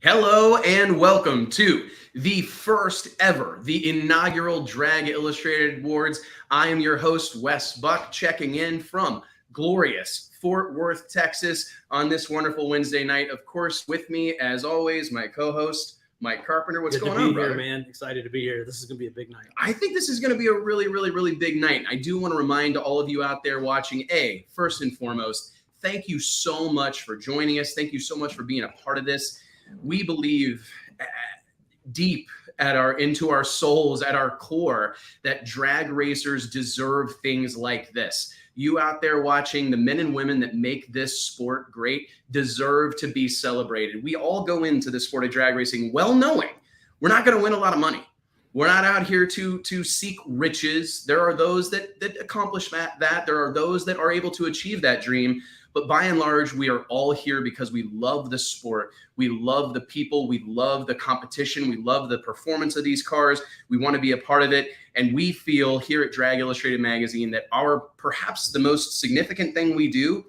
Hello and welcome to the first ever, the inaugural Drag Illustrated Awards. I am your host, Wes Buck, checking in from glorious Fort Worth, Texas on this wonderful Wednesday night. Of course, with me, as always, my co-host, Mike Carpenter. What's going on, brother? Good to be here, man. Excited to be here. This is going to be a big night. I think this is going to be a really big night. I do want to remind all of you out there watching, first and foremost, thank you so much for joining us. Thank you so much for being a part of this. We believe deep into our souls, at our core, that drag racers deserve things like this. You out there watching, the men and women that make this sport great deserve to be celebrated. We all go into the sport of drag racing well knowing we're not going to win a lot of money. We're not out here to seek riches. There are those that accomplish that. There are those that are able to achieve that dream. But by and large, we are all here because we love the sport. We love the people. We love the competition. We love the performance of these cars. We want to be a part of it. And we feel here at Drag Illustrated Magazine that perhaps the most significant thing we do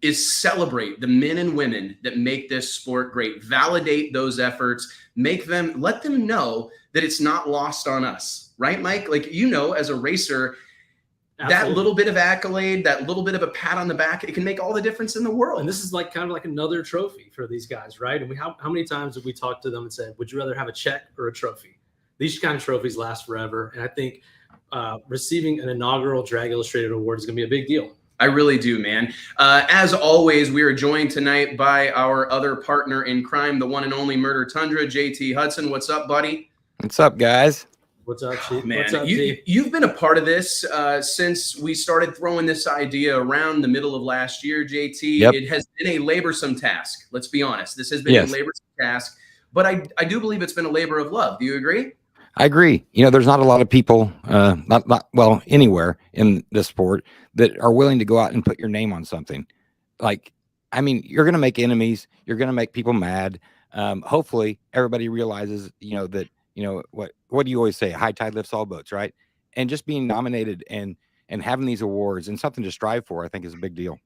is celebrate the men and women that make this sport great, validate those efforts, let them know that it's not lost on us, right, Mike? Like, as a racer, absolutely, that little bit of accolade, that little bit of a pat on the back, it can make all the difference in the world. And this is kind of like another trophy for these guys, right? And how many times have we talked to them and said, would you rather have a check or a trophy? These kind of trophies last forever. And I think receiving an inaugural Drag Illustrated Award is going to be a big deal. I really do, man. As always, we are joined tonight by our other partner in crime, the one and only Murder Tundra, JT Hudson. What's up, buddy? What's up, guys? What's up, Chief? Man, What's up, you've been a part of this since we started throwing this idea around the middle of last year, JT. Yep. It has been a laborsome task. Let's be honest. This has been a laborsome task, but I do believe it's been a labor of love. Do you agree? I agree. There's not a lot of people, anywhere in this sport that are willing to go out and put your name on something. You're going to make enemies. You're going to make people mad. Hopefully everybody realizes, that, what do you always say? A high tide lifts all boats, right? And just being nominated and having these awards and something to strive for, I think is a big deal.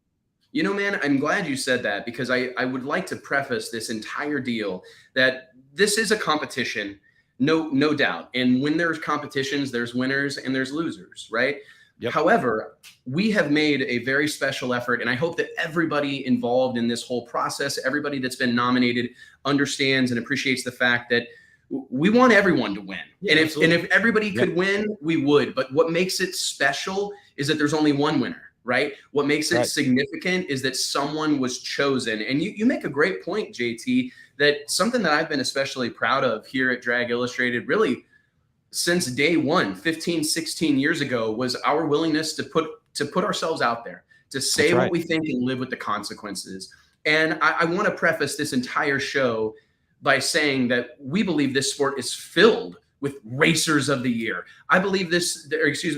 Man, I'm glad you said that, because I would like to preface this entire deal that this is a competition. No doubt. And when there's competitions, there's winners and there's losers, right? Yep. However, we have made a very special effort, and I hope that everybody involved in this whole process, everybody that's been nominated, understands and appreciates the fact that we want everyone to win. Yeah, and if everybody could win, we would. But what makes it special is that there's only one winner, right? What makes it significant is that someone was chosen. And you make a great point, JT, that something that I've been especially proud of here at Drag Illustrated, really since day one, 15, 16 years ago, was our willingness to put ourselves out there, to say what we think and live with the consequences. And I want to preface this entire show by saying that we believe this sport is filled with racers of the year. I believe this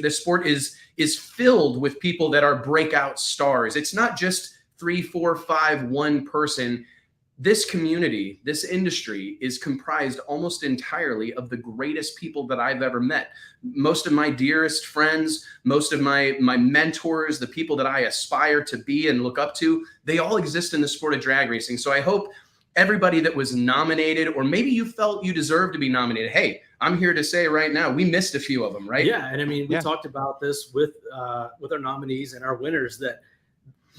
sport is filled with people that are breakout stars. It's not just 3, 4, 5, one person. This community, this industry is comprised almost entirely of the greatest people that I've ever met. Most of my dearest friends, most of my mentors, the people that I aspire to be and look up to, they all exist in the sport of drag racing. So I hope everybody that was nominated, or maybe you felt you deserved to be nominated, hey, I'm here to say right now, we missed a few of them, right? Yeah, and we talked about this with our nominees and our winners, that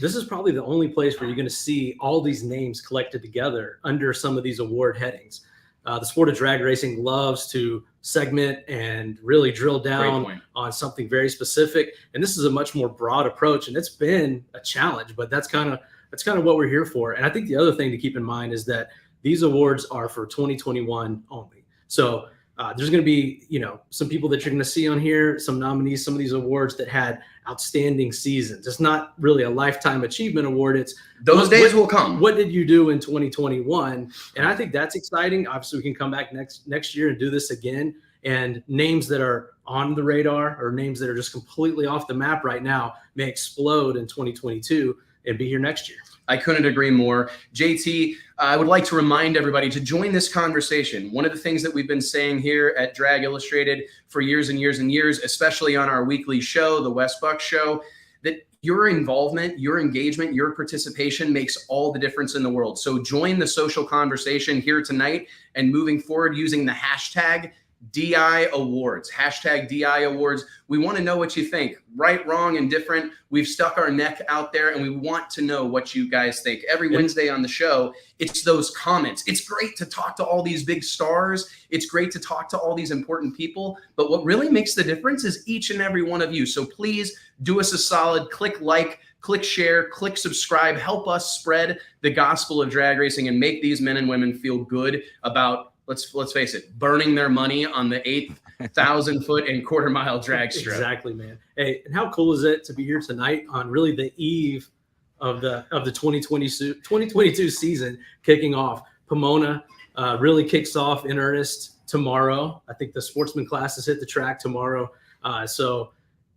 this is probably the only place where you're going to see all these names collected together under some of these award headings. The sport of drag racing loves to segment and really drill down on something very specific. And this is a much more broad approach, and it's been a challenge, but that's kind of what we're here for. And I think the other thing to keep in mind is that these awards are for 2021 only. So there's going to be, some people that you're going to see on here, some nominees, some of these awards that had outstanding seasons. It's not really a lifetime achievement award. It's those days will come. What did you do in 2021? And I think that's exciting. Obviously, we can come back next year and do this again. And names that are on the radar or names that are just completely off the map right now may explode in 2022 and be here next year. I couldn't agree more. JT, I would like to remind everybody to join this conversation. One of the things that we've been saying here at Drag Illustrated for years and years and years, especially on our weekly show, the Wes Buck Show, that your involvement, your engagement, your participation makes all the difference in the world. So join the social conversation here tonight and moving forward using the hashtag DI Awards, hashtag DI Awards. We want to know what you think, right, wrong, and different. We've stuck our neck out there and we want to know what you guys think. Every Wednesday on the show, it's those comments. It's great to talk to all these big stars. It's great to talk to all these important people. But what really makes the difference is each and every one of you. So please do us a solid, click like, click share, click subscribe, help us spread the gospel of drag racing and make these men and women feel good about, let's face it, burning their money on the 8,000-foot and quarter-mile drag strip. Exactly, man. Hey, and how cool is it to be here tonight on really the eve of the 2022 season kicking off? Pomona really kicks off in earnest tomorrow. I think the sportsman classes hit the track tomorrow. So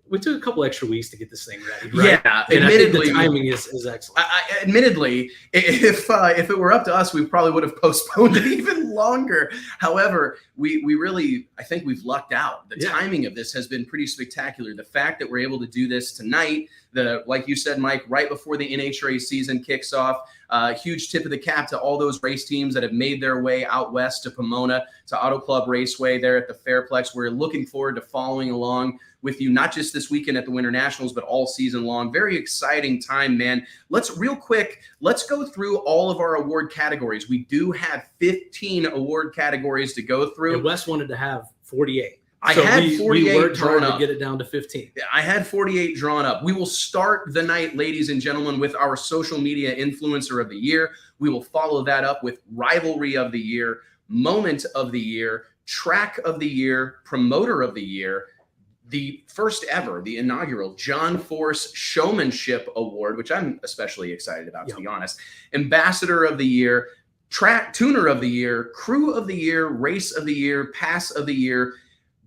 we took a couple extra weeks to get this thing ready. Right? Yeah, and admittedly, I think the timing is excellent. Admittedly, if it were up to us, we probably would have postponed it even longer. However, we really, I think we've lucked out. The timing of this has been pretty spectacular. The fact that we're able to do this tonight, like you said, Mike, right before the NHRA season kicks off, huge tip of the cap to all those race teams that have made their way out west to Pomona, to Auto Club Raceway there at the Fairplex. We're looking forward to following along with you, not just this weekend at the Winter Nationals, but all season long. Very exciting time, man. Let's go through all of our award categories. We do have 15 award categories to go through. And Wes wanted to have 48. I had 48 we worked drawn hard up to get it down to 15. I had 48 drawn up. We will start the night, ladies and gentlemen, with our social media influencer of the year. We will follow that up with rivalry of the year, moment of the year, track of the year, promoter of the year, the first ever, the inaugural John Force Showmanship Award, which I'm especially excited about, to be honest, ambassador of the year, track tuner of the year, crew of the year, race of the year, pass of the year,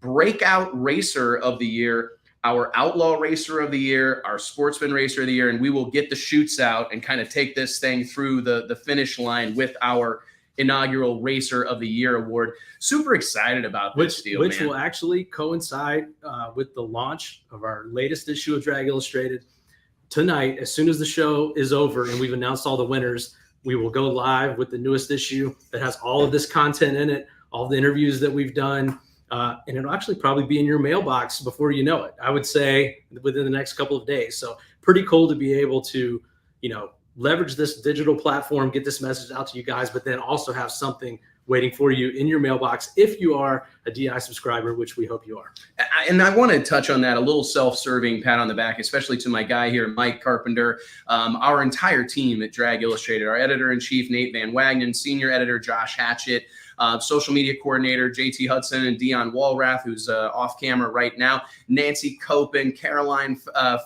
breakout racer of the year, our outlaw racer of the year, our sportsman racer of the year, and we will get the chutes out and kind of take this thing through the finish line with our inaugural racer of the year award. Super excited about this deal, which man. will actually coincide with the launch of our latest issue of Drag Illustrated tonight. As soon as the show is over and we've announced all the winners, we will go live with the newest issue that has all of this content in it, all the interviews that we've done. And it'll actually probably be in your mailbox before you know it. I would say within the next couple of days. So pretty cool to be able to, leverage this digital platform, get this message out to you guys, but then also have something waiting for you in your mailbox if you are a DI subscriber, which we hope you are. And I want to touch on that, a little self-serving pat on the back, especially to my guy here, Mike Carpenter, our entire team at Drag Illustrated, our editor-in-chief, Nate Van Wagenen, senior editor, Josh Hatchett, social media coordinator, JT Hudson, and Dion Walrath, who's off camera right now, Nancy Copen, Caroline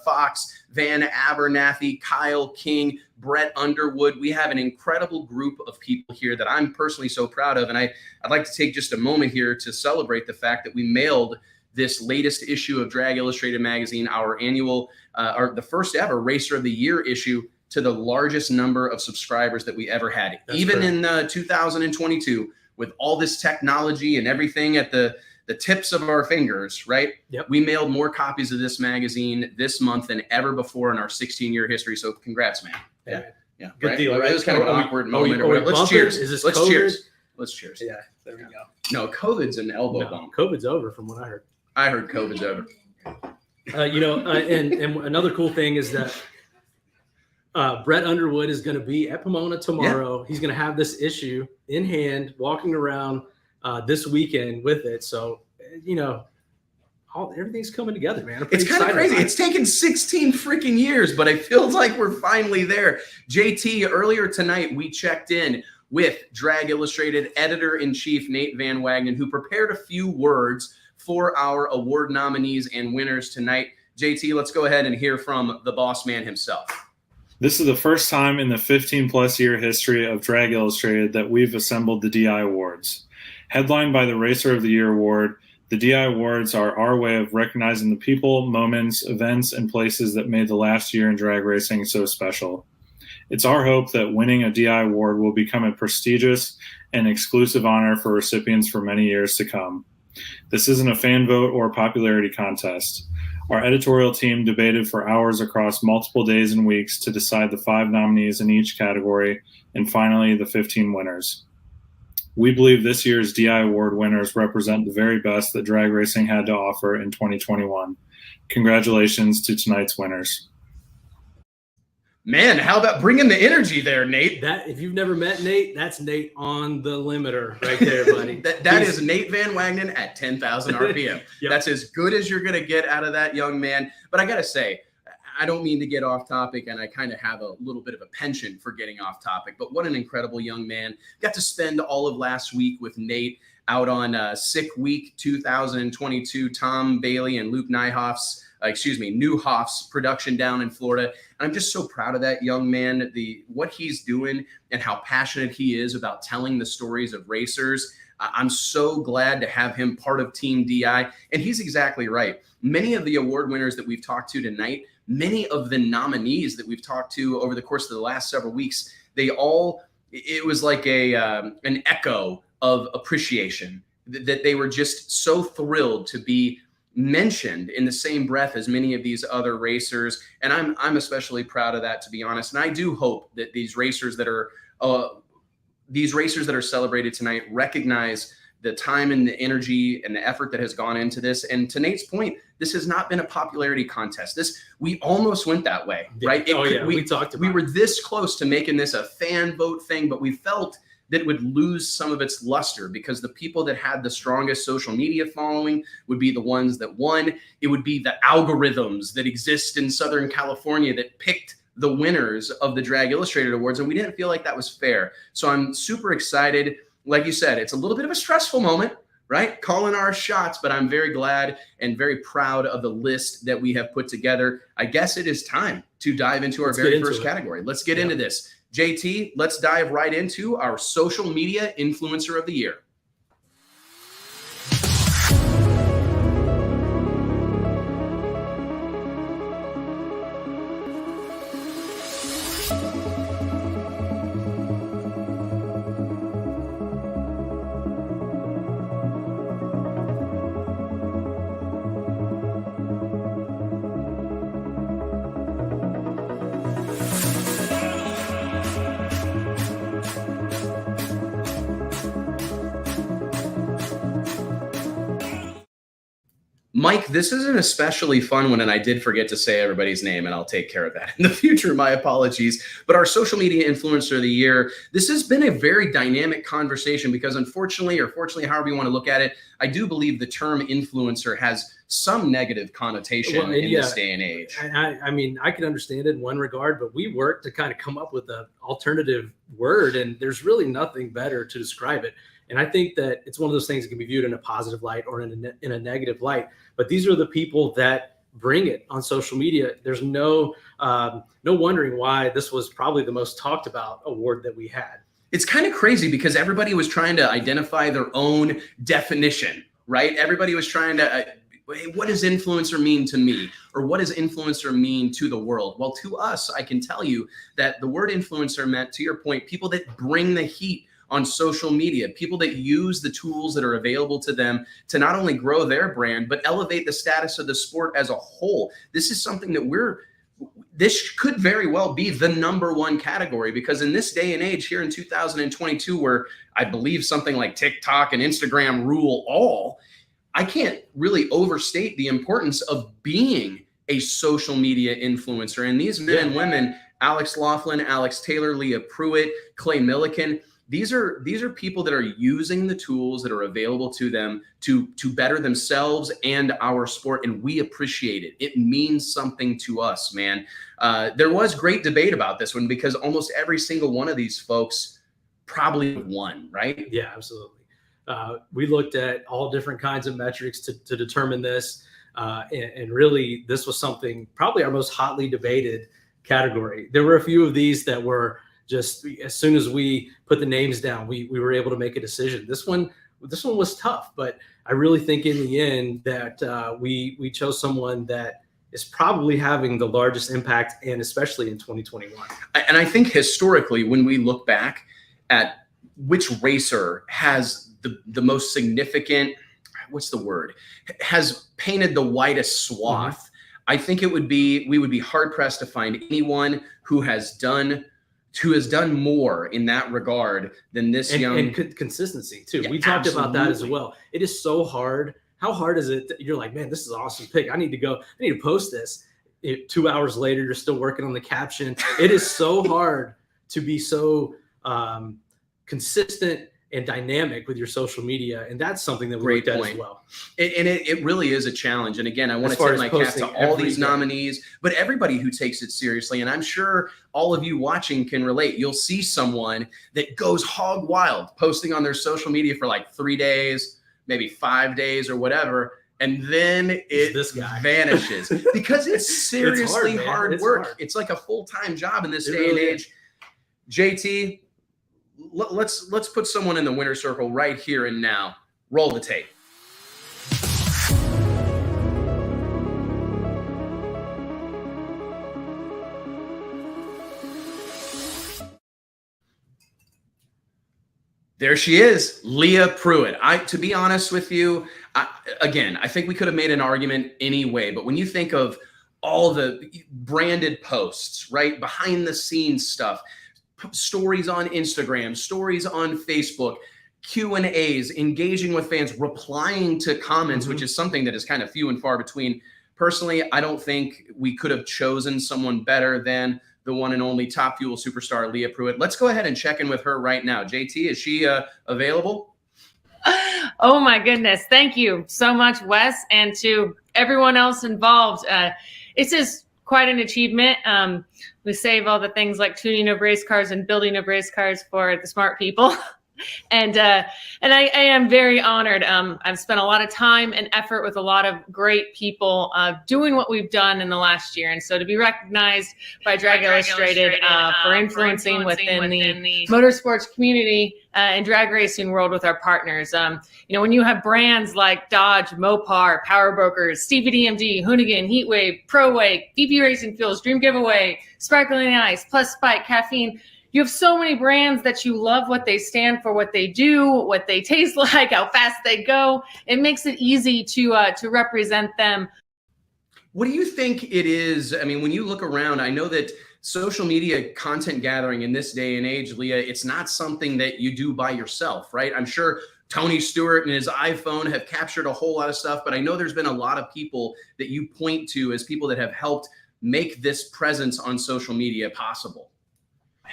Fox, Van Abernathy, Kyle King, Brett Underwood. We have an incredible group of people here that I'm personally so proud of. And I'd like to take just a moment here to celebrate the fact that we mailed this latest issue of Drag Illustrated magazine, our annual, the first ever Racer of the Year issue, to the largest number of subscribers that we ever had. That's Even correct. in 2022, with all this technology and everything at the tips of our fingers, right? Yep. We mailed more copies of this magazine this month than ever before in our 16-year history. So congrats, man. Yeah. Good right? deal, right? It was kind of an awkward moment. Are we Let's bumping? cheers. Is this Let's COVID? cheers. Let's cheers. Yeah, there we go. No, COVID's an elbow No, bump. COVID's over from what I heard. I heard COVID's over. And another cool thing is that Brett Underwood is going to be at Pomona tomorrow. Yeah. He's going to have this issue in hand, walking around this weekend with it. So, everything's coming together, man. It's kind of crazy. It's taken 16 freaking years, but it feels like we're finally there. JT, earlier tonight, we checked in with Drag Illustrated editor-in-chief Nate Van Wagenen, who prepared a few words for our award nominees and winners tonight. JT, let's go ahead and hear from the boss man himself. This is the first time in the 15-plus year history of Drag Illustrated that we've assembled the DI Awards. Headlined by the Racer of the Year Award, the DI Awards are our way of recognizing the people, moments, events, and places that made the last year in drag racing so special. It's our hope that winning a DI award will become a prestigious and exclusive honor for recipients for many years to come. This isn't a fan vote or popularity contest. Our editorial team debated for hours across multiple days and weeks to decide the 5 nominees in each category, and finally the 15 winners. We believe this year's DI Award winners represent the very best that drag racing had to offer in 2021. Congratulations to tonight's winners. Man, how about bringing the energy there, Nate? That, if you've never met Nate, that's Nate on the limiter right there, buddy. that is Nate Van Wagenen at 10,000 RPM. Yep. That's as good as you're going to get out of that young man. But I got to say, I don't mean to get off topic, and I kind of have a little bit of a penchant for getting off topic, but what an incredible young man. Got to spend all of last week with Nate out on Sick Week 2022, Tom Bailey and Luke Neuhoff's production down in Florida. And I'm just so proud of that young man, what he's doing and how passionate he is about telling the stories of racers. I'm so glad to have him part of Team DI. And he's exactly right. Many of the award winners that we've talked to tonight, many of the nominees that we've talked to over the course of the last several weeks, it was like an echo of appreciation, that they were just so thrilled to be mentioned in the same breath as many of these other racers. And I'm especially proud of that, to be honest. And I do hope that these racers that are celebrated tonight recognize the time and the energy and the effort that has gone into this. And to Nate's point, this has not been a popularity contest. We almost went that way, right? We talked about we were this close to making this a fan vote thing, but we felt that it would lose some of its luster because the people that had the strongest social media following would be the ones that won. It would be the algorithms that exist in Southern California that picked the winners of the Drag Illustrated Awards, and we didn't feel like that was fair. So I'm super excited. Like you said, it's a little bit of a stressful moment, right? Calling our shots, but I'm very glad and very proud of the list that we have put together. I guess it is time to dive into our very first category. Let's get into this. JT, let's dive right into our social media influencer of the year. Mike, this is an especially fun one, and I did forget to say everybody's name, and I'll take care of that in the future. My apologies. But our social media influencer of the year, this has been a very dynamic conversation because unfortunately, or fortunately, however you want to look at it, I do believe the term influencer has some negative connotation in this day and age. I mean, I can understand it in one regard, but we worked to kind of come up with an alternative word, and there's really nothing better to describe it. And I think that it's one of those things that can be viewed in a positive light or in a negative light. But these are the people that bring it on social media. There's no wondering why this was probably the most talked about award that we had. It's kind of crazy because everybody was trying to identify their own definition, right? Everybody was trying to, hey, what does influencer mean to me? Or what does influencer mean to the world? Well, to us, I can tell you that the word influencer meant, to your point, people that bring the heat on social media, people that use the tools that are available to them to not only grow their brand, but elevate the status of the sport as a whole. This is something that this could very well be the #1 category, because in this day and age here in 2022, where I believe something like TikTok and Instagram rule all, I can't really overstate the importance of being a social media influencer. And these men and women, Alex Laughlin, Alex Taylor, Leah Pruitt, Clay Milliken, these are people that are using the tools that are available to them to better themselves and our sport, and we appreciate it. It means something to us, man. There was great debate about this one because almost every single one of these folks probably won, right? Yeah, absolutely. We looked at all different kinds of metrics to determine this, and really this was something probably our most hotly debated category. There were a few of these that were just, as soon as we put the names down, we were able to make a decision. This one was tough, but I really think in the end that we chose someone that is probably having the largest impact, and especially in 2021. And I think historically, when we look back at which racer has the most significant, has painted the widest swath I think we would be hard pressed to find anyone who has done more in that regard than this young. And consistency too. Yeah, we talked about that as absolutely. well. It is so hard. How hard is it? You're like, man, this is an awesome pick. I need to post this. 2 hours later, you're still working on the caption. It is so hard to be so consistent and dynamic with your social media. And that's something that we looked at as well. And it really is a challenge. And again, I want to tip my cap to all these nominees, but everybody who takes it seriously. And I'm sure all of you watching can relate. You'll see someone that goes hog wild posting on their social media for like 3 days, maybe 5 days or whatever. And then it vanishes because it's seriously hard work. It's like a full-time job in this day and age. JT, let's put someone in the winner's circle right here and now. Roll the tape. There she is, Leah Pruitt. To be honest with you, I think we could have made an argument anyway, but when you think of all the branded posts, right, behind the scenes stuff, stories on Instagram, stories on Facebook, Q&As, engaging with fans, replying to comments, which is something that is kind of few and far between. Personally, I don't think we could have chosen someone better than the one and only Top Fuel superstar, Leah Pruitt. Let's go ahead and check in with her right now. JT, is she available? Oh my goodness. Thank you so much, Wes, and to everyone else involved. It's just quite an achievement. We save all the things like tuning of race cars and building of race cars for the smart people. And I am very honored. I've spent a lot of time and effort with a lot of great people doing what we've done in the last year. And so to be recognized by Drag Illustrated for influencing within the motorsports community and drag racing world with our partners. When you have brands like Dodge, Mopar, Power Brokers, Stevie DMD, Hoonigan, Heatwave, ProWay, BP Racing Fuels, Dream Giveaway, Sparkling Ice, Plus Spike, Caffeine, you have so many brands that you love what they stand for, what they do, what they taste like, how fast they go. It makes it easy to represent them. What do you think it is? I mean, when you look around, I know that social media content gathering in this day and age, Leah, it's not something that you do by yourself, right? I'm sure Tony Stewart and his iPhone have captured a whole lot of stuff, but I know there's been a lot of people that you point to as people that have helped make this presence on social media possible.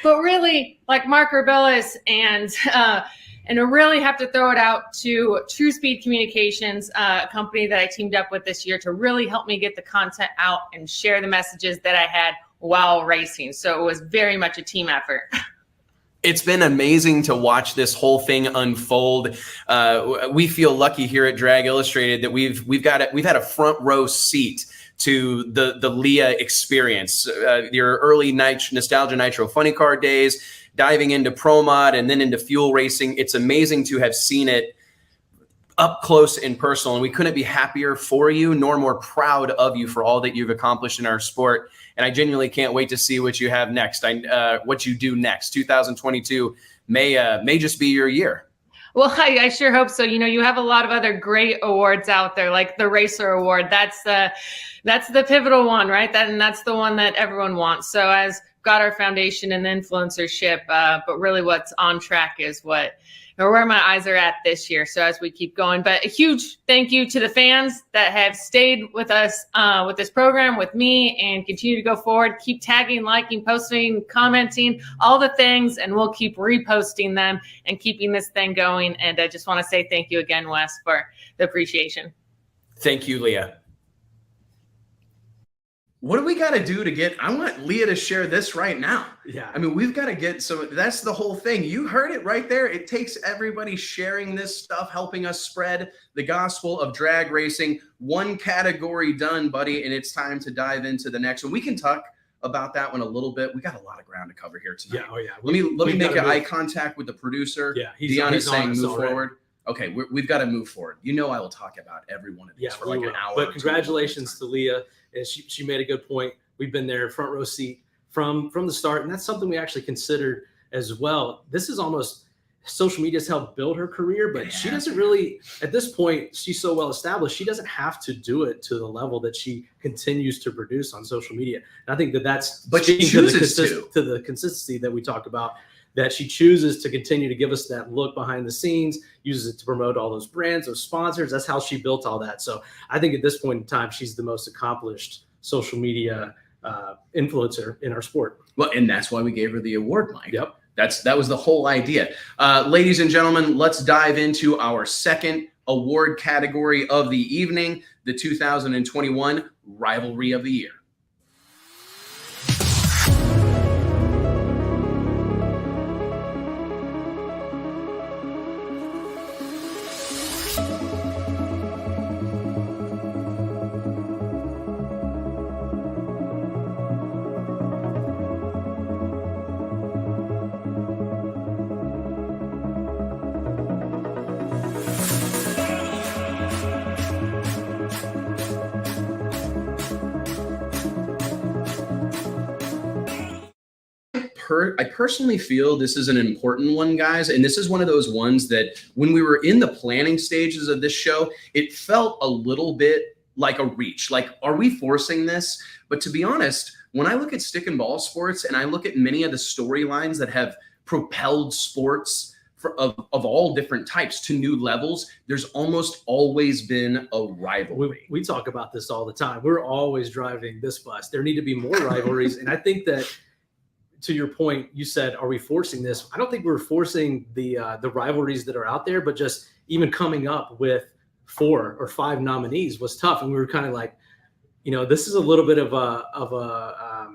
But really, like Mark Rebellis and I really have to throw it out to True Speed Communications, a company that I teamed up with this year to really help me get the content out and share the messages that I had while racing. So it was very much a team effort. It's been amazing to watch this whole thing unfold. We feel lucky here at Drag Illustrated that we've had a front row seat to the Leah experience, your early Nostalgia Nitro Funny Car days, diving into Pro Mod and then into fuel racing. It's amazing to have seen it up close and personal, and we couldn't be happier for you nor more proud of you for all that you've accomplished in our sport. And I genuinely can't wait to see what you have next. What you do next. 2022 may just be your year. Well, I sure hope so. You have a lot of other great awards out there, like the Racer Award. That's the pivotal one, right? That's the one that everyone wants. So as got our foundation and influencership, but really what's on track is where my eyes are at this year. So as we keep going, but a huge thank you to the fans that have stayed with us with this program, with me, and continue to go forward. Keep tagging, liking, posting, commenting, all the things, and we'll keep reposting them and keeping this thing going. And I just want to say thank you again, Wes, for the appreciation. Thank you, Leah. What do we got to do to get, I want Leah to share this right now. Yeah. I mean, we've got to get, so that's the whole thing. You heard it right there. It takes everybody sharing this stuff, helping us spread the gospel of drag racing. One category done, buddy, and it's time to dive into the next one. We can talk about that one a little bit. We got a lot of ground to cover here tonight. Yeah. Oh, yeah. Let me make eye contact with the producer. Yeah. Dion is saying move forward. Okay, we've got to move forward. I will talk about every one of these for like an hour. But congratulations to Leah. And she made a good point. We've been there front row seat from the start. And that's something we actually considered as well. This is almost, social media has helped build her career, but she doesn't really, at this point, she's so well established, she doesn't have to do it to the level that she continues to produce on social media. And I think that's but she chooses to the consistency that we talked about, that she chooses to continue to give us that look behind the scenes, uses it to promote all those brands, those sponsors. That's how she built all that. So I think at this point in time, she's the most accomplished social media influencer in our sport. Well, and that's why we gave her the award, Mike. Yep. That was the whole idea. Ladies and gentlemen, let's dive into our second award category of the evening, the 2021 Rivalry of the Year. I personally feel this is an important one, guys. And this is one of those ones that when we were in the planning stages of this show, it felt a little bit like a reach. Like, are we forcing this? But to be honest, when I look at stick and ball sports and I look at many of the storylines that have propelled sports of all different types to new levels, there's almost always been a rivalry. We talk about this all the time. We're always driving this bus. There need to be more rivalries. And I think that, to your point, you said, are we forcing this? I don't think we're forcing the rivalries that are out there, but just even coming up with 4 or 5 nominees was tough. And we were kind of like, this is a little bit of a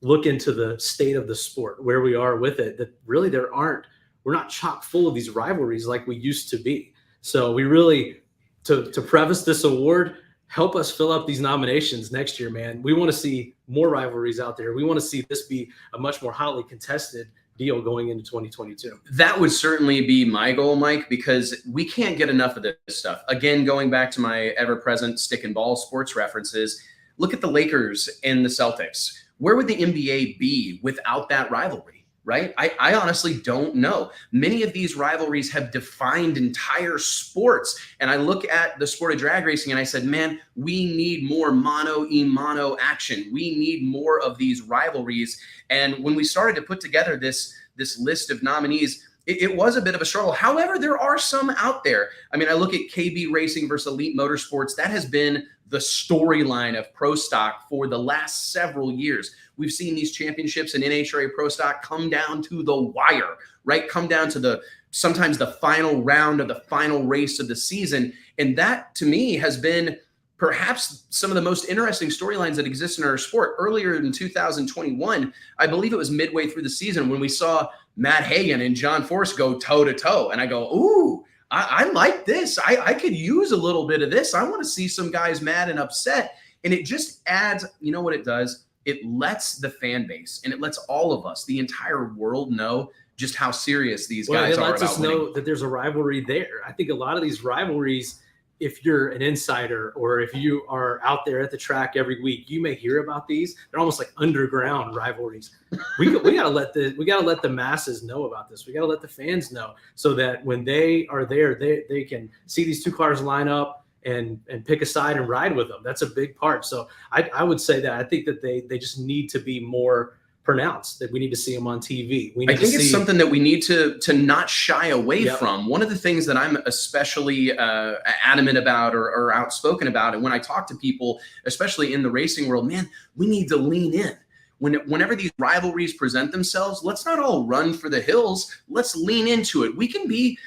look into the state of the sport, where we are with it, that really we're not chock full of these rivalries like we used to be. So we really, to preface this award, help us fill up these nominations next year, man. We want to see more rivalries out there. We want to see this be a much more hotly contested deal going into 2022. That would certainly be my goal, Mike, because we can't get enough of this stuff. Again, going back to my ever-present stick and ball sports references, look at the Lakers and the Celtics. Where would the NBA be without that rivalry? Right? I honestly don't know. Many of these rivalries have defined entire sports. And I look at the sport of drag racing and I said, man, we need more mano-a-mano action. We need more of these rivalries. And when we started to put together this list of nominees, it was a bit of a struggle. However, there are some out there. I mean, I look at KB Racing versus Elite Motorsports. That has been the storyline of Pro Stock for the last several years. We've seen these championships in NHRA Pro Stock come down to the wire, right? Come down to sometimes the final round of the final race of the season. And that, to me, has been perhaps some of the most interesting storylines that exist in our sport. Earlier in 2021, I believe it was midway through the season when we saw Matt Hagan and John Force go toe-to-toe. And I go, ooh, I like this. I could use a little bit of this. I want to see some guys mad and upset. And it just adds, you know what it does? It lets the fan base and it lets all of us, the entire world, know just how serious these guys are. It lets us know that there's a rivalry there. I think a lot of these rivalries, if you're an insider or if you are out there at the track every week, you may hear about these. They're almost like underground rivalries. We gotta let the masses know about this. We gotta let the fans know so that when they are there, they can see these two cars line up and pick a side and ride with them. That's a big part. So I would say that I think that they just need to be more pronounced, that we need to see them on TV. I think it's something that we need to not shy away from. One of the things that I'm especially adamant about or outspoken about, and when I talk to people, especially in the racing world, man, we need to lean in. Whenever these rivalries present themselves, let's not all run for the hills. Let's lean into it. We can be,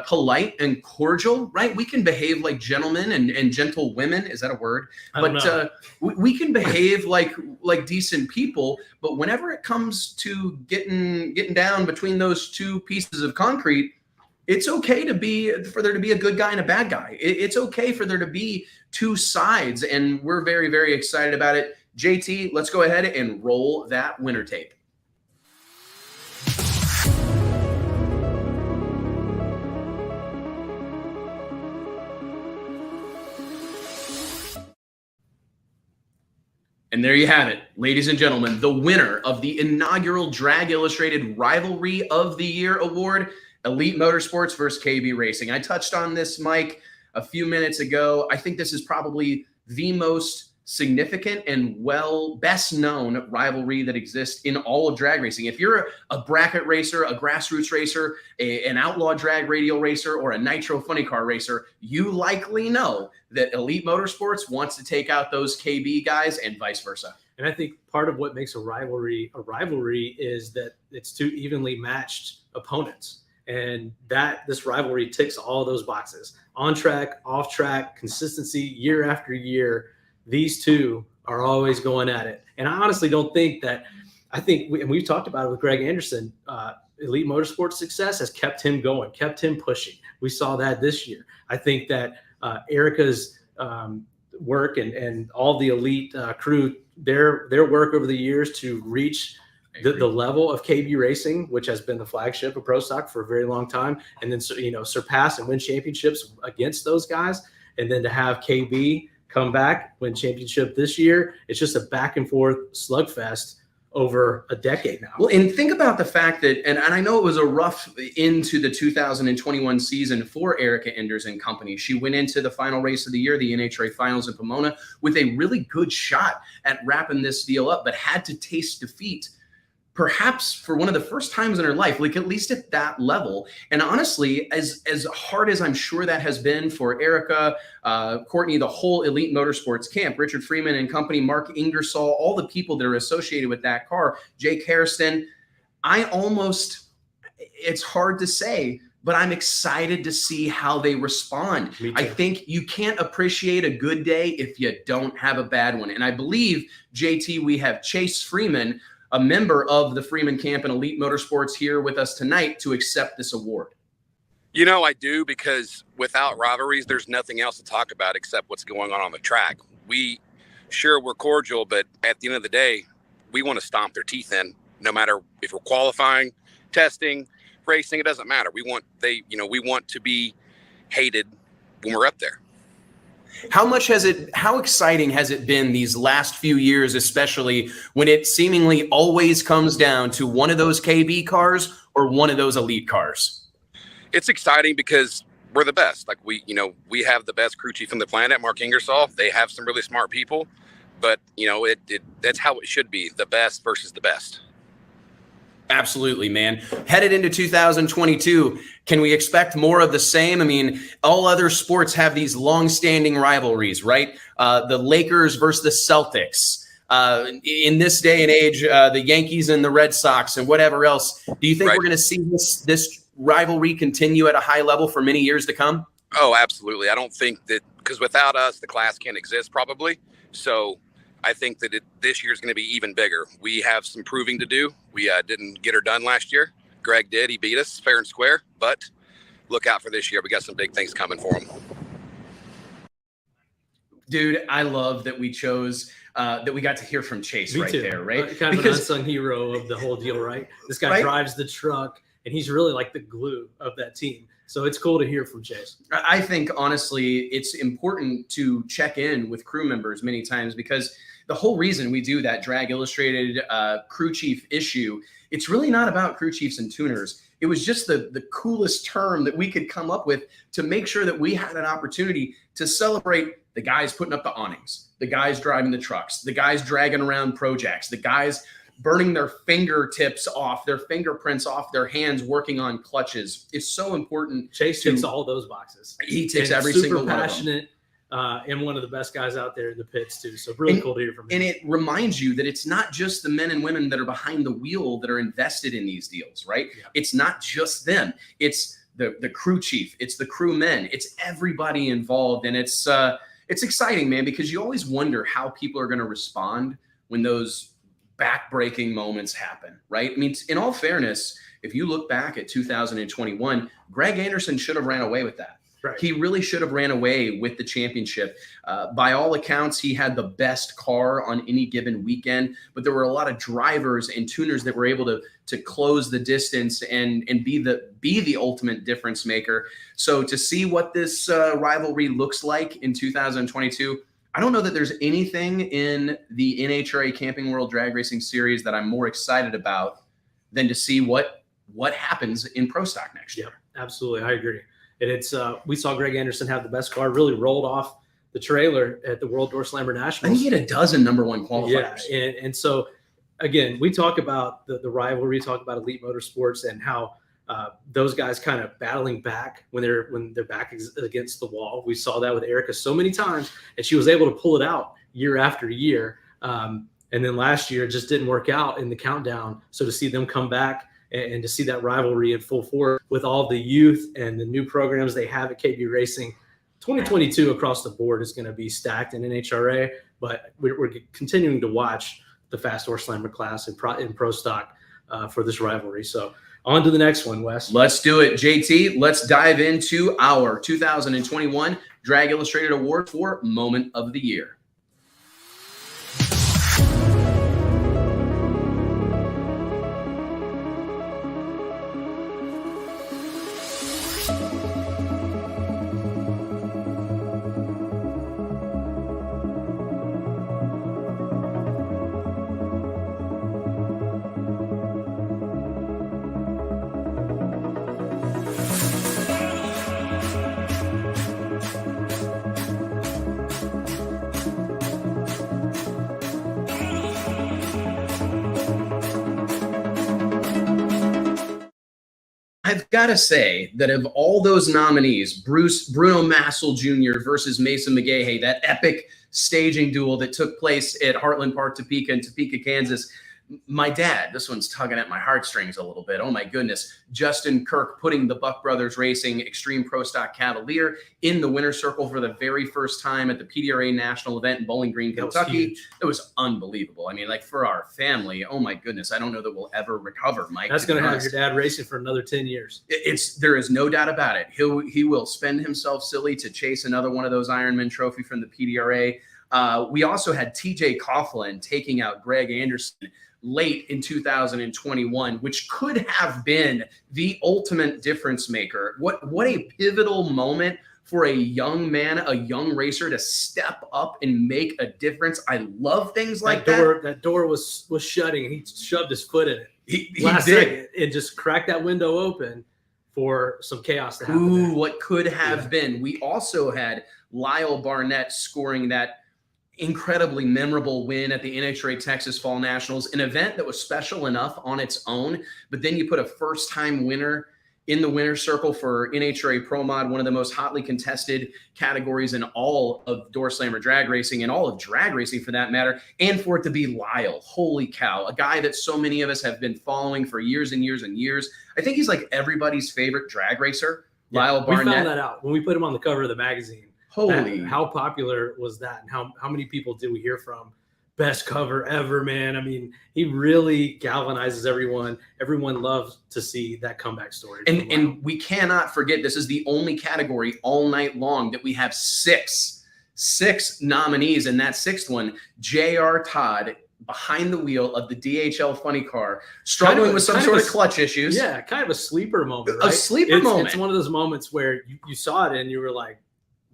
polite and cordial, right? We can behave like gentlemen and gentle women. Is that a word? But we can behave like decent people. But whenever it comes to getting down between those two pieces of concrete, it's okay for there to be a good guy and a bad guy. It's okay for there to be two sides, and we're very, very excited about it. JT, let's go ahead and roll that winner tape. And there you have it, ladies and gentlemen, the winner of the inaugural Drag Illustrated Rivalry of the Year award, Elite Motorsports versus KB Racing. I touched on this, Mike, a few minutes ago. I think this is probably the most significant and best known rivalry that exists in all of drag racing. If you're a bracket racer, a grassroots racer, an outlaw drag radial racer, or a nitro funny car racer, you likely know that Elite Motorsports wants to take out those KB guys and vice versa. And I think part of what makes a rivalry is that it's two evenly matched opponents. And that this rivalry ticks all those boxes. On track, off track, consistency year after year. These two are always going at it. And I honestly don't think that – and we've talked about it with Greg Anderson. Elite Motorsports success has kept him going, kept him pushing. We saw that this year. I think that Erica's work and all the Elite crew, their work over the years to reach the level of KB Racing, which has been the flagship of Pro Stock for a very long time, and then surpass and win championships against those guys, and then to have KB – come back, win championship this year. It's just a back and forth slugfest over a decade now. Well, and think about the fact that, and I know it was a rough into the 2021 season for Erica Enders and company. She went into the final race of the year, the NHRA finals in Pomona, with a really good shot at wrapping this deal up, but had to taste defeat perhaps for one of the first times in her life, like at least at that level. And honestly, as hard as I'm sure that has been for Erica, Courtney, the whole Elite Motorsports camp, Richard Freeman and company, Mark Ingersoll, all the people that are associated with that car, Jake Harrison, it's hard to say, but I'm excited to see how they respond. I think you can't appreciate a good day if you don't have a bad one. And I believe, JT, we have Chase Freeman, a member of the Freeman camp and Elite Motorsports, here with us tonight to accept this award. You know, I do, because without rivalries, there's nothing else to talk about except what's going on the track. We're cordial, but at the end of the day, we want to stomp their teeth in, no matter if we're qualifying, testing, racing, it doesn't matter. We want to be hated when we're up there. How exciting has it been these last few years, especially when it seemingly always comes down to one of those KB cars or one of those Elite cars? It's exciting because we're the best. Like we have the best crew chief on the planet, Mark Ingersoll. They have some really smart people, but that's how it should be. The best versus the best. Absolutely, man. Headed into 2022, can we expect more of the same? I mean, all other sports have these long-standing rivalries, right? The Lakers versus the Celtics. In this day and age, the Yankees and the Red Sox and whatever else. Do you think we're going to see this rivalry continue at a high level for many years to come? Oh, absolutely. I don't think that, because without us, the class can't exist probably. So I think that this year is going to be even bigger. We have some proving to do. We didn't get her done last year. Greg did. He beat us fair and square. But look out for this year. We got some big things coming for him. Dude, I love that we chose that we got to hear from Chase there, right? Kind of an unsung hero of the whole deal, right? This guy drives the truck, and he's really like the glue of that team. So it's cool to hear from Chase. I think, honestly, it's important to check in with crew members many times, because the whole reason we do that Drag Illustrated crew chief issue, it's really not about crew chiefs and tuners. It was just the coolest term that we could come up with to make sure that we had an opportunity to celebrate the guys putting up the awnings, the guys driving the trucks, the guys dragging around projects, the guys burning their fingertips off, their fingerprints off their hands, working on clutches. It's so important. Chase ticks all those boxes. He ticks every single one of them. Super passionate, and one of the best guys out there in the pits too. So really cool to hear from him. And it reminds you that it's not just the men and women that are behind the wheel that are invested in these deals, right? Yeah. It's not just them. It's the crew chief. It's the crewmen. It's everybody involved. And it's exciting, man, because you always wonder how people are going to respond when those back-breaking moments happen, right? I mean, in all fairness, if you look back at 2021, Greg Anderson should have ran away with that. Right. He really should have ran away with the championship. By all accounts, he had the best car on any given weekend, but there were a lot of drivers and tuners that were able to close the distance and be the ultimate difference maker. So to see what this rivalry looks like in 2022, I don't know that there's anything in the NHRA Camping World Drag Racing Series that I'm more excited about than to see what happens in Pro Stock next year. Yeah, absolutely. I agree. And it's we saw Greg Anderson have the best car, really rolled off the trailer at the World Door Slammer Nationals. I think he had a dozen #1 qualifiers. Yeah, and so again, we talk about the rivalry, talk about Elite Motorsports and how those guys kind of battling back when their back is against the wall. We saw that with Erica so many times, and she was able to pull it out year after year. And then last year it just didn't work out in the countdown. So to see them come back and to see that rivalry in full force with all the youth and the new programs they have at KB Racing, 2022 across the board is going to be stacked in NHRA, but we're continuing to watch the Fast Door Slammer class in Pro Stock for this rivalry. So on to the next one, Wes. Let's do it, JT. Let's dive into our 2021 Drag Illustrated Award for Moment of the Year. I've got to say that of all those nominees, Bruno Massel Jr. versus Mason McGahey, that epic staging duel that took place at Heartland Park, Topeka in Topeka, Kansas, my dad, this one's tugging at my heartstrings a little bit. Oh my goodness. Justin Kirk putting the Buck Brothers Racing Extreme Pro Stock Cavalier in the winner's circle for the very first time at the PDRA national event in Bowling Green, Kentucky. It was unbelievable. I mean, like for our family, oh my goodness. I don't know that we'll ever recover, Mike. That's going to have your dad racing for another 10 years. There is no doubt about it. He will spend himself silly to chase another one of those Ironman trophy from the PDRA. We also had TJ Coughlin taking out Greg Anderson late in 2021, which could have been the ultimate difference maker. What a pivotal moment for a young man, a young racer to step up and make a difference. I love things like that. That door was shutting, and he shoved his foot in it. He last did. second and just cracked that window open for some chaos to happen. Ooh, what could have been. We also had Lyle Barnett scoring that incredibly memorable win at the NHRA Texas Fall Nationals, an event that was special enough on its own, but then you put a first-time winner in the winner's circle for NHRA Pro Mod, one of the most hotly contested categories in all of Door Slammer drag racing and all of drag racing for that matter, and for it to be Lyle. Holy cow, a guy that so many of us have been following for years and years and years. I think he's like everybody's favorite drag racer, Lyle Barnett. We found that out when we put him on the cover of the magazine. Holy. How popular was that? And how many people did we hear from? Best cover ever, man. I mean, he really galvanizes everyone. Everyone loves to see that comeback story. And we cannot forget, this is the only category all night long that we have six nominees. And that sixth one, J.R. Todd, behind the wheel of the DHL funny car, struggling with some sort of clutch issues. Yeah, kind of a sleeper moment, right? A sleeper moment. It's one of those moments where you saw it and you were like,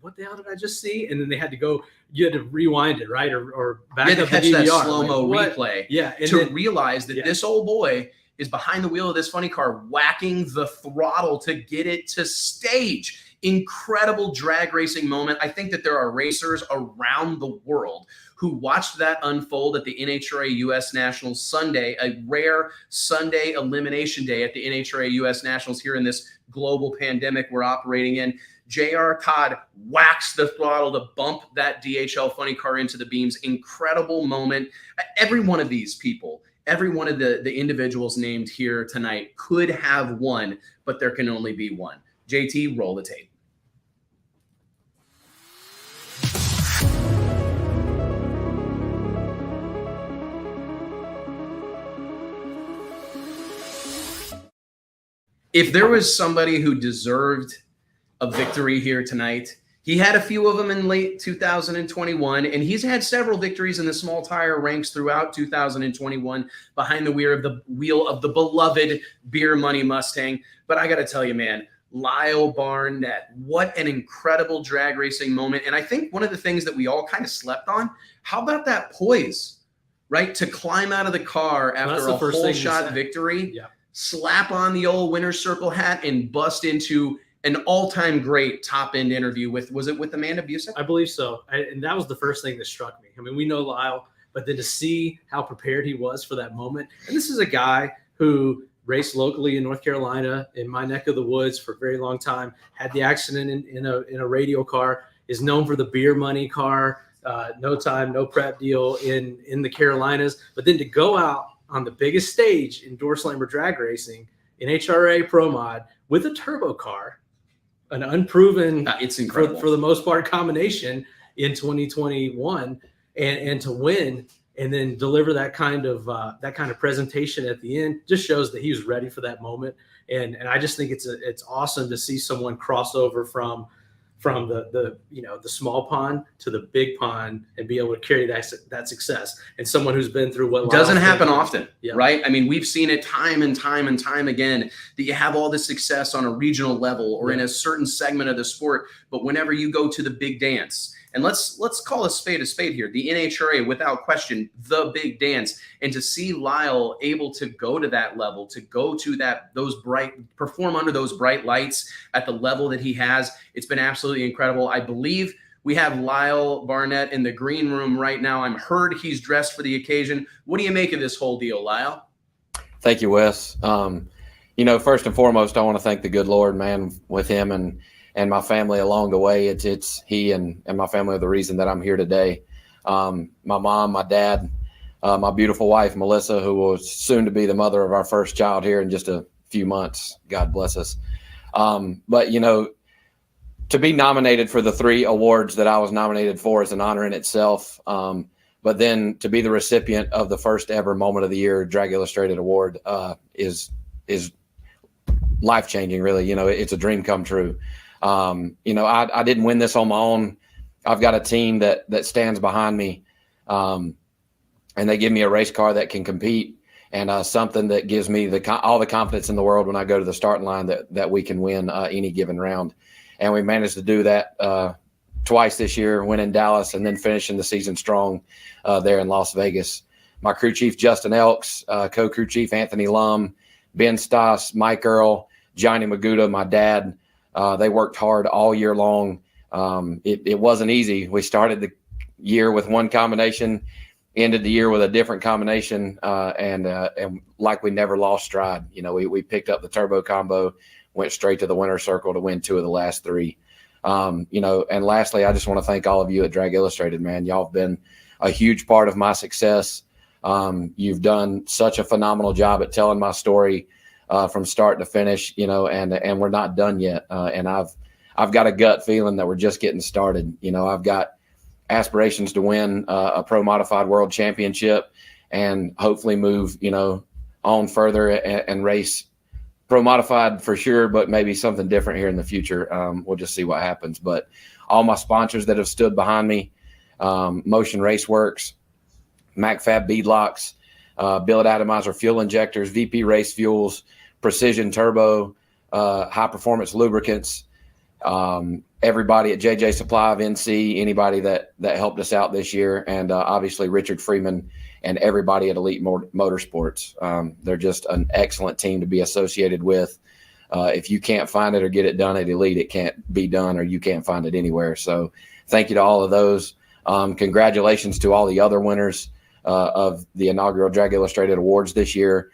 what the hell did I just see? And then they had to go, you had to rewind it, right? Or back up the catch DVR. that slow-mo replay. Yeah. And to realize that this old boy is behind the wheel of this funny car, whacking the throttle to get it to stage. Incredible drag racing moment. I think that there are racers around the world who watched that unfold at the NHRA US Nationals Sunday, a rare Sunday elimination day at the NHRA US Nationals here in this global pandemic we're operating in. J.R. Todd whacks the throttle to bump that DHL funny car into the beams. Incredible moment. Every one of these people, every one of the individuals named here tonight could have won, but there can only be one. JT, roll the tape. If there was somebody who deserved a victory here tonight, he had a few of them in late 2021, and he's had several victories in the small tire ranks throughout 2021 behind the wheel of the beloved Beer Money Mustang. But I got to tell you, man, Lyle Barnett. What an incredible drag racing moment. And I think one of the things that we all kind of slept on, how about that poise, right? To climb out of the car after a whole shot victory, slap on the old winner's circle hat and bust into an all-time great top-end interview was it with Amanda Busick? I believe so. And that was the first thing that struck me. I mean, we know Lyle, but then to see how prepared he was for that moment. And this is a guy who raced locally in North Carolina, in my neck of the woods for a very long time, had the accident in a radio car, is known for the beer money car, no time, no prep deal in the Carolinas. But then to go out on the biggest stage in door slammer drag racing in Nhra Pro Mod with a turbo car, an unproven, it's incredible for the most part combination in 2021, and to win and then deliver that kind of presentation at the end just shows that he was ready for that moment. And I just think it's awesome to see someone cross over from the small pond to the big pond and be able to carry that success. And someone who's been through what doesn't happen often, right? I mean, we've seen it time and time and time again that you have all this success on a regional level or in a certain segment of the sport, but whenever you go to the big dance, and let's call a spade here, the NHRA, without question, the big dance, and to see Lyle able to go to that level, to go to perform under those bright lights at the level that he has, it's been absolutely incredible. I believe we have Lyle Barnett in the green room right now. I'm heard he's dressed for the occasion. What do you make of this whole deal, Lyle? Thank you, Wes. First and foremost, I want to thank the good Lord, man, with him and my family along the way. It's he and my family are the reason that I'm here today. My mom, my dad, my beautiful wife, Melissa, who will soon to be the mother of our first child here in just a few months. God bless us. But to be nominated for the 3 awards that I was nominated for is an honor in itself. But then to be the recipient of the first ever Moment of the Year Drag Illustrated Award is life-changing, really. It's a dream come true. I didn't win this on my own. I've got a team that stands behind me, and they give me a race car that can compete and something that gives me all the confidence in the world when I go to the starting line that we can win any given round. And we managed to do that twice this year, winning Dallas and then finishing the season strong there in Las Vegas. My crew chief, Justin Elks, co-crew chief, Anthony Lum, Ben Stoss, Mike Earl, Johnny Maguda, my dad. They worked hard all year long. It wasn't easy. We started the year with one combination, ended the year with a different combination, and like we never lost stride. We picked up the turbo combo, went straight to the winner's circle to win 2 of the last 3. And lastly, I just want to thank all of you at Drag Illustrated, man. Y'all have been a huge part of my success. You've done such a phenomenal job at telling my story from start to finish, and we're not done yet. And I've got a gut feeling that we're just getting started. I've got aspirations to win a pro modified world championship and hopefully move, on further and race pro modified for sure, but maybe something different here in the future. We'll just see what happens. But all my sponsors that have stood behind me, Motion Raceworks, MacFab Beadlocks, Billet Atomizer Fuel Injectors, VP Race Fuels, Precision Turbo, High Performance Lubricants, everybody at JJ Supply of NC, anybody that helped us out this year, and obviously Richard Freeman and everybody at Elite Motorsports. They're just an excellent team to be associated with. If you can't find it or get it done at Elite, it can't be done or you can't find it anywhere. So thank you to all of those. Congratulations to all the other winners of the inaugural Drag Illustrated Awards this year.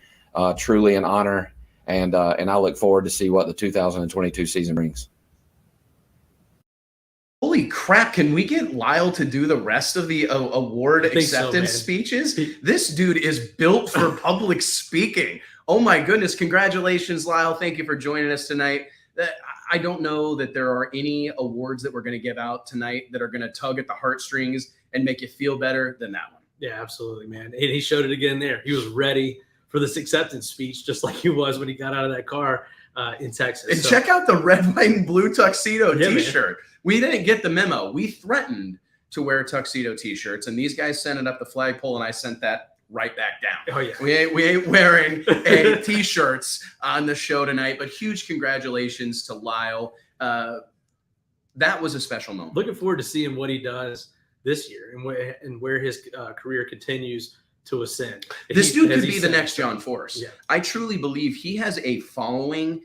Truly an honor, and I look forward to see what the 2022 season brings. Holy crap, can we get Lyle to do the rest of the award acceptance speeches? This dude is built for public speaking. Oh my goodness, congratulations, Lyle. Thank you for joining us tonight. I don't know that there are any awards that we're going to give out tonight that are going to tug at the heartstrings and make you feel better than that one. Yeah, absolutely, man. And he showed it again there. He was ready for this acceptance speech, just like he was when he got out of that car in Texas. And check out the red, white, and blue tuxedo t-shirt. Man. We didn't get the memo. We threatened to wear tuxedo t-shirts, and these guys sent it up the flagpole, and I sent that right back down. Oh yeah. We ain't wearing any t-shirts on the show tonight, but huge congratulations to Lyle. That was a special moment. Looking forward to seeing what he does this year and where his career continues to ascend. This dude could be the next John Force. Yeah. I truly believe he has a following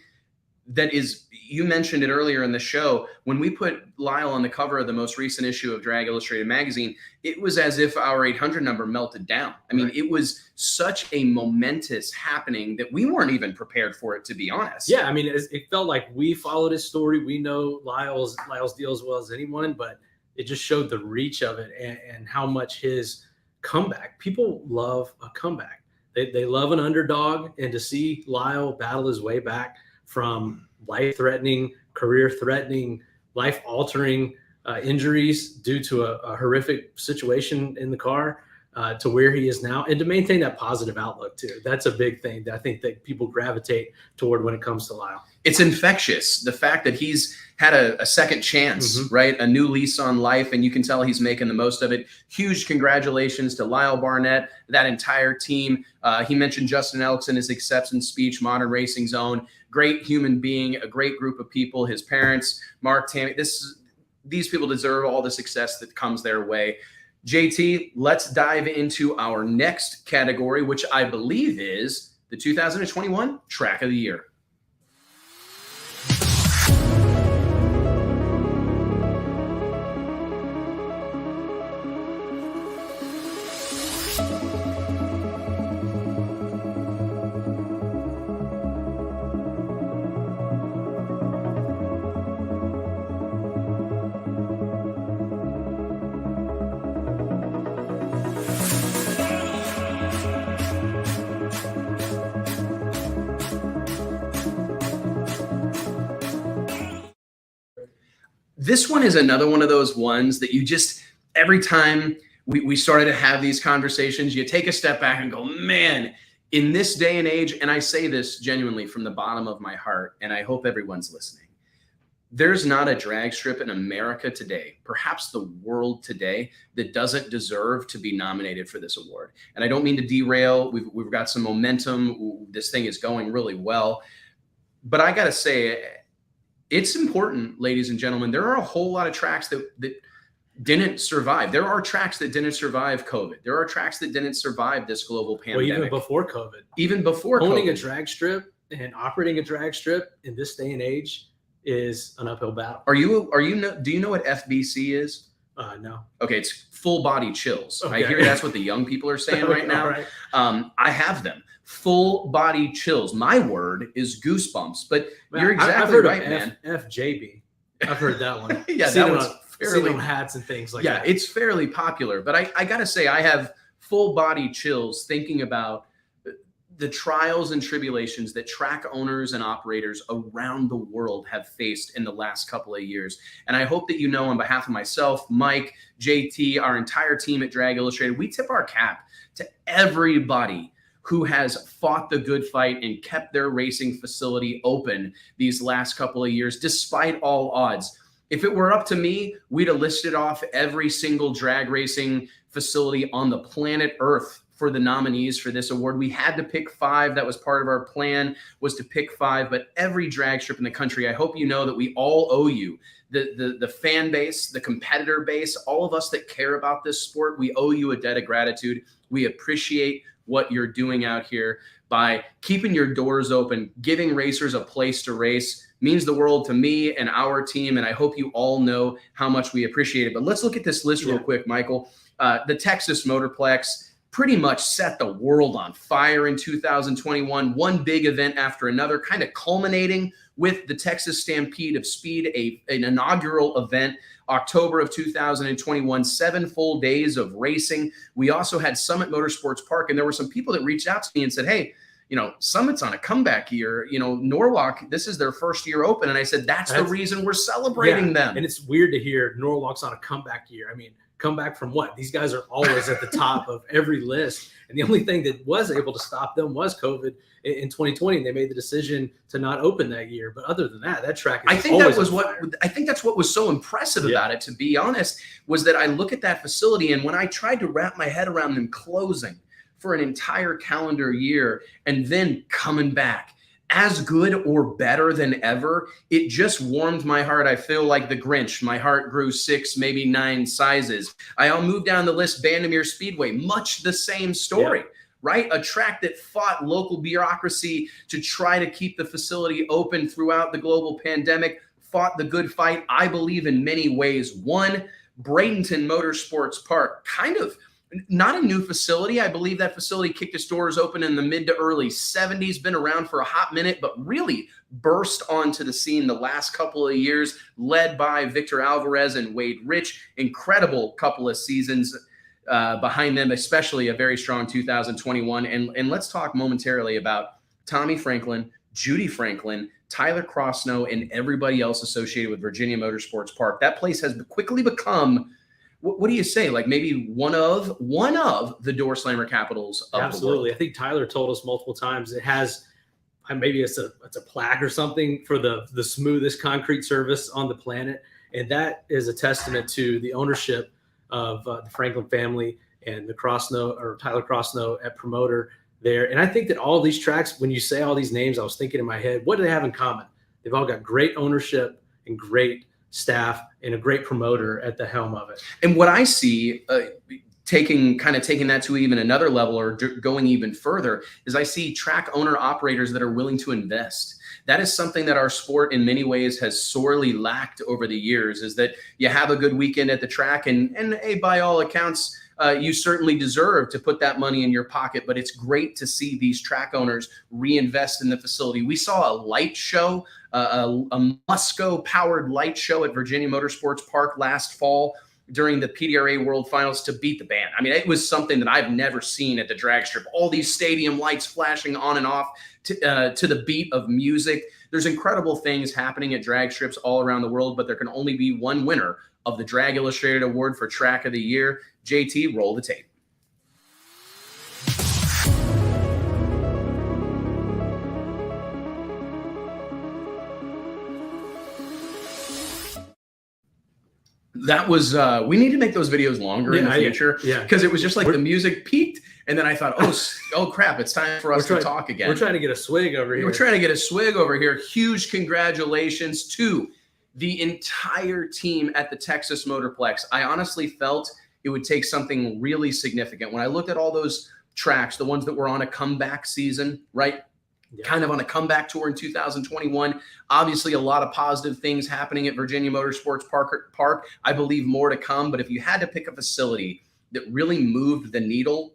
that is, you mentioned it earlier in the show, when we put Lyle on the cover of the most recent issue of Drag Illustrated magazine, it was as if our 800 number melted down. I mean, It was such a momentous happening that we weren't even prepared for it, to be honest. Yeah, I mean, it felt like we followed his story. We know Lyle's deal as well as anyone, but it just showed the reach of it and how much his comeback. People love a comeback. They love an underdog, and to see Lyle battle his way back from life-threatening, career-threatening, life-altering injuries due to a horrific situation in the car to where he is now, and to maintain that positive outlook too. That's a big thing that I think that people gravitate toward when it comes to Lyle. It's infectious. The fact that he's had a second chance, right? A new lease on life, and you can tell he's making the most of it. Huge congratulations to Lyle Barnett, that entire team. He mentioned Justin Elks in his acceptance speech, Modern Racing Zone. Great human being, a great group of people, his parents, Mark, Tammy. These people deserve all the success that comes their way. JT, let's dive into our next category, which I believe is the 2021 Track of the Year. This one is another one of those ones that you just, every time we started to have these conversations, you take a step back and go, man, in this day and age, and I say this genuinely from the bottom of my heart, and I hope everyone's listening, there's not a drag strip in America today, perhaps the world today, that doesn't deserve to be nominated for this award. And I don't mean to derail. We've got some momentum. This thing is going really well. But I got to say, it's important, ladies and gentlemen. There are a whole lot of tracks that didn't survive. There are tracks that didn't survive COVID. There are tracks that didn't survive this global pandemic. Well, even before COVID. Even before Owning COVID. a drag strip and operating a drag strip in this day and age is an uphill battle. Do you know what FBC is? No. Okay, it's full body chills. Okay. I hear that's what the young people are saying right now. Right. I have them. Full body chills. My word is goosebumps. But you're exactly right, man. FJB. I've heard that one. Yeah, seen that it one's seen it on hats and things like that. Yeah, it's fairly popular. But I got to say, I have full body chills thinking about the trials and tribulations that track owners and operators around the world have faced in the last couple of years. And I hope that you know, on behalf of myself, Mike, JT, our entire team at Drag Illustrated, we tip our cap to everybody who has fought the good fight and kept their racing facility open these last couple of years, despite all odds. If it were up to me, we'd have listed off every single drag racing facility on the planet Earth for the nominees for this award. We had to pick 5. That was part of our plan, was to pick 5. But every drag strip in the country, I hope you know that we all owe you. The fan base, the competitor base, all of us that care about this sport, we owe you a debt of gratitude. We appreciate what you're doing out here by keeping your doors open, giving racers a place to race. Means the world to me and our team, and I hope you all know how much we appreciate it. But let's look at this list real quick, Michael. The Texas Motorplex pretty much set the world on fire in 2021. One big event after another, kind of culminating with the Texas Stampede of Speed, an inaugural event, October of 2021, 7 full days of racing. We also had Summit Motorsports Park, and there were some people that reached out to me and said, hey, Summit's on a comeback year. Norwalk, this is their first year open. And I said, that's the reason we're celebrating them. And it's weird to hear Norwalk's on a comeback year. I mean, comeback from what? These guys are always at the top of every list. And the only thing that was able to stop them was COVID in 2020. And they made the decision to not open that year. But other than that track is I think that's what was so impressive about it, to be honest, was that I look at that facility, and when I tried to wrap my head around them closing for an entire calendar year and then coming back as good or better than ever, it just warmed my heart. I feel like the Grinch. My heart grew 6, maybe 9 sizes. I'll move down the list. Vandamir Speedway, much the same story. Yeah. Right? A track that fought local bureaucracy to try to keep the facility open throughout the global pandemic, fought the good fight, I believe, in many ways. Won. Bradenton Motorsports Park, kind of not a new facility. I believe that facility kicked its doors open in the mid to early 70s, been around for a hot minute, but really burst onto the scene the last couple of years, led by Victor Alvarez and Wade Rich. Incredible couple of seasons behind them, especially a very strong 2021. And let's talk momentarily about Tommy Franklin, Judy Franklin, Tyler Crossnow, and everybody else associated with Virginia Motorsports Park. That place has quickly become, what do you say, like maybe one of the door slammer capitals of Absolutely. the world. I think Tyler told us multiple times it has, maybe it's a plaque or something for the smoothest concrete surface on the planet. And that is a testament to the ownership of the Franklin family and the Tyler Crossnow at promoter there. And I think that all these tracks, when you say all these names, I was thinking in my head, what do they have in common? They've all got great ownership and great staff and a great promoter at the helm of it. And what I see, taking that to even another level or going even further, is I see track owner operators that are willing to invest. That is something that our sport in many ways has sorely lacked over the years, is that you have a good weekend at the track and hey, by all accounts, you certainly deserve to put that money in your pocket, but it's great to see these track owners reinvest in the facility. We saw a light show, a Musco-powered light show at Virginia Motorsports Park last fall during the PDRA World Finals to beat the band. I mean, it was something that I've never seen at the drag strip. All these stadium lights flashing on and off to the beat of music. There's incredible things happening at drag strips all around the world, but there can only be one winner of the Drag Illustrated Award for Track of the Year. JT, roll the tape. That was, we need to make those videos longer in the future. Yeah. Because it was just like the music peaked. And then I thought, oh crap, it's time for us to talk again. We're trying to get a swig over here. We're trying to get a swig over here. Huge congratulations to the entire team at the Texas Motorplex. I honestly felt it would take something really significant. When I looked at all those tracks, the ones that were on a comeback season, right? Yeah. Kind of on a comeback tour in 2021. Obviously, a lot of positive things happening at Virginia Motorsports Park. I believe more to come. But if you had to pick a facility that really moved the needle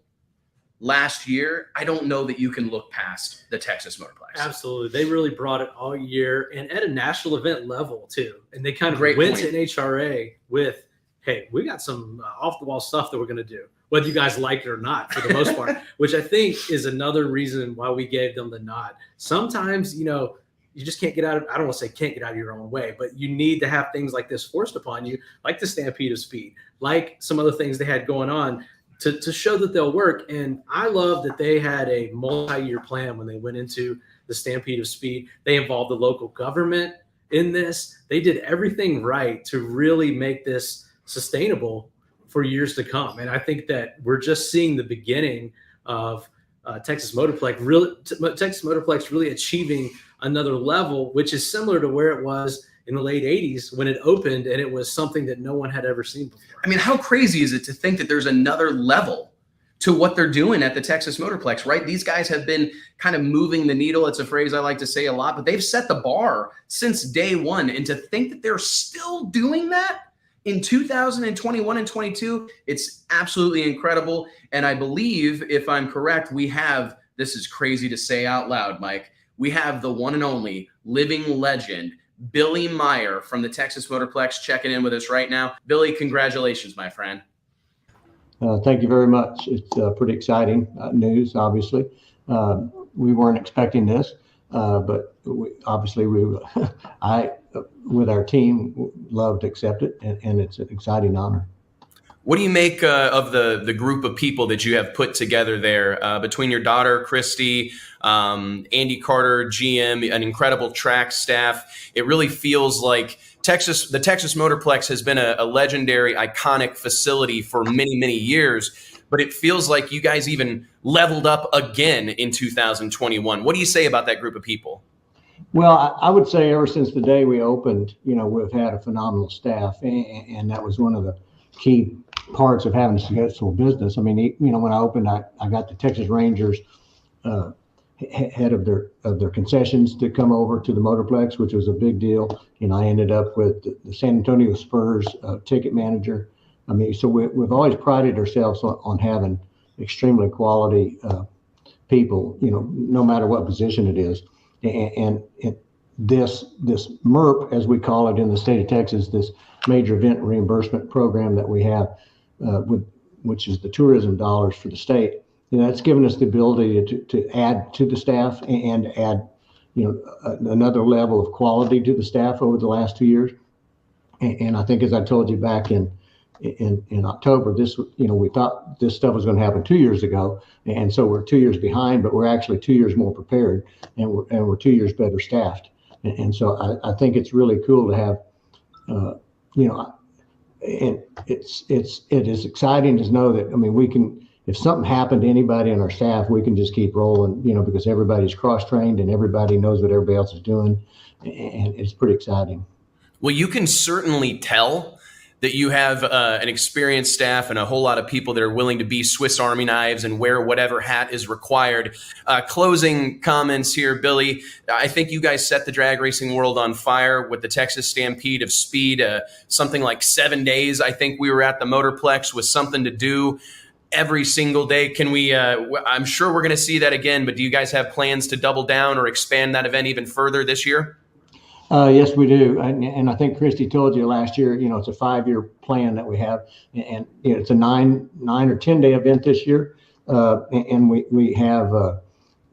last year, I don't know that you can look past the Texas Motorplex. Absolutely. They really brought it all year and at a national event level too. And they kind of went to NHRA with, hey, we got some off-the-wall stuff that we're going to do, whether you guys like it or not, for the most part, which I think is another reason why we gave them the nod. Sometimes, you just can't get out of, I don't want to say can't get out of your own way, but you need to have things like this forced upon you, like the Stampede of Speed, like some other things they had going on to show that they'll work. And I love that they had a multi-year plan when they went into the Stampede of Speed. They involved the local government in this. They did everything right to really make this sustainable for years to come. And I think that we're just seeing the beginning of Texas Motorplex really achieving another level, which is similar to where it was in the late 80s when it opened, and it was something that no one had ever seen before. I mean, how crazy is it to think that there's another level to what they're doing at the Texas Motorplex, right? These guys have been kind of moving the needle. It's a phrase I like to say a lot, but they've set the bar since day one. And to think that they're still doing that in 2021 and 22, it's absolutely incredible. And I believe, if I'm correct, we have, this is crazy to say out loud, Mike, we have the one and only living legend, Billy Meyer from the Texas Motorplex, checking in with us right now. Billy, congratulations, my friend. Thank you very much. It's pretty exciting news, obviously. We weren't expecting this, but I, with our team, love to accept it, and it's an exciting honor. What do you make of the group of people that you have put together there between your daughter, Christy, Andy Carter, GM, an incredible track staff? It really feels like the Texas Motorplex has been a legendary, iconic facility for many, many years. but it feels like you guys even leveled up again in 2021. What do you say about that group of people? Well, I would say ever since the day we opened, we've had a phenomenal staff, and that was one of the key parts of having a successful business. I mean, when I opened, I got the Texas Rangers head of their concessions to come over to the Motorplex, which was a big deal. I ended up with the San Antonio Spurs ticket manager. I mean, so we've always prided ourselves on having extremely quality people, no matter what position it is. And this MERP, as we call it in the state of Texas, this major event reimbursement program that we have, which is the tourism dollars for the state, that's given us the ability to add to the staff and add, another level of quality to the staff over the last 2 years. And I think, as I told you back in October, this, we thought this stuff was going to happen 2 years ago, and so we're 2 years behind, but we're actually 2 years more prepared, and we're 2 years better staffed. And so I think it's really cool to have, and it is exciting to know that, I mean, we can, if something happened to anybody on our staff, we can just keep rolling, because everybody's cross-trained and everybody knows what everybody else is doing, and it's pretty exciting. Well, you can certainly tell that you have an experienced staff and a whole lot of people that are willing to be Swiss Army knives and wear whatever hat is required. Closing comments here, Billy. I think you guys set the drag racing world on fire with the Texas Stampede of Speed. Something like 7 days, I think we were at the Motorplex with something to do every single day. Can we, I'm sure we're going to see that again, but do you guys have plans to double down or expand that event even further this year? Yes, we do. And I think Christy told you last year, it's a 5-year plan that we have, and it's a 9 or 10 day event this year. And we have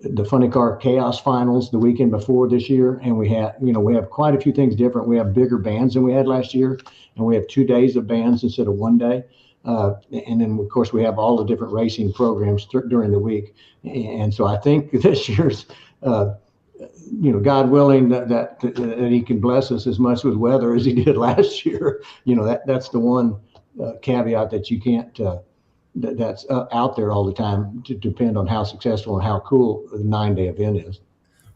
the Funny Car Chaos Finals the weekend before this year. And we have quite a few things different. We have bigger bands than we had last year, and we have 2 days of bands instead of 1 day. And then, of course, we have all the different racing programs during the week. And so I think this year's, God willing that he can bless us as much with weather as he did last year. That's the one caveat that you can't, that's out there all the time, to depend on how successful and how cool the 9-day event is.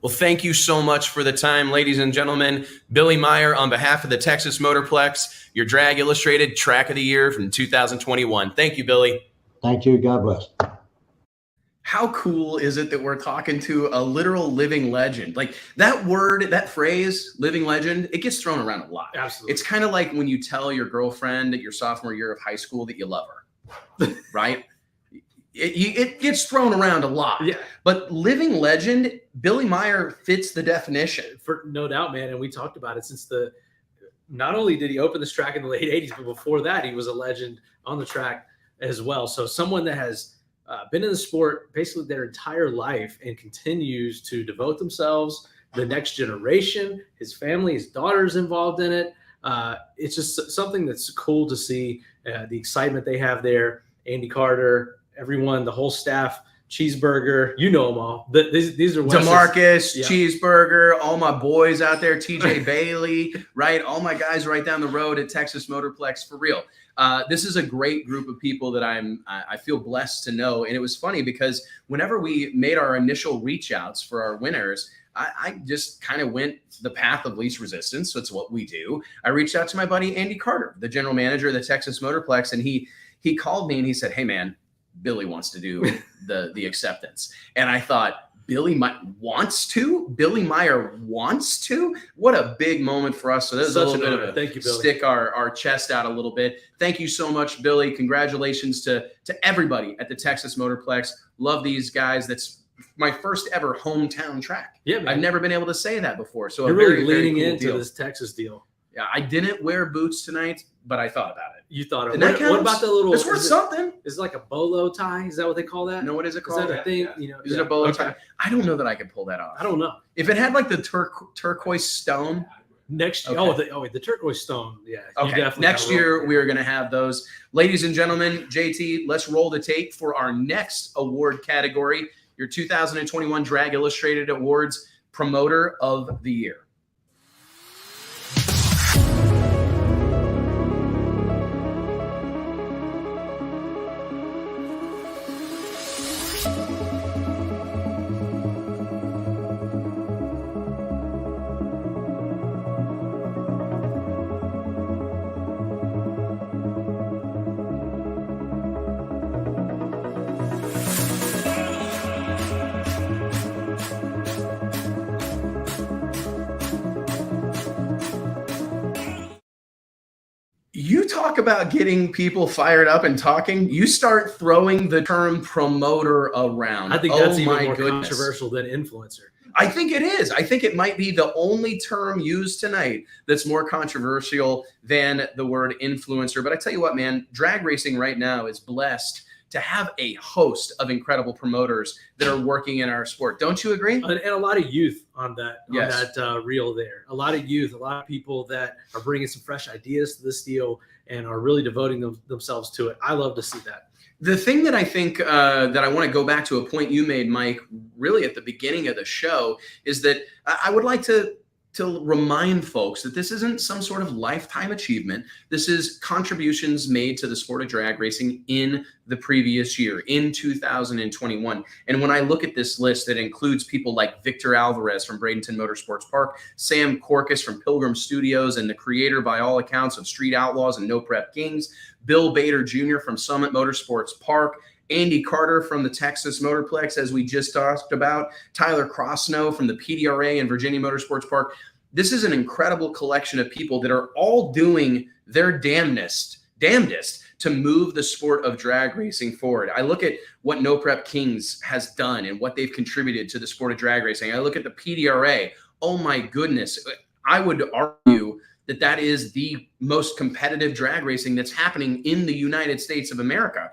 Well, thank you so much for the time, ladies and gentlemen. Billy Meyer, on behalf of the Texas Motorplex, your Drag Illustrated Track of the Year from 2021. Thank you, Billy. Thank you. God bless. How cool is it that we're talking to a literal living legend? Like, that word, that phrase, living legend, it gets thrown around a lot. Absolutely. It's kind of like when you tell your girlfriend at your sophomore year of high school that you love her, right? It gets thrown around a lot. Yeah. But living legend, Billy Meyer fits the definition. For no doubt, man. And we talked about it since not only did he open this track in the late 80s, but before that, he was a legend on the track as well. So someone that has been in the sport basically their entire life and continues to devote themselves, the next generation, his family, his daughter's involved in it. It's just something that's cool to see, the excitement they have there. Andy Carter, everyone, the whole staff, Cheeseburger, you know them all. These are DeMarcus, yeah. Cheeseburger, all my boys out there, TJ Bailey, right? All my guys right down the road at Texas Motorplex, for real. This is a great group of people that I feel blessed to know. And it was funny because whenever we made our initial reach outs for our winners, I just kind of went the path of least resistance. So it's what we do. I reached out to my buddy, Andy Carter, the general manager of the Texas Motorplex. And he called me and he said, "Hey man, Billy wants to do the acceptance." And I thought, Billy wants to? Billy Meyer wants to? What a big moment for us. So this is a little bit of a Thank you, Billy. Stick our chest out a little bit. Thank you so much, Billy. Congratulations to everybody at the Texas Motorplex. Love these guys. That's my first ever hometown track. Yeah, man. I've never been able to say that before. So you're really leaning cool into deal. this Texas deal. Yeah, I didn't wear boots tonight, but I thought about it. You thought of And that it. What about the little? It's worth something. Is it like a bolo tie? Is that what they call that? No, what is it called? Is that a thing? Yeah. Is it a bolo tie? I don't know that I could pull that off. I don't know. If it had like the turquoise stone. Next year, Okay. the turquoise stone. Yeah. Okay. Next year we are going to have those. Ladies and gentlemen, JT, let's roll the tape for our next award category, your 2021 Drag Illustrated Awards Promoter of the Year. You talk about getting people fired up and talking. You start throwing the term promoter around. I think that's even my more goodness. controversial than influencer. I think it is. I think it might be the only term used tonight that's more controversial than the word influencer. But I tell you what, man, drag racing right now is blessed to have a host of incredible promoters that are working in our sport. Don't you agree? And a lot of youth on that Yes. reel there. A lot of youth, a lot of people that are bringing some fresh ideas to this deal and are really devoting themselves to it. I love to see that. The thing that I think that I want to go back to a point you made, Mike, really at the beginning of the show, is that I would like to remind folks that this isn't some sort of lifetime achievement. This is contributions made to the sport of drag racing in the previous year, in 2021. And when I look at this list, that includes people like Victor Alvarez from Bradenton Motorsports Park, Sam Corcus from Pilgrim Studios, and the creator, by all accounts, of Street Outlaws and No Prep Kings, Bill Bader Jr. from Summit Motorsports Park, Andy Carter from the Texas Motorplex, as we just talked about, Tyler Crossnow from the PDRA and Virginia Motorsports Park. This is an incredible collection of people that are all doing their damnedest to move the sport of drag racing forward. I look at what No Prep Kings has done and what they've contributed to the sport of drag racing. I look at the PDRA. Oh my goodness. I would argue that is the most competitive drag racing that's happening in the United States of America.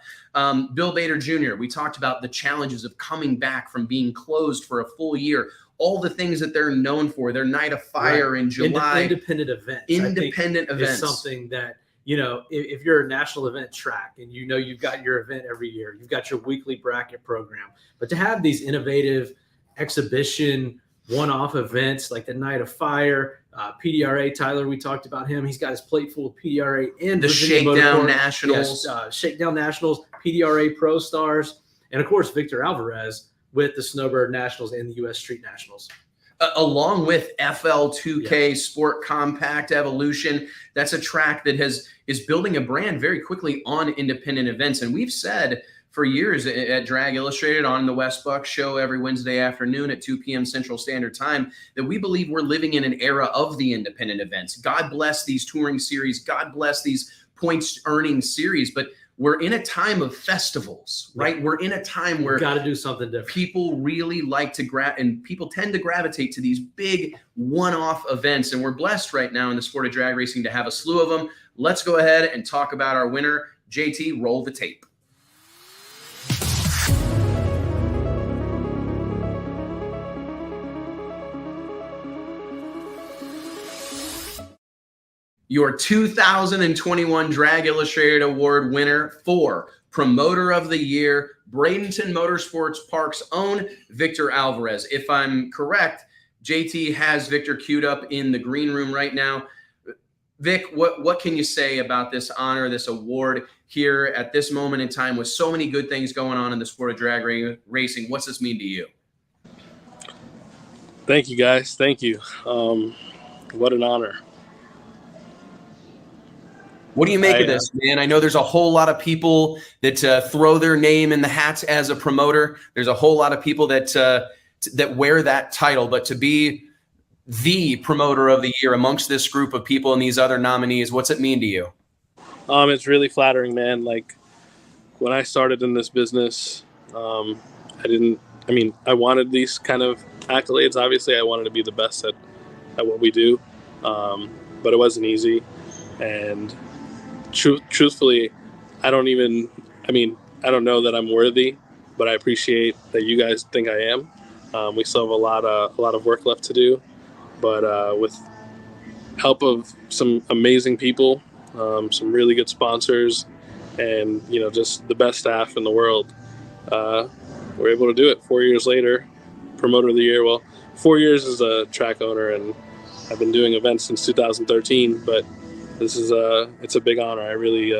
Bill Bader Jr., we talked about the challenges of coming back from being closed for a full year, all the things that they're known for, their Night of Fire in July. Independent events. Independent events. Is something that, you know, if you're a national event track and you know you've got your event every year, you've got your weekly bracket program, but to have these innovative exhibition one-off events like the Night of Fire, PDRA, Tyler, we talked about him. He's got his plate full of PDRA and the Shakedown Nationals. Yes, Shakedown Nationals, PDRA Pro Stars, and of course, Victor Alvarez with the Snowbird Nationals and the U.S. Street Nationals. Along with FL2K Sport Compact Evolution. That's a track that is building a brand very quickly on independent events. And we've said for years at Drag Illustrated on the Wes Buck show every Wednesday afternoon at 2 p.m. Central Standard Time that we believe we're living in an era of the independent events. God bless these touring series. God bless these points earning series. But we're in a time of festivals, right? We're in a time where got to do something different. People really like to and people tend to gravitate to these big one-off events. And we're blessed right now in the sport of drag racing to have a slew of them. Let's go ahead and talk about our winner. JT, roll the tape. Your 2021 Drag Illustrated Award winner for Promoter of the Year, Bradenton Motorsports Park's own Victor Alvarez. If I'm correct, JT has Victor queued up in the green room right now. Vic, what can you say about this honor, this award here at this moment in time with so many good things going on in the sport of drag racing? What's this mean to you? Thank you, guys. Thank you. What an honor. What do you make of this, man? I know there's a whole lot of people that throw their name in the hat as a promoter. There's a whole lot of people that that wear that title, but to be the promoter of the year amongst this group of people and these other nominees, what's it mean to you? It's really flattering, man. Like when I started in this business, I wanted these kind of accolades. Obviously, I wanted to be the best at what we do, but it wasn't easy. And truthfully, I don't know that I'm worthy, but I appreciate that you guys think I am. We still have a lot of work left to do, but with help of some amazing people, some really good sponsors, and just the best staff in the world, we're able to do it 4 years later. Promoter of the Year. Well, 4 years as a track owner, and I've been doing events since 2013, but this is it's a big honor. I really,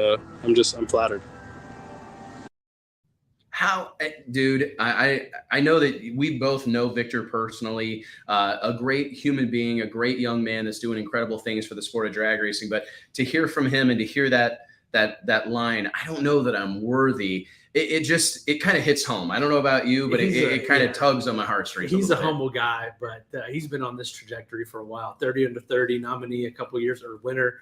I'm flattered. How, dude, I know that we both know Victor personally, a great human being, a great young man that's doing incredible things for the sport of drag racing. But to hear from him and to hear that line, I don't know that I'm worthy. It kind of hits home. I don't know about you, but it kind of tugs on my heartstrings. He's a humble guy, but he's been on this trajectory for a while. 30 under 30 nominee a couple years, or winner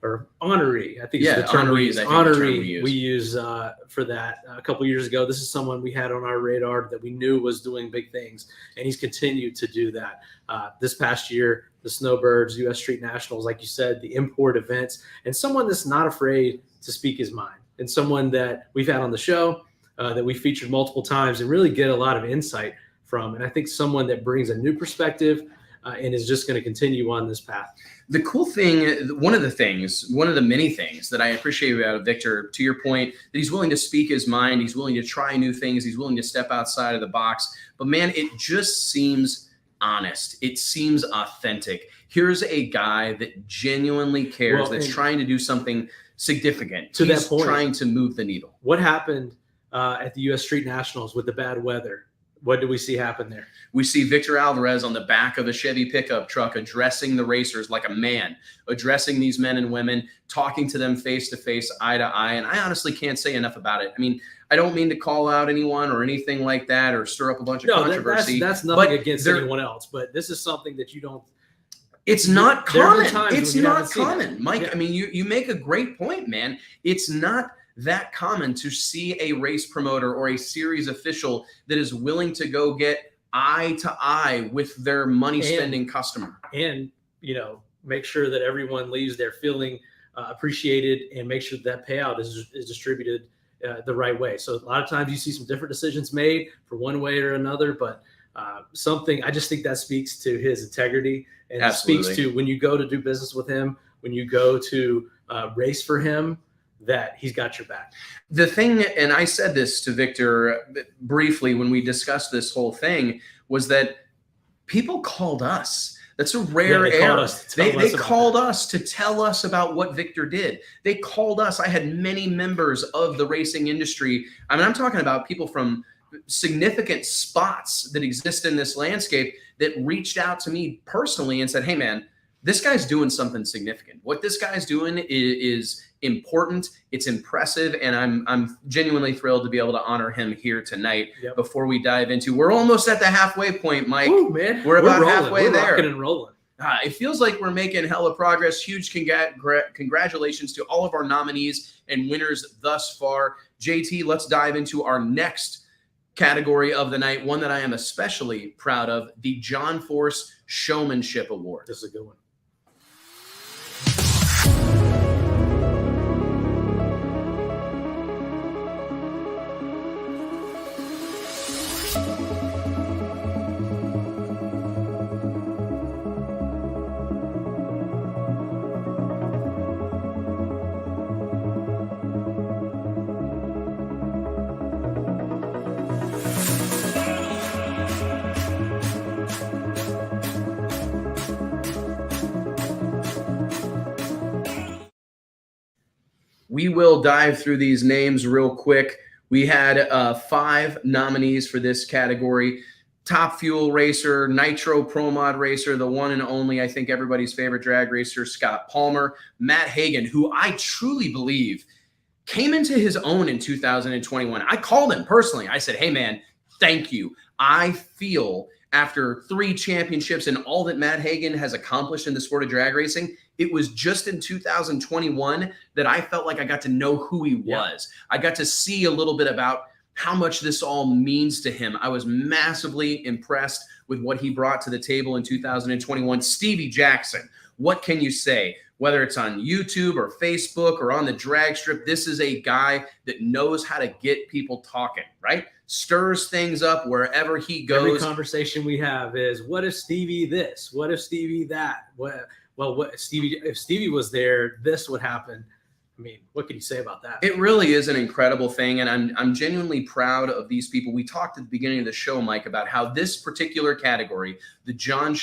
or honoree. I think Yeah, it's the term honoree is, I think, the term honoree we use for that. A couple years ago, this is someone we had on our radar that we knew was doing big things, and he's continued to do that. This past year, the Snowbirds, U.S. Street Nationals, like you said, the import events, and someone that's not afraid to speak his mind, and someone that we've had on the show that we featured multiple times and really get a lot of insight from. And I think someone that brings a new perspective and is just going to continue on this path. The cool thing, one of the many things that I appreciate about Victor, to your point, that he's willing to speak his mind, he's willing to try new things, he's willing to step outside of the box. But man, it just seems honest. It seems authentic. Here's a guy that genuinely cares, that's trying to do something significant. To He's that point, trying to move the needle. What happened at the U.S. Street Nationals with the bad weather? What do we see happen there? We see Victor Alvarez on the back of a Chevy pickup truck addressing the racers like a man, addressing these men and women, talking to them face to face, eye to eye. And I honestly can't say enough about it. I mean, I don't mean to call out anyone or anything like that or stir up a bunch of controversy. That's nothing against anyone else, but this is something that you don't. It's not common. It's not common, common, Mike. Yeah. I mean, you make a great point, man. It's not that common to see a race promoter or a series official that is willing to go get eye to eye with their money spending customer. And, make sure that everyone leaves there feeling appreciated, and make sure that payout is distributed the right way. So a lot of times you see some different decisions made for one way or another, but I just think that speaks to his integrity, and Absolutely. Speaks to when you go to do business with him, when you go to race for him, that he's got your back. The thing, and I said this to Victor briefly when we discussed this whole thing, was that people called us. That's a rare error. They called us to tell us about what Victor did. They called us. I had many members of the racing industry. I mean, I'm talking about people from significant spots that exist in this landscape that reached out to me personally and said, hey, man, this guy's doing something significant. What this guy's doing is important. It's impressive. And I'm genuinely thrilled to be able to honor him here tonight. Yep. Before we dive into, we're almost at the halfway point, Mike. Ooh, man. We're about rolling. halfway there. Rocking and rolling. It feels like we're making hella progress. Huge congratulations to all of our nominees and winners thus far. JT, let's dive into our next category of the night, one that I am especially proud of, the John Force Showmanship Award. This is a good one. We will dive through these names real quick. We had 5 nominees for this category. Top Fuel Racer, Nitro Pro Mod Racer, the one and only, I think everybody's favorite drag racer, Scott Palmer. Matt Hagan, who I truly believe came into his own in 2021. I called him personally. I said, hey, man, thank you. I feel after 3 championships and all that Matt Hagan has accomplished in the sport of drag racing, it was just in 2021 that I felt like I got to know who he was. I got to see a little bit about how much this all means to him. I was massively impressed with what he brought to the table in 2021. Stevie Jackson, what can you say? Whether it's on YouTube or Facebook or on the drag strip, this is a guy that knows how to get people talking, right? Stirs things up wherever he goes. Every conversation we have is, what if Stevie this? What if Stevie that? What if Stevie was there, this would happen. I mean, what can you say about that? It really is an incredible thing, and I'm genuinely proud of these people. We talked at the beginning of the show, Mike, about how this particular category, the John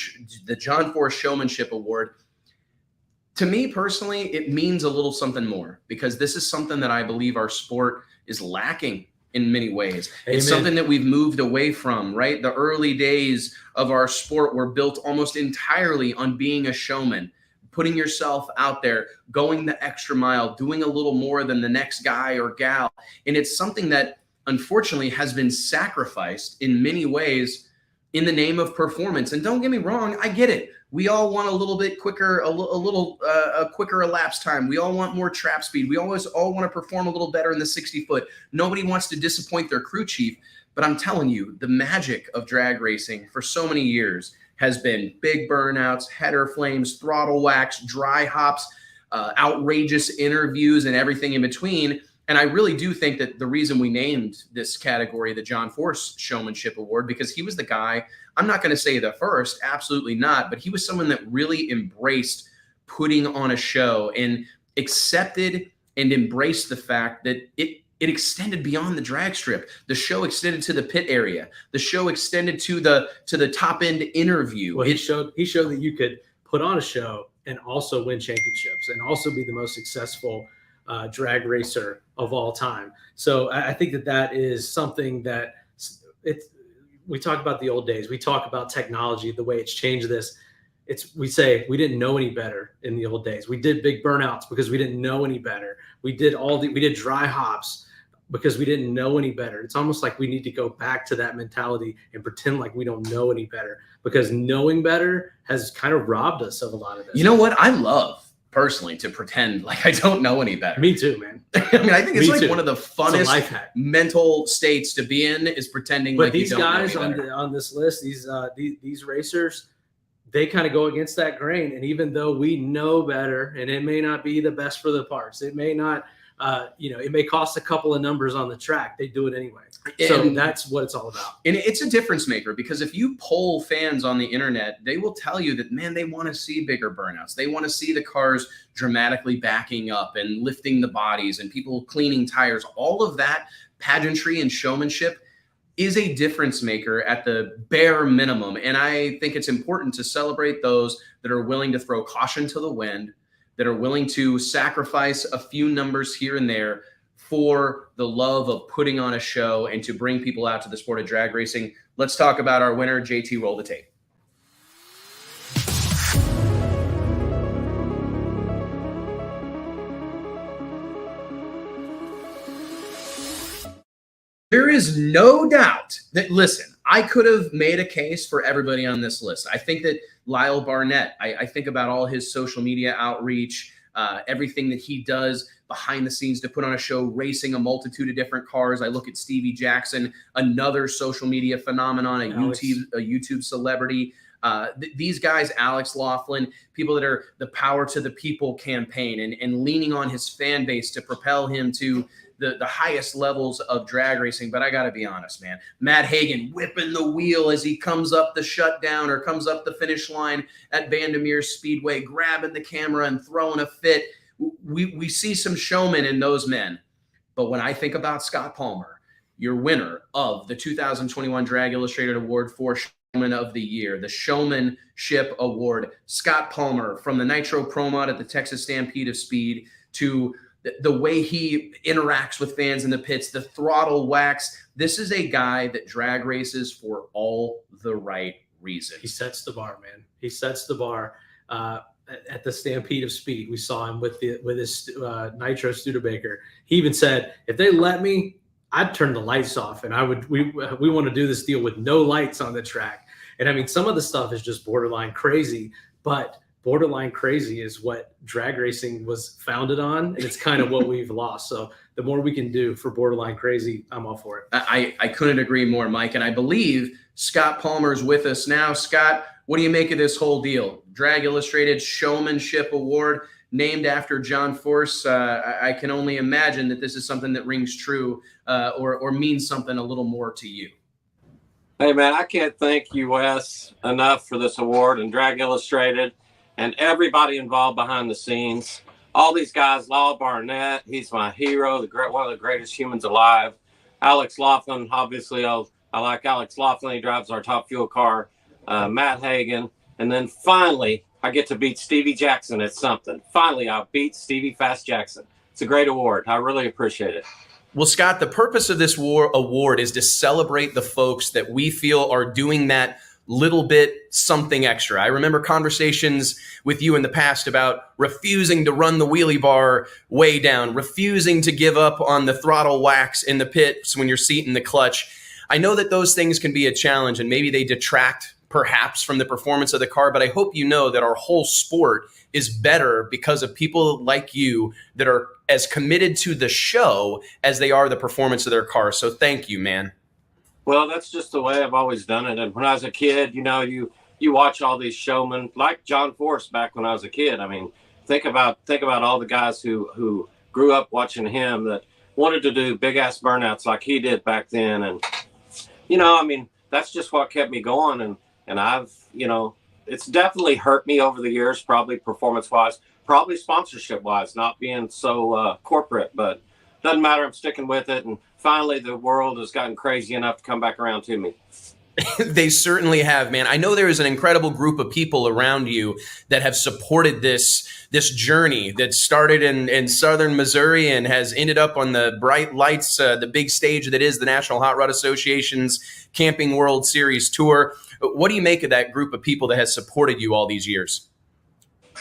Force Showmanship Award, to me personally, it means a little something more, because this is something that I believe our sport is lacking in many ways. Amen. It's something that we've moved away from, right? The early days of our sport were built almost entirely on being a showman, putting yourself out there, going the extra mile, doing a little more than the next guy or gal. And it's something that unfortunately has been sacrificed in many ways in the name of performance. And don't get me wrong, I get it. We all want a little bit quicker, a quicker elapsed time. We all want more trap speed. We always all want to perform a little better in the 60-foot. Nobody wants to disappoint their crew chief. But I'm telling you, the magic of drag racing for so many years has been big burnouts, header flames, throttle wax, dry hops, outrageous interviews, and everything in between. And I really do think that the reason we named this category the John Force Showmanship Award, because he was the guy, I'm not going to say the first, absolutely not, but he was someone that really embraced putting on a show and accepted and embraced the fact that it extended beyond the drag strip. The show extended to the pit area. The show extended to the top end interview. Well, he showed that you could put on a show and also win championships and also be the most successful drag racer of all time. So I think that is something that we talk about the old days. We talk about technology, the way it's changed this. We say we didn't know any better in the old days. We did big burnouts because we didn't know any better. We did dry hops because we didn't know any better. It's almost like we need to go back to that mentality and pretend like we don't know any better, because knowing better has kind of robbed us of a lot of this. You know what? I love personally to pretend like I don't know any better. Me too, man. I mean, I think it's one of the funnest mental states to be in, is pretending but like these you don't guys know any better. on this list, these racers, they kind of go against that grain. And even though we know better, and it may not be the best for the parts, it may not, it may cost a couple of numbers on the track, they do it anyway. So that's what it's all about. And it's a difference maker, because if you poll fans on the internet, they will tell you that, man, they want to see bigger burnouts. They want to see the cars dramatically backing up and lifting the bodies and people cleaning tires. All of that pageantry and showmanship is a difference maker at the bare minimum. And I think it's important to celebrate those that are willing to throw caution to the wind, that are willing to sacrifice a few numbers here and there for the love of putting on a show and to bring people out to the sport of drag racing. Let's talk about our winner. JT, roll the tape. There is no doubt that, listen, I could have made a case for everybody on this list. I think that Lyle Barnett, I think about all his social media outreach, everything that he does behind the scenes to put on a show, racing a multitude of different cars. I look at Stevie Jackson, another social media phenomenon, a YouTube celebrity. These guys, Alex Laughlin, people that are the Power to the People campaign and leaning on his fan base to propel him to the highest levels of drag racing. But I got to be honest, man, Matt Hagan whipping the wheel as he comes up the shutdown or comes up the finish line at Vandamir Speedway, grabbing the camera and throwing a fit. We see some showmen in those men. But when I think about Scott Palmer, your winner of the 2021 Drag Illustrated Award for Showman of the Year, the Showmanship Award, Scott Palmer, from the Nitro Pro Mod at the Texas Stampede of Speed to the way he interacts with fans in the pits, the throttle wax. This is a guy that drag races for all the right reasons. He sets the bar, man. He sets the bar. At the Stampede of Speed, we saw him with his Nitro Studebaker. He even said, if they let me, I'd turn the lights off, and we want to do this deal with no lights on the track. And I mean, some of the stuff is just borderline crazy, but borderline crazy is what drag racing was founded on, and it's kind of what we've lost. So the more we can do for borderline crazy, I'm all for it. I couldn't agree more, Mike. And I believe Scott Palmer's with us now. Scott, what do you make of this whole deal? Drag Illustrated Showmanship Award named after John Force. I can only imagine that this is something that rings true or means something a little more to you. Hey, man, I can't thank you, Wes, enough for this award and Drag Illustrated and everybody involved behind the scenes. All these guys, Lyle Barnett, he's my hero, one of the greatest humans alive. Alex Laughlin, obviously, I like Alex Laughlin. He drives our Top Fuel car. Matt Hagan. And then finally, I get to beat Stevie Jackson at something. Finally, I beat Stevie Fast Jackson. It's a great award. I really appreciate it. Well, Scott, the purpose of this award is to celebrate the folks that we feel are doing that little bit something extra. I remember conversations with you in the past about refusing to run the wheelie bar way down, refusing to give up on the throttle wax in the pits when you're seating the clutch. I know that those things can be a challenge, and maybe they detract perhaps from the performance of the car, but I hope you know that our whole sport is better because of people like you that are as committed to the show as they are the performance of their car. So thank you, man. Well, that's just the way I've always done it. And when I was a kid, you watch all these showmen like John Force back when I was a kid. I mean, think about all the guys who grew up watching him that wanted to do big ass burnouts like he did back then. And, I mean, that's just what kept me going. And I've, it's definitely hurt me over the years, probably performance wise, probably sponsorship wise, not being so corporate, but doesn't matter. I'm sticking with it. And finally, the world has gotten crazy enough to come back around to me. They certainly have, man. I know there is an incredible group of people around you that have supported this journey that started in southern Missouri and has ended up on the bright lights, the big stage that is the National Hot Rod Association's Camping World Series Tour. What do you make of that group of people that has supported you all these years?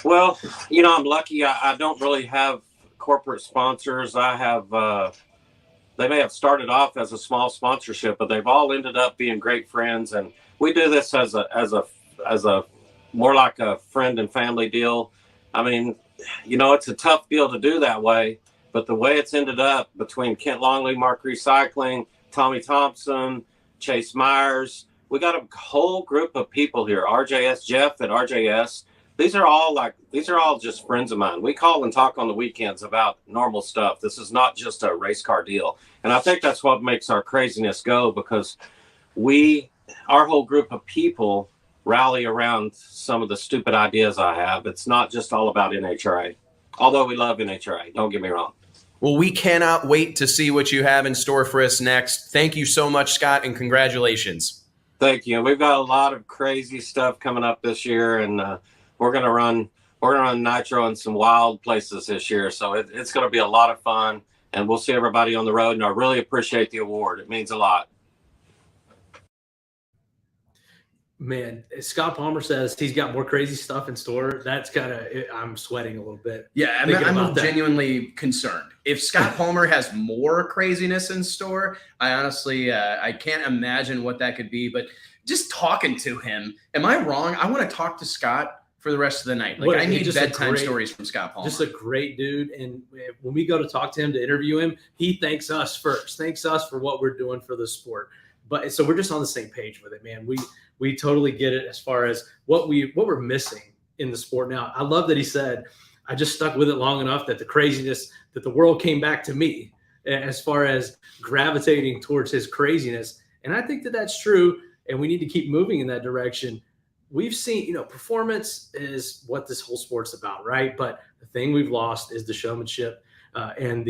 Well, I'm lucky. I don't really have corporate sponsors. I have they may have started off as a small sponsorship, but they've all ended up being great friends. And we do this as a more like a friend and family deal. I mean, it's a tough deal to do that way, but the way it's ended up between Kent Longley, Mark Recycling, Tommy Thompson, Chase Myers, we got a whole group of people here. RJS, Jeff at RJS. These are all just friends of mine. We call and talk on the weekends about normal stuff. This is not just a race car deal. And I think that's what makes our craziness go, because our whole group of people rally around some of the stupid ideas I have. It's not just all about NHRA, although we love NHRA. Don't get me wrong. Well, we cannot wait to see what you have in store for us next. Thank you so much, Scott, and congratulations. Thank you. We've got a lot of crazy stuff coming up this year, and we're gonna run nitro in some wild places this year. So it's gonna be a lot of fun, and we'll see everybody on the road. And I really appreciate the award. It means a lot. Man, Scott Palmer says he's got more crazy stuff in store. That's I'm sweating a little bit. Yeah, I'm genuinely concerned. If Scott Palmer has more craziness in store, I honestly, I can't imagine what that could be. But just talking to him, am I wrong? I want to talk to Scott for the rest of the night. I need bedtime stories from Scott Palmer. Just a great dude. And when we go to talk to him, to interview him, he thanks us first. Thanks us for what we're doing for the sport. But so we're just on the same page with it, man. We totally get it as far as what we're missing in the sport now. I love that he said, I just stuck with it long enough that the craziness, that the world came back to me as far as gravitating towards his craziness. And I think that that's true. And we need to keep moving in that direction. We've seen, performance is what this whole sport's about, right? But the thing we've lost is the showmanship and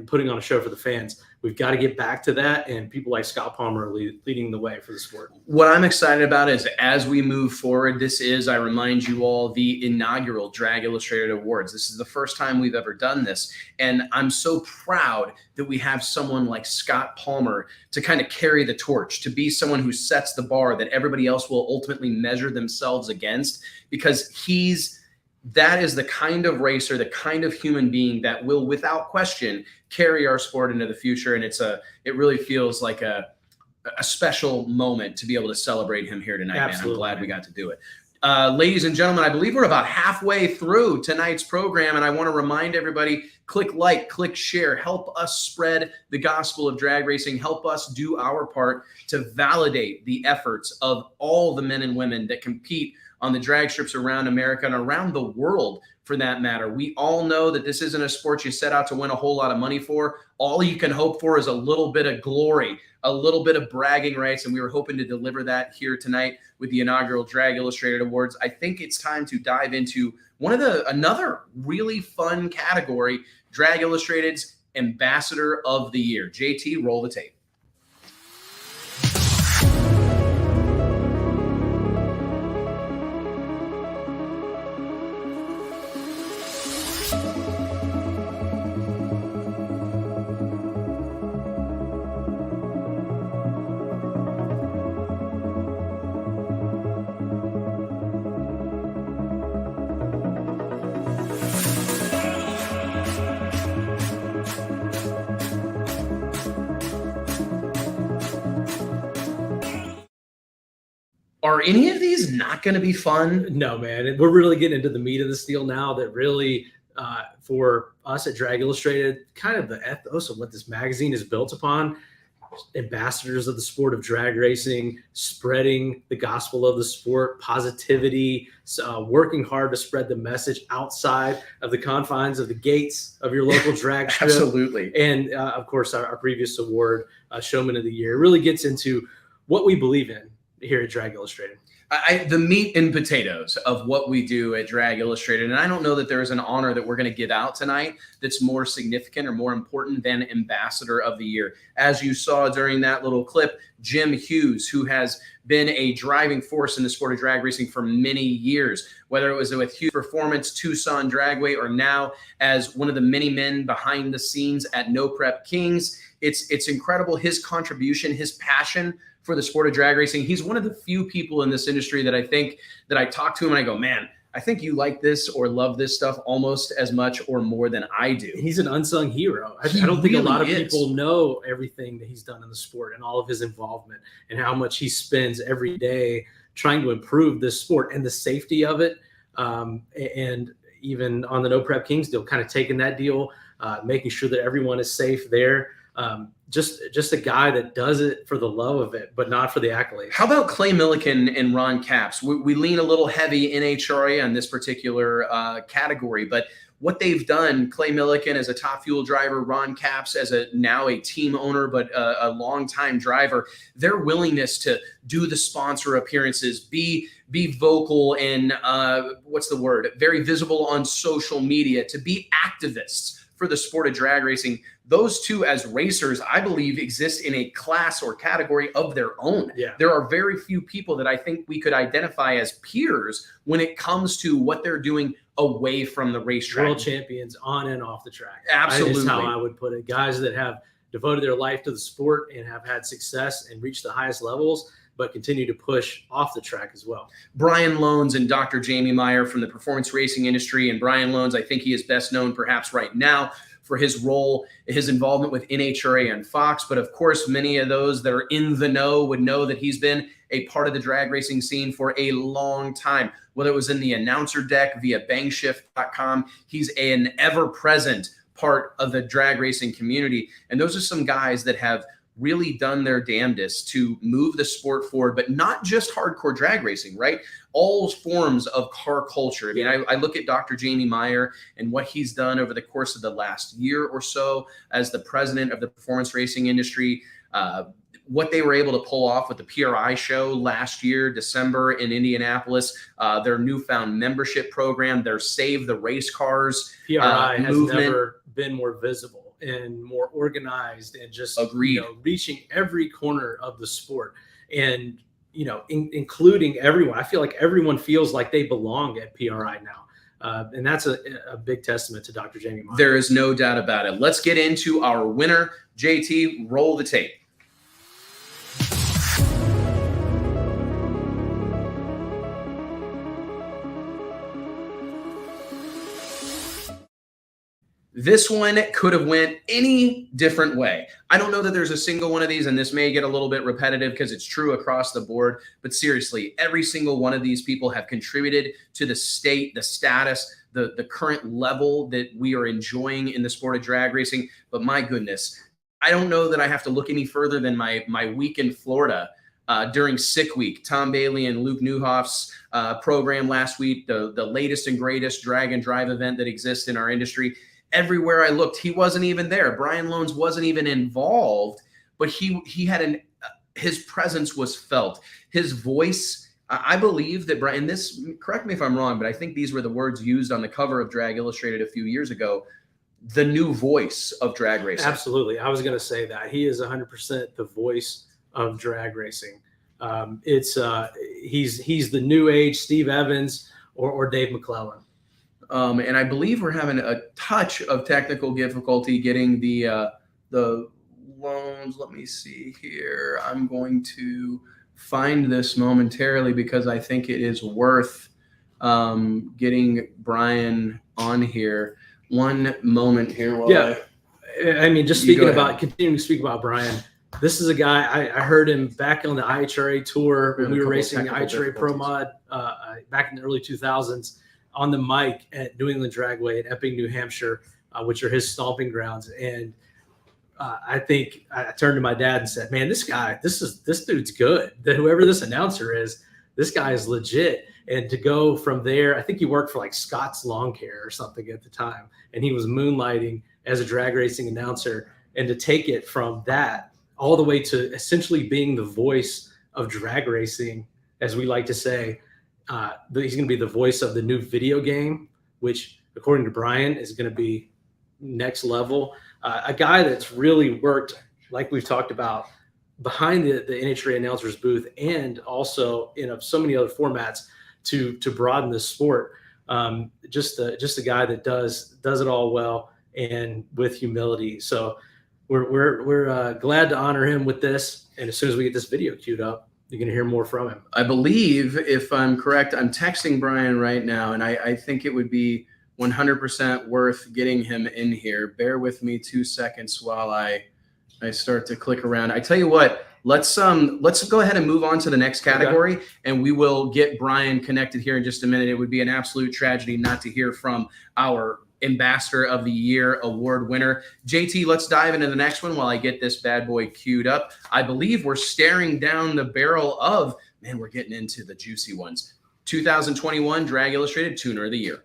putting on a show for the fans. We've got to get back to that, and people like Scott Palmer are leading the way for the sport. What I'm excited about is as we move forward, this is, I remind you all, the inaugural Drag Illustrated Awards. This is the first time we've ever done this, and I'm so proud that we have someone like Scott Palmer to kind of carry the torch, to be someone who sets the bar that everybody else will ultimately measure themselves against, because that is the kind of racer, the kind of human being that will, without question, carry our sport into the future. And it really feels like a special moment to be able to celebrate him here tonight. Absolutely. Man, I'm glad we got to do it. Ladies and gentlemen, I believe we're about halfway through tonight's program, and I want to remind everybody, click like, click share, help us spread the gospel of drag racing, help us do our part to validate the efforts of all the men and women that compete on the drag strips around America and around the world, for that matter. We all know that this isn't a sport you set out to win a whole lot of money for. All you can hope for is a little bit of glory, a little bit of bragging rights, and we were hoping to deliver that here tonight with the inaugural Drag Illustrated Awards. I think it's time to dive into another really fun category, Drag Illustrated's Ambassador of the Year. JT, roll the tape. Are any of these not going to be fun? No, man. And we're really getting into the meat of this deal now that really, for us at Drag Illustrated, kind of the ethos of what this magazine is built upon, ambassadors of the sport of drag racing, spreading the gospel of the sport, positivity, working hard to spread the message outside of the confines of the gates of your local drag strip. Absolutely. And of course, our previous award, Showman of the Year, really gets into what we believe in here at Drag Illustrated. The meat and potatoes of what we do at Drag Illustrated. And I don't know that there is an honor that we're going to give out tonight that's more significant or more important than Ambassador of the Year. As you saw during that little clip, Jim Hughes, who has been a driving force in the sport of drag racing for many years, whether it was with Hughes Performance, Tucson Dragway, or now as one of the many men behind the scenes at No Prep Kings. It's incredible, his contribution, his passion for the sport of drag racing. He's one of the few people in this industry that I think that I talk to him and I go, man, I think you like this or love this stuff almost as much or more than I do. He's an unsung hero. I don't think a lot of people know everything that he's done in the sport and all of his involvement and how much he spends every day trying to improve this sport and the safety of it. And even on the No Prep Kings deal, kind of taking that deal, making sure that everyone is safe there. Just a guy that does it for the love of it, but not for the accolades. How about Clay Milliken and Ron Capps? We lean a little heavy in Nhra on this particular category, but what they've done, Clay Milliken as a top fuel driver, Ron Capps as now a team owner, but a longtime driver, their willingness to do the sponsor appearances, be vocal and very visible on social media, to be activists for the sport of drag racing. Those two as racers, I believe, exist in a class or category of their own. Yeah. There are very few people that I think we could identify as peers when it comes to what they're doing away from the racetrack. World champions on and off the track. Absolutely. That is how I would put it. Guys that have devoted their life to the sport and have had success and reached the highest levels, but continue to push off the track as well. Brian Loans and Dr. Jamie Meyer from the performance racing industry. And Brian Loans, I think he is best known perhaps right now for his role, his involvement with NHRA and Fox. But of course, many of those that are in the know would know that he's been a part of the drag racing scene for a long time, whether it was in the announcer deck via bangshift.com. He's an ever-present part of the drag racing community. And those are some guys that have really done their damnedest to move the sport forward, but not just hardcore drag racing, right? All forms of car culture. I mean, I look at Dr. Jamie Meyer and what he's done over the course of the last year or so as the president of the performance racing industry, what they were able to pull off with the PRI show last year, December in Indianapolis, their newfound membership program, their Save the Race Cars PRI has movement. never been more visible and more organized and just reaching every corner of the sport and including everyone. I feel like everyone feels like they belong at PRI now. And that's a big testament to Dr. Jamie Meyer. There is no doubt about it. Let's get into our winner. JT, roll the tape. This one could have went any different way. I don't know that there's a single one of these, and this may get a little bit repetitive because it's true across the board, but seriously, every single one of these people have contributed to the state, the status, the current level that we are enjoying in the sport of drag racing. But my goodness, I don't know that I have to look any further than my week in Florida during Sick Week. Tom Bailey and Luke Newhoff's program last week, the latest and greatest drag and drive event that exists in our industry. Everywhere I looked, he wasn't even there. Brian Loans wasn't even involved, but he had his presence was felt. His voice, I believe that Brian, this, correct me if I'm wrong, but I think these were the words used on the cover of Drag Illustrated a few years ago, the new voice of drag racing. Absolutely. I was going to say that. He is 100% the voice of drag racing. He's the new age Steve Evans or Dave McClellan. And I believe we're having a touch of technical difficulty getting the loans. Let me see here. I'm going to find this momentarily because I think it is worth getting Brian on here. One moment here. I mean, just continuing to speak about Brian, this is a guy, I heard him back on the IHRA tour when we were racing the IHRA Pro Mod back in the early 2000s on the mic at New England Dragway in Epping, New Hampshire, which are his stomping grounds. And I think I turned to my dad and said, man, this dude's good. That whoever this announcer is, this guy is legit. And to go from there, I think he worked for like Scott's Lawn Care or something at the time. And he was moonlighting as a drag racing announcer. And to take it from that all the way to essentially being the voice of drag racing, as we like to say, he's going to be the voice of the new video game, which according to Brian is going to be next level. A guy that's really worked, like we've talked about, behind the NHRA announcers booth and also in so many other formats to broaden the sport. Just a guy that does it all well and with humility. So we're glad to honor him with this. And as soon as we get this video queued up, you're going to hear more from him. I believe, if I'm correct, I'm texting Brian right now, and I think it would be 100% worth getting him in here. Bear with me 2 seconds while I start to click around. I tell you what, let's go ahead and move on to the next category, and we will get Brian connected here in just a minute. It would be an absolute tragedy not to hear from our Ambassador of the Year award winner. JT, let's dive into the next one while I get this bad boy queued up. I believe we're staring down the barrel of, man, we're getting into the juicy ones. 2021 Drag Illustrated Tuner of the Year.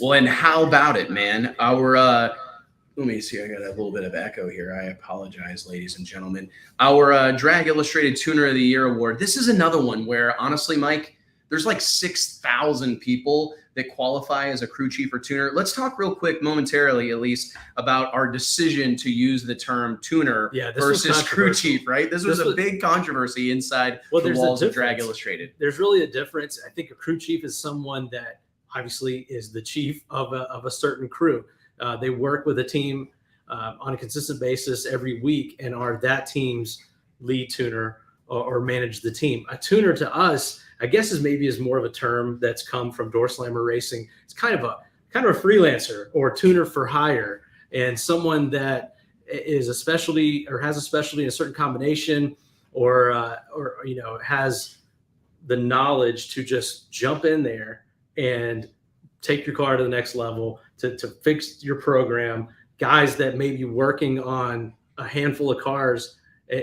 Well, and how about it, man? Let me see. I got a little bit of echo here. I apologize, ladies and gentlemen. Our Drag Illustrated Tuner of the Year award. This is another one where, honestly, Mike, there's like 6,000 people that qualify as a crew chief or tuner. Let's talk real quick, momentarily at least, about our decision to use the term tuner versus crew chief, right? This was a big controversy inside the walls of Drag Illustrated. There's really a difference. I think a crew chief is someone that obviously is the chief of a certain crew. They work with a team on a consistent basis every week and are that team's lead tuner or manage the team. A tuner to us, I guess, is more of a term that's come from door slammer racing. It's kind of a freelancer or tuner for hire, and someone that is a specialty or has a specialty in a certain combination or has the knowledge to just jump in there and take your car to the next level, to fix your program. Guys that may be working on a handful of cars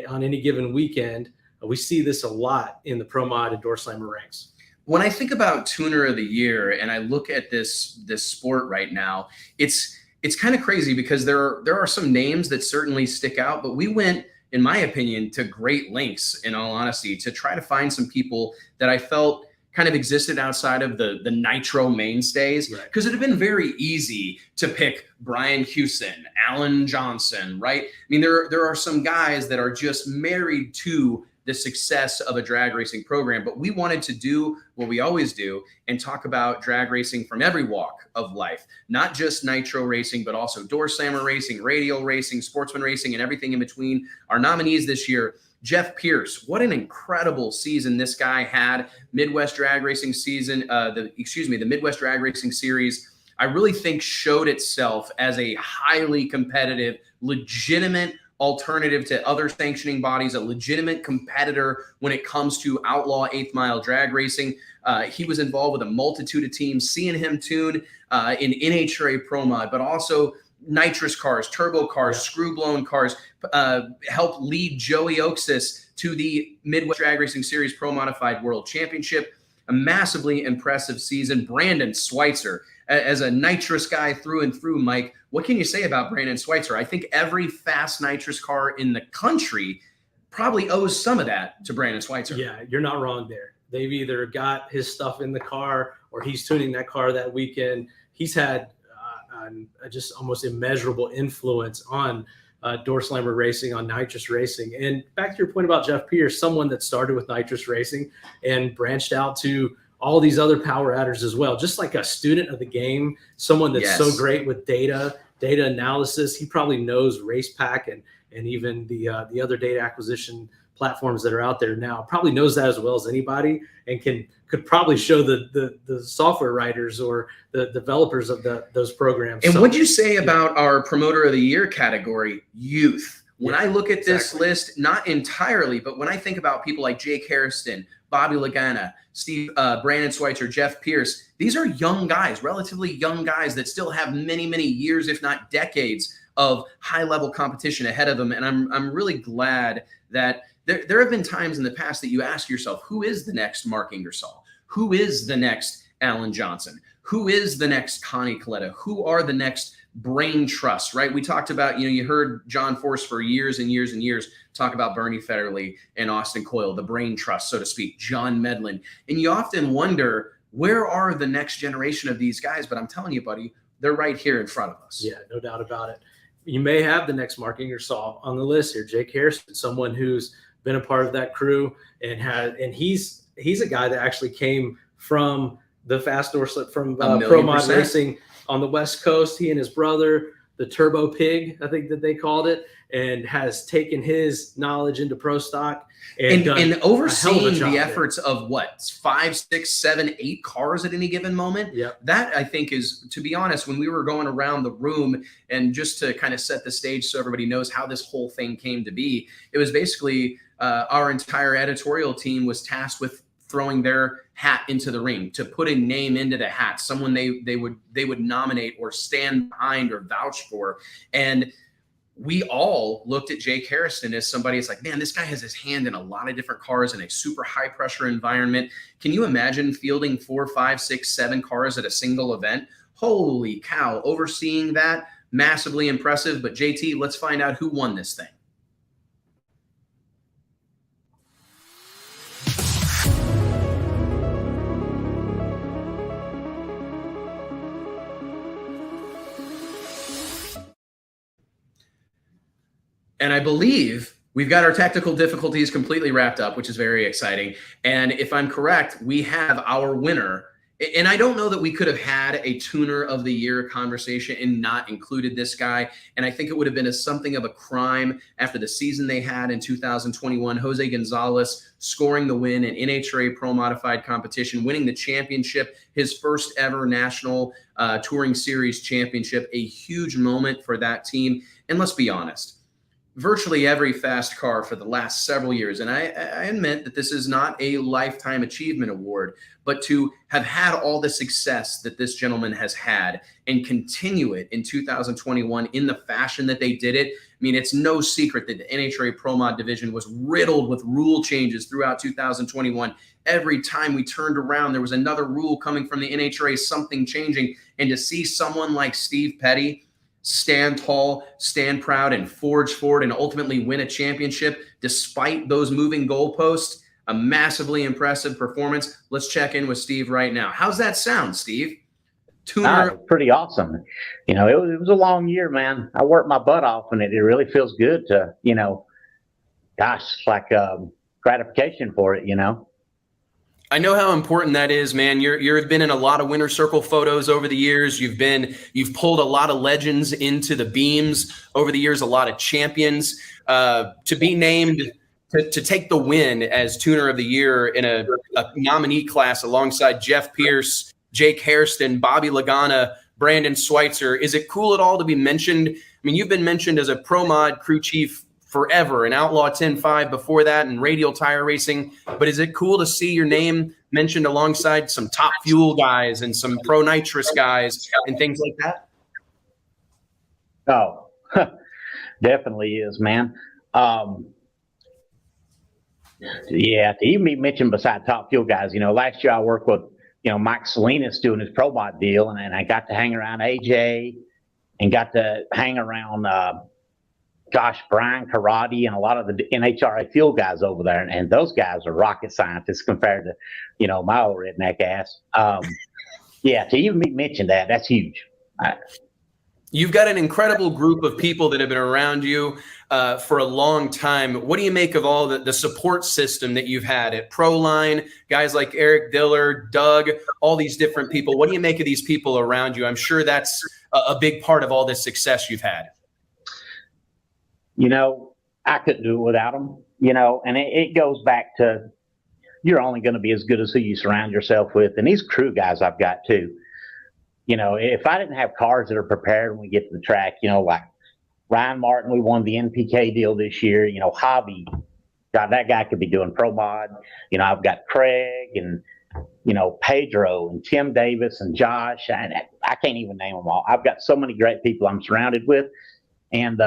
on any given weekend. We see this a lot in the Pro Mod and Door Slammer ranks. When I think about Tuner of the Year and I look at this sport right now, it's kind of crazy because there are some names that certainly stick out, but we went, in my opinion, to great lengths, in all honesty, to try to find some people that I felt kind of existed outside of the Nitro mainstays, because it had been very easy to pick Brian Hewson, Alan Johnson, right? I mean, there are some guys that are just married to the success of a drag racing program, but we wanted to do what we always do and talk about drag racing from every walk of life, not just Nitro racing, but also door slammer racing, radial racing, sportsman racing, and everything in between. Our nominees this year: Jeff Pierce. What an incredible season this guy had. Midwest Drag Racing season, the Midwest Drag Racing Series, I really think showed itself as a highly competitive, legitimate alternative to other sanctioning bodies, a legitimate competitor when it comes to outlaw 8th mile drag racing. He was involved with a multitude of teams, seeing him tune in NHRA Pro Mod, but also nitrous cars, turbo cars, screw-blown cars, helped lead Joey Oaksis to the Midwest Drag Racing Series Pro Modified World Championship. A massively impressive season. Brandon Schweitzer, as a nitrous guy through and through, Mike, what can you say about Brandon Schweitzer? I think every fast nitrous car in the country probably owes some of that to Brandon Schweitzer. Yeah, you're not wrong there. They've either got his stuff in the car or he's tuning that car that weekend. He's had and just almost immeasurable influence on door slammer racing, on nitrous racing. And back to your point about Jeff Pierce, someone that started with nitrous racing and branched out to all these other power adders as well, just like a student of the game, someone that's so great with data analysis. He probably knows RacePack and even the other data acquisition platforms that are out there now, probably knows that as well as anybody, and could probably show the software writers or the developers of those programs. And what'd you say about our promoter of the year category, youth? When I look at this list, not entirely, but when I think about people like Jake Hairston, Bobby Lagana, Brandon Schweitzer, Jeff Pierce, these are young guys, relatively young guys that still have many, many years, if not decades, of high-level competition ahead of them. And I'm really glad that there have been times in the past that you ask yourself, who is the next Mark Ingersoll? Who is the next Alan Johnson? Who is the next Connie Coletta? Who are the next brain trusts, right? We talked about, you heard John Force for years and years and years talk about Bernie Federley and Austin Coyle, the brain trust, so to speak, John Medlin. And you often wonder, where are the next generation of these guys? But I'm telling you, buddy, they're right here in front of us. Yeah, no doubt about it. You may have the next Mark Ingersoll on the list here, Jake Harrison, someone who's been a part of that crew and he's a guy that actually came from the fast door slip from Pro Mod Racing on the West Coast. He and his brother, the Turbo Pig, I think that they called it, and has taken his knowledge into pro stock and overseeing the efforts of 5, 6, 7, 8 cars at any given moment. Yeah, that I think is, to be honest, when we were going around the room and just to kind of set the stage so everybody knows how this whole thing came to be, it was basically our entire editorial team was tasked with throwing their hat into the ring, to put a name into the hat, someone they would nominate or stand behind or vouch for. And we all looked at Jake Harrison as somebody. It's like, man, this guy has his hand in a lot of different cars in a super high pressure environment. Can you imagine fielding 4, 5, 6, 7 cars at a single event? Holy cow, overseeing that, massively impressive. But JT, let's find out who won this thing. And I believe we've got our technical difficulties completely wrapped up, which is very exciting. And if I'm correct, we have our winner. And I don't know that we could have had a tuner of the year conversation and not included this guy. And I think it would have been something of a crime after the season they had in 2021. Jose Gonzalez scoring the win in NHRA Pro Modified competition, winning the championship, his first ever national touring series championship, a huge moment for that team. And let's be honest, virtually every fast car for the last several years, and I admit that this is not a lifetime achievement award, but to have had all the success that this gentleman has had and continue it in 2021 in the fashion that they did it. I mean, it's no secret that the NHRA Pro Mod division was riddled with rule changes throughout 2021. Every time we turned around, there was another rule coming from the NHRA, something changing. And to see someone like Steve Petty stand tall, stand proud, and forge forward and ultimately win a championship despite those moving goalposts, a massively impressive performance. Let's check in with Steve right now. How's that sound, Steve? Tuner. Pretty awesome. It was a long year, man. I worked my butt off, and it really feels good to, like gratification for it, I know how important that is, man. You've been in a lot of winner's circle photos over the years. You've pulled a lot of legends into the beams over the years, a lot of champions. To be named to take the win as tuner of the year in a nominee class alongside Jeff Pierce, Jake Hairston, Bobby Lagana, Brandon Schweitzer. Is it cool at all to be mentioned? I mean, you've been mentioned as a Pro Mod crew chief forever, and Outlaw 10.5 before that, and Radial Tire Racing. But is it cool to see your name mentioned alongside some Top Fuel guys and some Pro Nitrous guys and things like that? Oh, definitely is, man. Yeah, to even be mentioned beside Top Fuel guys. Last year I worked with, Mike Salinas doing his Pro Mod deal, and I got to hang around AJ and got to hang around Brian Karate and a lot of the NHRA fuel guys over there. And those guys are rocket scientists compared to, my old redneck ass. Yeah, to even be mentioned that's huge. You've got an incredible group of people that have been around you for a long time. What do you make of all the support system that you've had at Proline, guys like Eric Diller, Doug, all these different people? What do you make of these people around you? I'm sure that's a big part of all this success you've had. You know, I couldn't do it without them, you know, and it goes back to you're only going to be as good as who you surround yourself with. And these crew guys I've got too. You know, if I didn't have cars that are prepared when we get to the track, you know, like Ryan Martin, we won the NPK deal this year. You know, Hobby, God, that guy could be doing pro mod. You know, I've got Craig and, you know, Pedro and Tim Davis and Josh. And I can't even name them all. I've got so many great people I'm surrounded with. And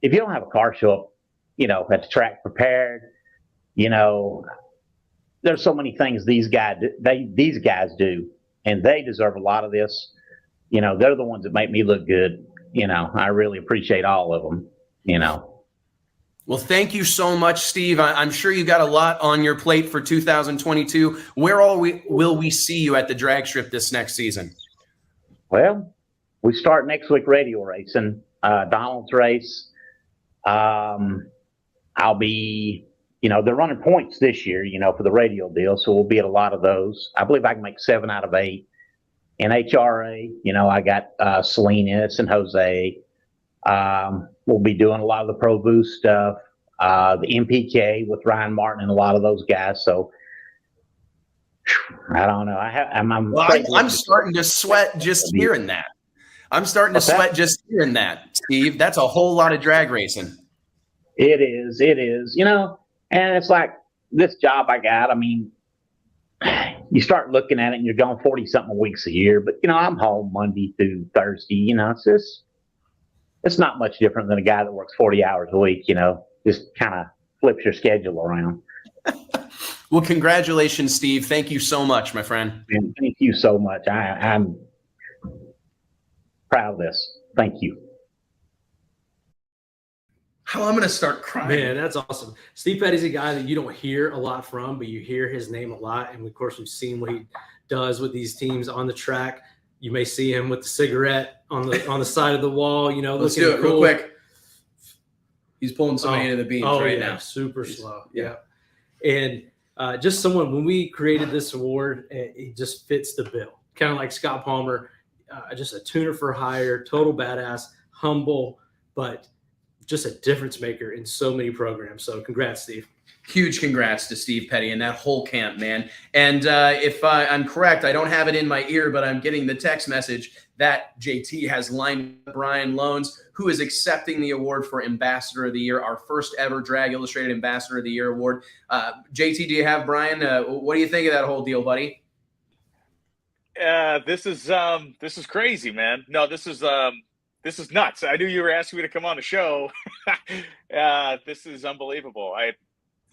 if you don't have a car show up, you know, at the track prepared, you know, there's so many things these guys do. And they deserve a lot of this. You know, they're the ones that make me look good. You know, I really appreciate all of them, you know. Well, thank you so much, Steve. I'm sure you've got a lot on your plate for 2022. Where will we see you at the drag strip this next season? Well, we start next week radio racing, Donald's race. I'll be, you know, they're running points this year, you know, for the radio deal. So we'll be at a lot of those. I believe I can make 7 out of 8. In HRA, you know, I got Salinas and Jose. We'll be doing a lot of the Pro Boost stuff, the MPK with Ryan Martin and a lot of those guys. So I don't know. I'm starting to sweat just hearing that. I'm starting to sweat just hearing that, Steve. That's a whole lot of drag racing. It is, you know. And it's like this job I got, I mean, you start looking at it and you're going 40-something weeks a year. But, you know, I'm home Monday through Thursday. You know, it's not much different than a guy that works 40 hours a week, you know, just kind of flips your schedule around. Well, congratulations, Steve. Thank you so much, my friend. And thank you so much. I'm proud of this. Thank you. Oh, I'm going to start crying. Man, that's awesome. Steve Petty's a guy that you don't hear a lot from, but you hear his name a lot. And of course, we've seen what he does with these teams on the track. You may see him with the cigarette on the side of the wall, you know. Let's do it real quick. He's pulling somebody into the beams right now. Super slow. Yeah. And just someone, when we created this award, it just fits the bill. Kind of like Scott Palmer, just a tuner for hire, total badass, humble, but just a difference maker in so many programs. So congrats, Steve. Huge congrats to Steve Petty and that whole camp, man. And if I'm correct, I don't have it in my ear, but I'm getting the text message that JT has lined up Brian Loans, who is accepting the award for Ambassador of the Year, our first ever Drag Illustrated Ambassador of the Year award. JT, do you have Brian? What do you think of that whole deal, buddy? This is crazy, man. No, this is nuts. I knew you were asking me to come on the show. This is unbelievable.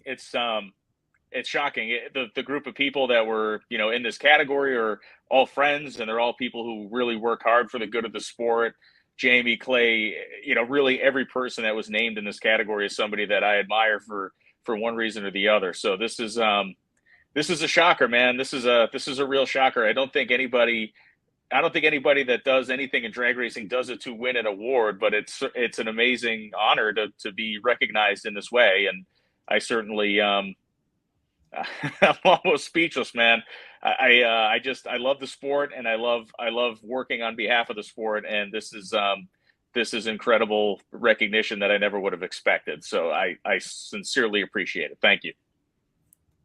It's shocking. The group of people that were, you know, in this category are all friends, and they're all people who really work hard for the good of the sport. Jamie, Clay, you know, really every person that was named in this category is somebody that I admire for one reason or the other. So this is a shocker, man. This is a real shocker. I don't think anybody that does anything in drag racing does it to win an award, but it's an amazing honor to be recognized in this way. And I certainly, I'm almost speechless, man. I love the sport, and I love working on behalf of the sport. And this is incredible recognition that I never would have expected. So I sincerely appreciate it. Thank you.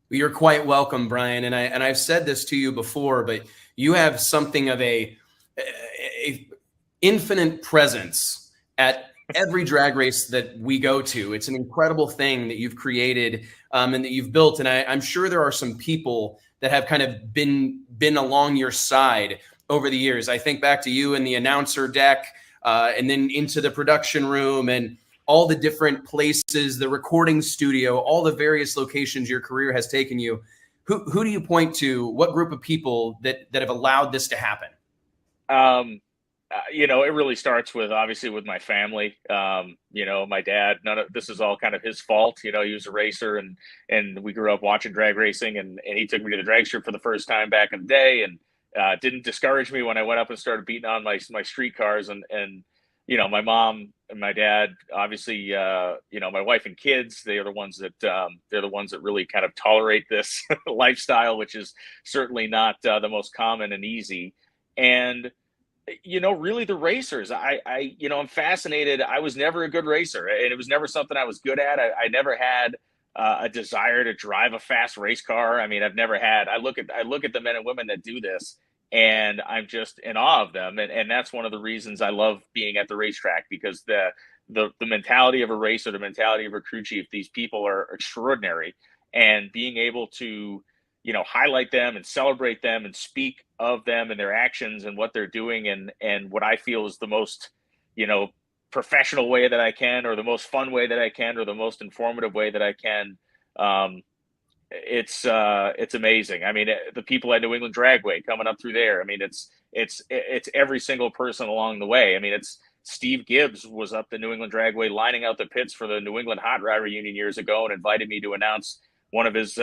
You're quite welcome, Brian. And I've said this to you before, but you have something of a infinite presence at every drag race that we go to. It's an incredible thing that you've created and that you've built. And I'm sure there are some people that have kind of been along your side over the years. I think back to you in the announcer deck and then into the production room and all the different places, the recording studio, all the various locations your career has taken you. Who do you point to? What group of people that have allowed this to happen? You know, it really starts with my family. You know, my dad, this is all kind of his fault. You know, he was a racer and we grew up watching drag racing and he took me to the drag strip for the first time back in the day and didn't discourage me when I went up and started beating on my street cars. And my mom and my dad, obviously, my wife and kids, they're the ones that really kind of tolerate this lifestyle, which is certainly not the most common and easy. And, really the racers, I'm fascinated. I was never a good racer, and it was never something I was good at. I never had a desire to drive a fast race car. I mean, I look at the men and women that do this, and I'm just in awe of them. And that's one of the reasons I love being at the racetrack, because the mentality of a racer, the mentality of a crew chief, these people are extraordinary, and being able to, highlight them and celebrate them and speak of them and their actions and what they're doing and what I feel is the most, professional way that I can, or the most fun way that I can, or the most informative way that I can. It's amazing. I mean, the people at New England Dragway coming up through there. I mean, it's every single person along the way. I mean, it's Steve Gibbs was up the New England Dragway lining out the pits for the New England Hot Rod Reunion years ago and invited me to announce one of his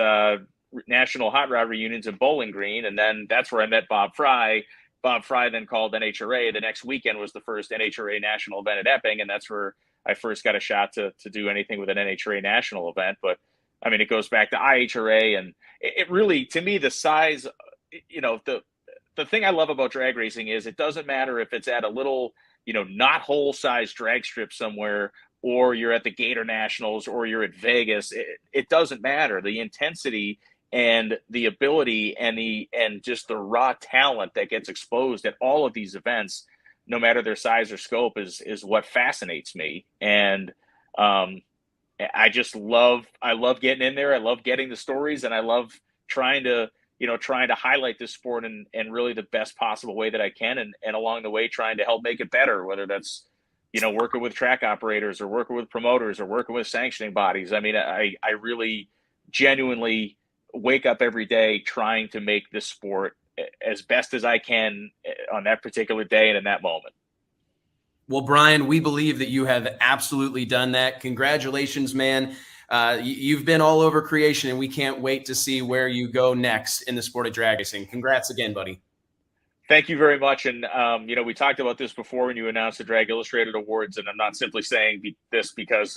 national hot rod reunions in Bowling Green. And then that's where I met Bob Fry. Bob Fry then called NHRA. The next weekend was the first NHRA national event at Epping. And that's where I first got a shot to do anything with an NHRA national event. But I mean, it goes back to IHRA, and it really, to me, the size, the thing I love about drag racing is it doesn't matter if it's at a little, not whole size drag strip somewhere, or you're at the Gator Nationals, or you're at Vegas. It doesn't matter. The intensity and the ability and just the raw talent that gets exposed at all of these events, no matter their size or scope, is what fascinates me. And I love getting in there. I love getting the stories, and I love trying to highlight this sport in really the best possible way that I can. And along the way, trying to help make it better, whether that's, working with track operators or working with promoters or working with sanctioning bodies. I mean, I really genuinely wake up every day trying to make this sport as best as I can on that particular day and in that moment. Well, Brian, we believe that you have absolutely done that. Congratulations, man. You've been all over creation, and we can't wait to see where you go next in the sport of drag racing. Congrats again, buddy. Thank you very much. And, we talked about this before when you announced the Drag Illustrated Awards, and I'm not simply saying this because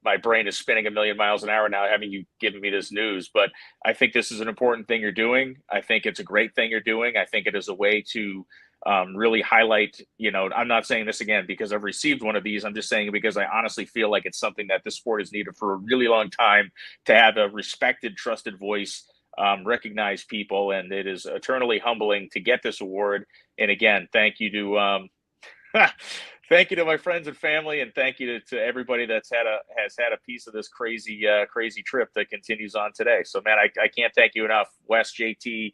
my brain is spinning a million miles an hour now having you given me this news, but I think this is an important thing you're doing. I think it's a great thing you're doing. I think it is a way to really highlight, I'm not saying this again because I've received one of these. I'm just saying it because I honestly feel like it's something that this sport has needed for a really long time, to have a respected, trusted voice, recognize people, and it is eternally humbling to get this award. And again, thank you to thank you to my friends and family, and thank you to everybody has had a piece of this crazy trip that continues on today. So man, I can't thank you enough. Wes, JT,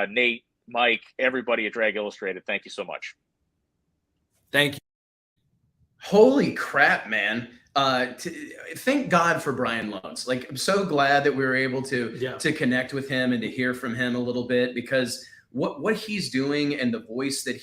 Nate, Mike, everybody at Drag Illustrated, thank you so much. Thank you. Holy crap, man. Thank God for Brian Lones. Like, I'm so glad that we were able to connect with him and to hear from him a little bit, because what he's doing and the voice that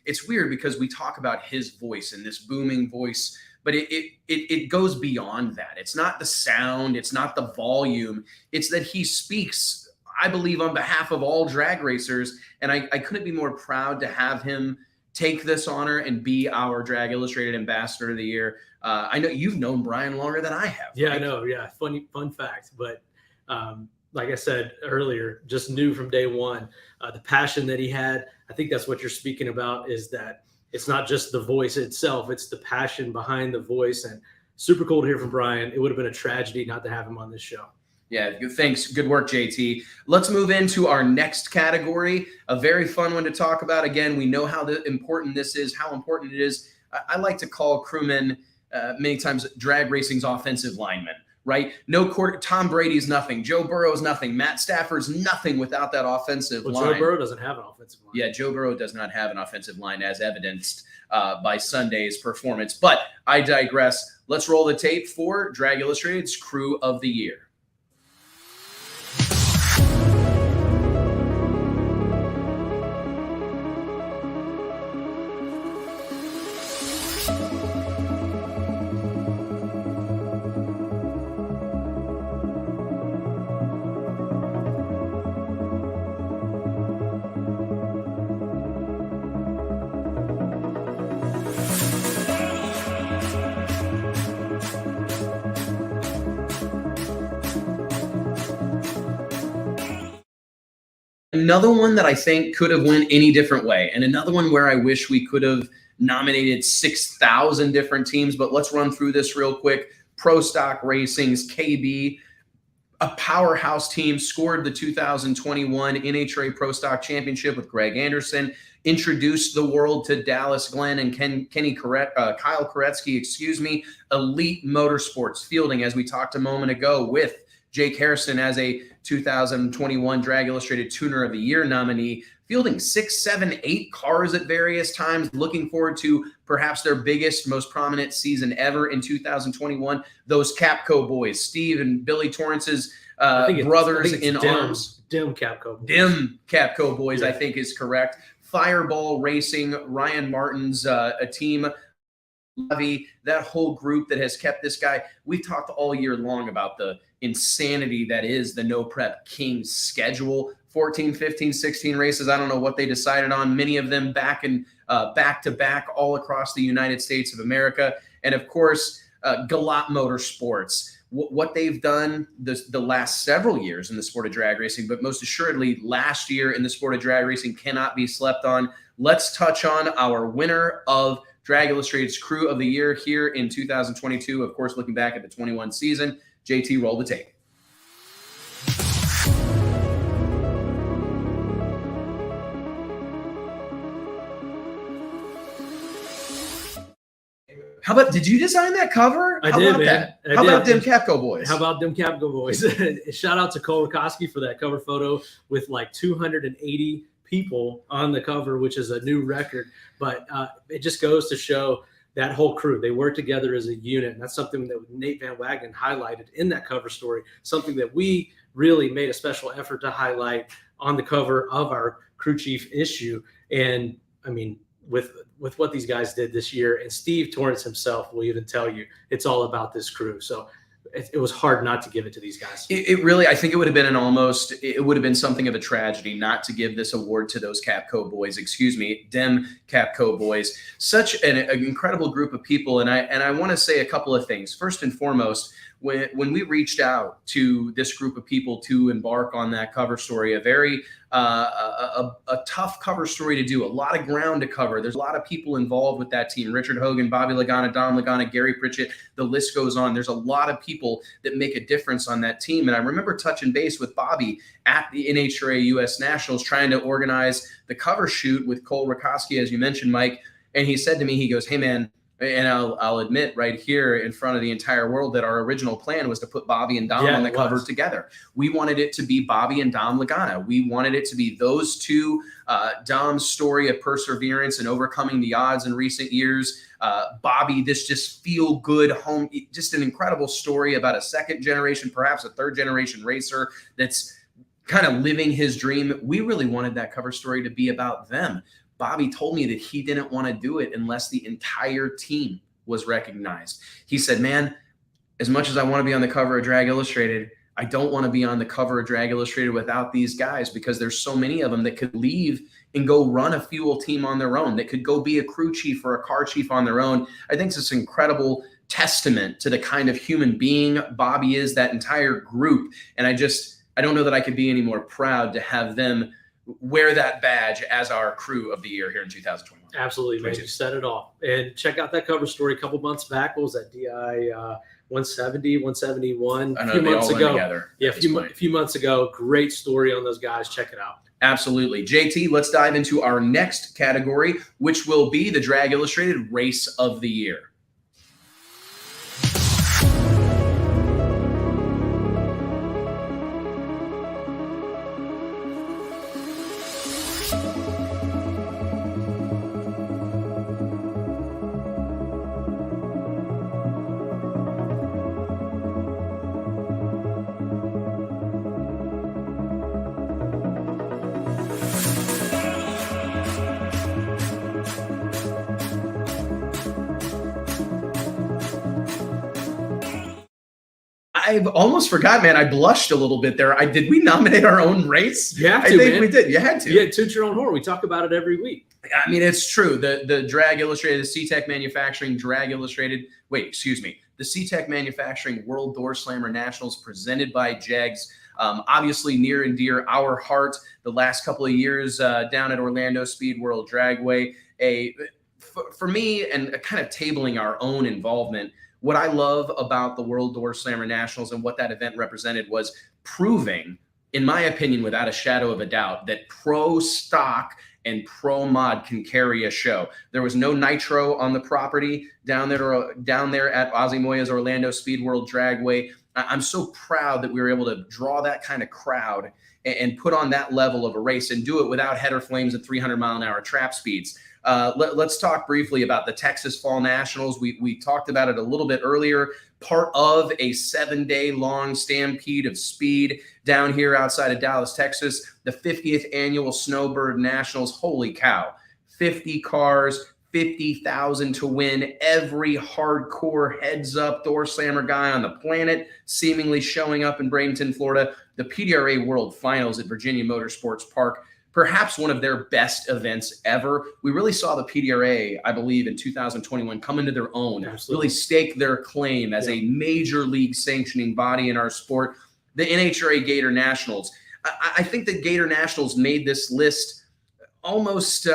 it's weird because we talk about his voice and this booming voice, but it goes beyond that. It's not the sound, it's not the volume, it's that he speaks, I believe, on behalf of all drag racers. And I couldn't be more proud to have him take this honor and be our Drag Illustrated Ambassador of the Year. I know you've known Brian longer than I have. Yeah, right? I know. Yeah, fun fact. But like I said earlier, just knew from day one the passion that he had. I think that's what you're speaking about, is that it's not just the voice itself, it's the passion behind the voice. And super cool to hear from Brian. It would have been a tragedy not to have him on this show. Yeah, thanks. Good work, JT. Let's move into our next category, a very fun one to talk about. Again, we know how important this is, how important it is. I like to call crewmen many times drag racing's offensive linemen, right? Tom Brady's nothing. Joe Burrow's nothing. Matt Stafford's nothing without that offensive line. Joe Burrow doesn't have an offensive line. Yeah, Joe Burrow does not have an offensive line, as evidenced by Sunday's performance. But I digress. Let's roll the tape for Drag Illustrated's Crew of the Year. another one that I think could have went any different way, and another one where I wish we could have nominated 6,000 different teams, but let's run through this real quick. Pro Stock Racing's KB, a powerhouse team, scored the 2021 NHRA Pro Stock Championship with Greg Anderson, introduced the world to Dallas Glenn and Kyle Koretsky, Elite Motorsports fielding, as we talked a moment ago, with Jake Harrison as a 2021 Drag Illustrated Tuner of the Year nominee, fielding 6, 7, 8 cars at various times, looking forward to perhaps their biggest, most prominent season ever in 2021. Those Capco boys, Steve and Billy Torrance's brothers in arms. Dim Capco boys. Dim Capco boys, yeah. I think is correct. Fireball Racing, Ryan Martin's a team. That whole group that has kept this guy. We've talked all year long about the insanity that is the No Prep Kings schedule. 14, 15, 16 races. I don't know what they decided on. Many of them back to back all across the United States of America. And of course, Galat Motorsports. What they've done the last several years in the sport of drag racing, but most assuredly last year in the sport of drag racing cannot be slept on. Let's touch on our winner of Drag Illustrated's Crew of the Year here in 2022. Of course, looking back at the 21 season, JT, roll the tape. How about, did you design that cover? I did, man. How about them Capco boys? How about them Capco boys? Shout out to Cole Rakoski for that cover photo with like 280 people on the cover, which is a new record. But it just goes to show that whole crew, they work together as a unit. And that's something that Nate Van Wagenen highlighted in that cover story, something that we really made a special effort to highlight on the cover of our crew chief issue. And I mean, with what these guys did this year, and Steve Torrance himself will even tell you it's all about this crew. So it was hard not to give it to these guys. It really, I think it would have been it would have been something of a tragedy not to give this award to those Capco boys, Dem Capco boys. Such an incredible group of people. And I want to say a couple of things. First and foremost, when we reached out to this group of people to embark on that cover story, a very a tough cover story to do, a lot of ground to cover. There's a lot of people involved with that team. Richard Hogan, Bobby Lagana, Dom Lagana, Gary Pritchett, the list goes on. There's a lot of people that make a difference on that team. And I remember touching base with Bobby at the NHRA US Nationals, trying to organize the cover shoot with Cole Rakoski, as you mentioned, Mike. And he said to me, he goes, "Hey man," and I'll admit right here in front of the entire world that our original plan was to put Bobby and Dom on the cover together. We wanted it to be Bobby and Dom Lagana. We wanted it to be those two, Dom's story of perseverance and overcoming the odds in recent years. Bobby, this just feel good home, just an incredible story about a second generation, perhaps a third generation racer that's kind of living his dream. We really wanted that cover story to be about them. Bobby told me that he didn't want to do it unless the entire team was recognized. He said, "Man, as much as I want to be on the cover of Drag Illustrated, I don't want to be on the cover of Drag Illustrated without these guys, because there's so many of them that could leave and go run a fuel team on their own, that could go be a crew chief or a car chief on their own." I think it's an incredible testament to the kind of human being Bobby is, that entire group. And I don't know that I could be any more proud to have them wear that badge as our crew of the year here in 2021. Absolutely, man. You said it all. And check out that cover story a couple months back. What was that? DI 170, 171. I know, a few months ago. Yeah, a few months ago. Great story on those guys. Check it out. Absolutely. JT, let's dive into our next category, which will be the Drag Illustrated Race of the Year. I've almost forgot, man. I blushed a little bit there. Did we nominate our own race? You have to, I think man. we did. You had to. Yeah, toot your own horn. We talk about it every week. I mean, it's true. The Drag Illustrated, the C-Tech Manufacturing Drag Illustrated. Wait, excuse me. The C-Tech Manufacturing World Door Slammer Nationals presented by Jegs. Obviously near and dear our heart the last couple of years down at Orlando Speed World Dragway. For me, and kind of tabling our own involvement, what I love about the World Door Slammer Nationals and what that event represented was proving, in my opinion, without a shadow of a doubt, that pro stock and pro mod can carry a show. There was no nitro on the property down there at Ozzy Moya's Orlando Speed World Dragway. I'm so proud that we were able to draw that kind of crowd and put on that level of a race and do it without header flames at 300-mile-an-hour trap speeds. Let's talk briefly about the Texas Fall Nationals. We talked about it a little bit earlier. Part of a 7-day long stampede of speed down here outside of Dallas, Texas, the 50th annual Snowbird Nationals. Holy cow, 50 cars, 50,000 to win. Every hardcore heads up door slammer guy on the planet seemingly showing up in Bradenton, Florida. The PDRA World Finals at Virginia Motorsports Park, perhaps one of their best events ever. We really saw the PDRA, I believe, in 2021 come into their own, really stake their claim as a major league sanctioning body in our sport. The NHRA Gator Nationals. I think the Gator Nationals made this list almost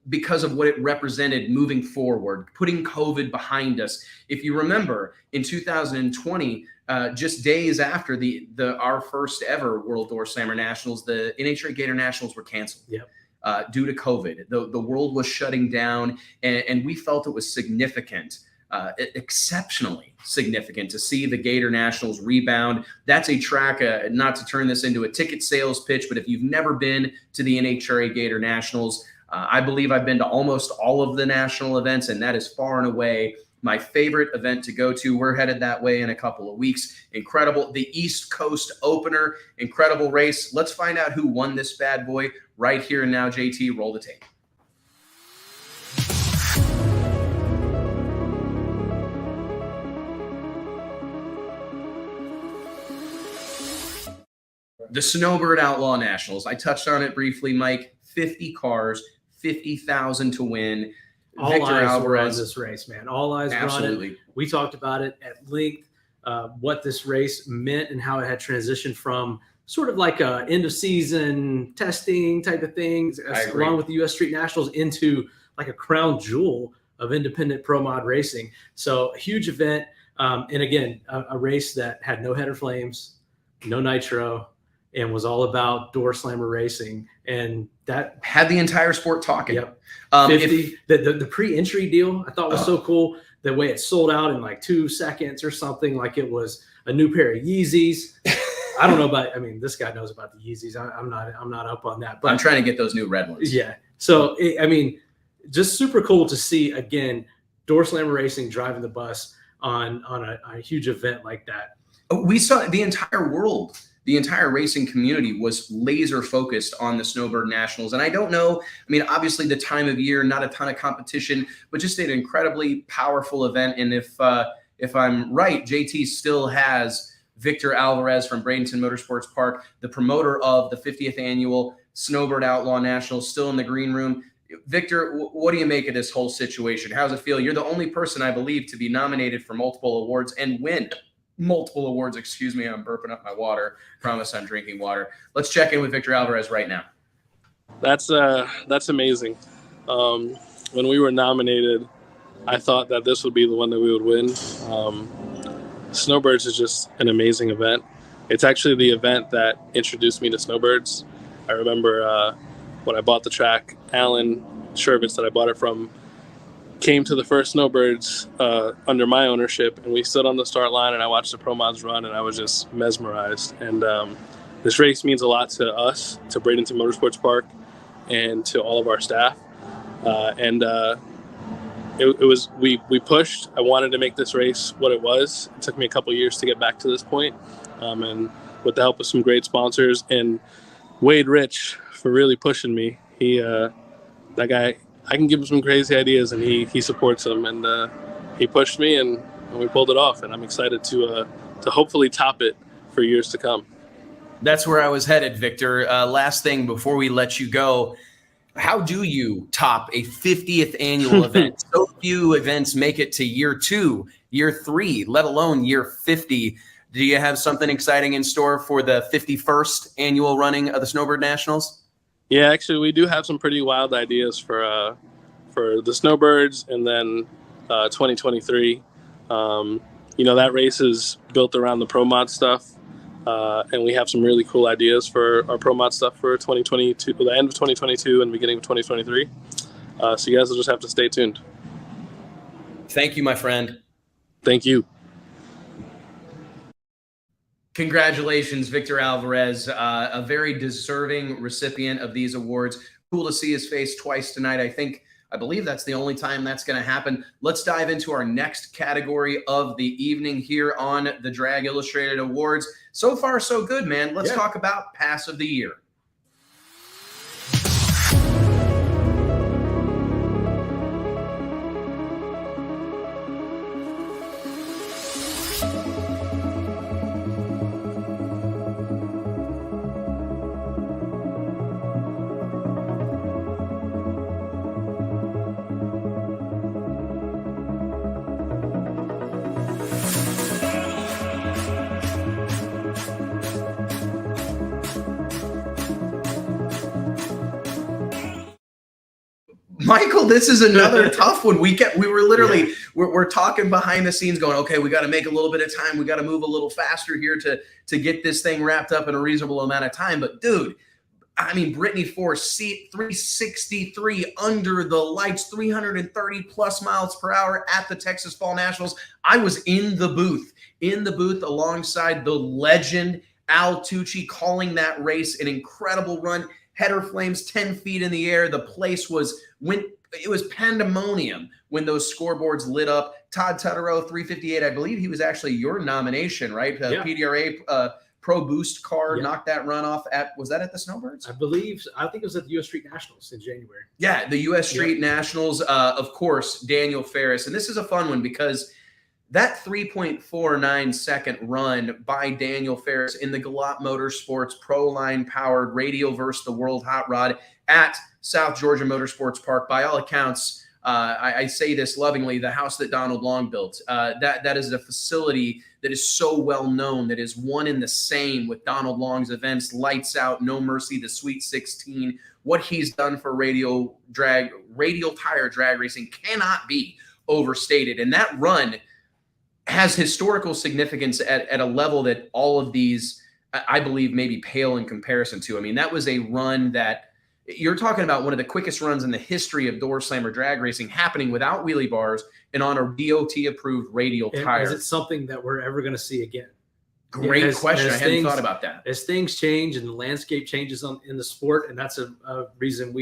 because of what it represented moving forward, putting COVID behind us. If you remember, in 2020, just days after our first ever World Door Slammer Nationals, the NHRA Gator Nationals were canceled due to COVID. The world was shutting down, and we felt it was significant, exceptionally significant to see the Gator Nationals rebound. That's a track, not to turn this into a ticket sales pitch, but if you've never been to the NHRA Gator Nationals, I believe I've been to almost all of the national events, and that is far and away my favorite event to go to. We're headed that way in a couple of weeks. Incredible. The East Coast opener, incredible race. Let's find out who won this bad boy right here and now. JT, roll the tape. The Snowbird Outlaw Nationals. I touched on it briefly, Mike. 50 cars, 50,000 to win. All Victor eyes Alvarez. were on this race, man. All eyes were on it. We talked about it at length, what this race meant and how it had transitioned from sort of like a end of season testing type of things, along with the U.S. Street Nationals, into like a crown jewel of independent pro mod racing. So a huge event. And again, a race that had no header flames, no nitro, and was all about door slammer racing. And that had the entire sport talking. Yep. The pre-entry deal I thought was so cool. The way it sold out in like 2 seconds or something, like it was a new pair of Yeezys. I don't know about, I mean, this guy knows about the Yeezys. I'm not up on that, but I'm trying to get those new red ones. Yeah. So, I mean, just super cool to see, again, door slammer racing driving the bus on a huge event like that. We saw the entire world. The entire racing community was laser focused on the Snowbird Nationals. And I don't know, I mean, obviously the time of year, not a ton of competition, but just an incredibly powerful event. And if I'm right, JT still has Victor Alvarez from Bradenton Motorsports Park, the promoter of the 50th annual Snowbird Outlaw Nationals, still in the green room. Victor, what do you make of this whole situation? How's it feel? You're the only person, I believe, to be nominated for multiple awards and win multiple awards. Excuse me, I'm burping up my water. Promise I'm drinking water. Let's check in with Victor Alvarez right now. That's amazing. When we were nominated, I thought that this would be the one that we would win. Snowbirds is just an amazing event. It's actually the event that introduced me to Snowbirds. I remember when I bought the track, Alan Shervitz, that I bought it from, came to the first Snowbirds under my ownership, and we stood on the start line and I watched the Pro Mods run, and I was just mesmerized. And this race means a lot to us, to Bradenton Motorsports Park, and to all of our staff. We pushed. I wanted to make this race what it was. It took me a couple years to get back to this point. And with the help of some great sponsors and Wade Rich for really pushing me. That guy, I can give him some crazy ideas, and he supports them, and he pushed me, and we pulled it off, and I'm excited to hopefully top it for years to come. That's where I was headed, Victor. Last thing before we let you go, how do you top a 50th annual event? So few events make it to year 2, year 3, let alone year 50. Do you have something exciting in store for the 51st annual running of the Snowbird Nationals? Yeah, actually, we do have some pretty wild ideas for the Snowbirds, and then 2023. That race is built around the Pro Mod stuff, and we have some really cool ideas for our Pro Mod stuff for 2022, the end of 2022 and beginning of 2023. So you guys will just have to stay tuned. Thank you, my friend. Thank you. Congratulations, Victor Alvarez, a very deserving recipient of these awards. Cool to see his face twice tonight. I believe that's the only time that's going to happen. Let's dive into our next category of the evening here on the Drag Illustrated Awards. So far, so good, man. Let's talk about Pass of the Year. Michael, this is another tough one. We were literally, we're talking behind the scenes going, okay, we got to make a little bit of time. We got to move a little faster here to get this thing wrapped up in a reasonable amount of time. But dude, I mean, Brittany Force, seat 363 under the lights, 330 plus miles per hour at the Texas Fall Nationals. I was in the booth alongside the legend Al Tucci, calling that race, an incredible run. Header flames 10 feet in the air. The place it was pandemonium when those scoreboards lit up. Todd Tutterow, 358. I believe he was actually your nomination, right? PDRA Pro Boost car knocked that run off was that at the Snowbirds? I think it was at the U.S. Street Nationals in January. Yeah, the U.S. Street Nationals, of course, Daniel Ferris. And this is a fun one because that 3.49 second run by Daniel Ferris in the Galop Motorsports Pro-Line powered Radial versus the World Hot Rod at South Georgia Motorsports Park, by all accounts, I say this lovingly, the house that Donald Long built. That is a facility that is so well known, that is one in the same with Donald Long's events, Lights Out, No Mercy, the Sweet 16. What he's done for radial tire drag racing cannot be overstated. And that run has historical significance at a level that all of these, I believe, maybe pale in comparison to. I mean, that was a run that you're talking about, one of the quickest runs in the history of door slammer drag racing, happening without wheelie bars and on a DOT approved radial tire. Is it something that we're ever going to see again? Great question. I hadn't thought about that. As things change and the landscape changes in the sport, and that's a reason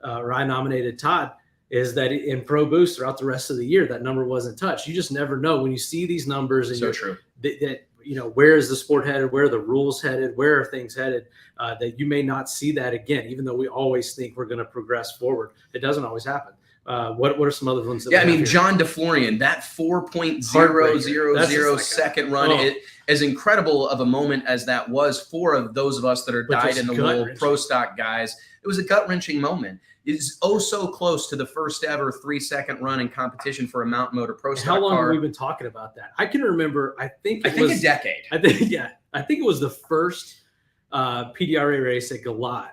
I nominated Todd, is that in Pro Boost throughout the rest of the year, that number wasn't touched. You just never know when you see these numbers. And so true. Where is the sport headed? Where are the rules headed? Where are things headed? That you may not see that again, even though we always think we're going to progress forward. It doesn't always happen. What are some other ones? That John DeFlorian, that 4.000 second run, as incredible of a moment as that was for those of us that are dyed in the wool pro stock guys. It was a gut-wrenching moment. It's so close to the first ever 3-second run in competition for a Mount Motor Pro Stock car. How long have we been talking about that? I can remember. I think a decade. I think it was the first PDRA race at Galot.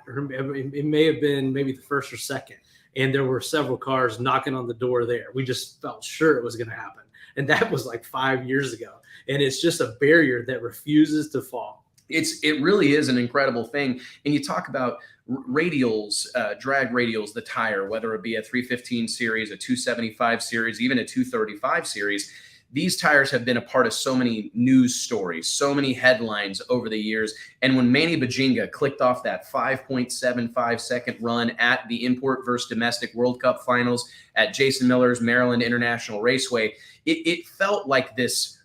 It may have been maybe the first or second, and there were several cars knocking on the door there. We just felt sure it was going to happen, and that was like 5 years ago. And it's just a barrier that refuses to fall. It really is an incredible thing. And you talk about radials, drag radials, the tire, whether it be a 315 series, a 275 series, even a 235 series. These tires have been a part of so many news stories, so many headlines over the years. And when Manny Bajinga clicked off that 5.75 second run at the Import versus Domestic World Cup Finals at Jason Miller's Maryland International Raceway, it felt like this.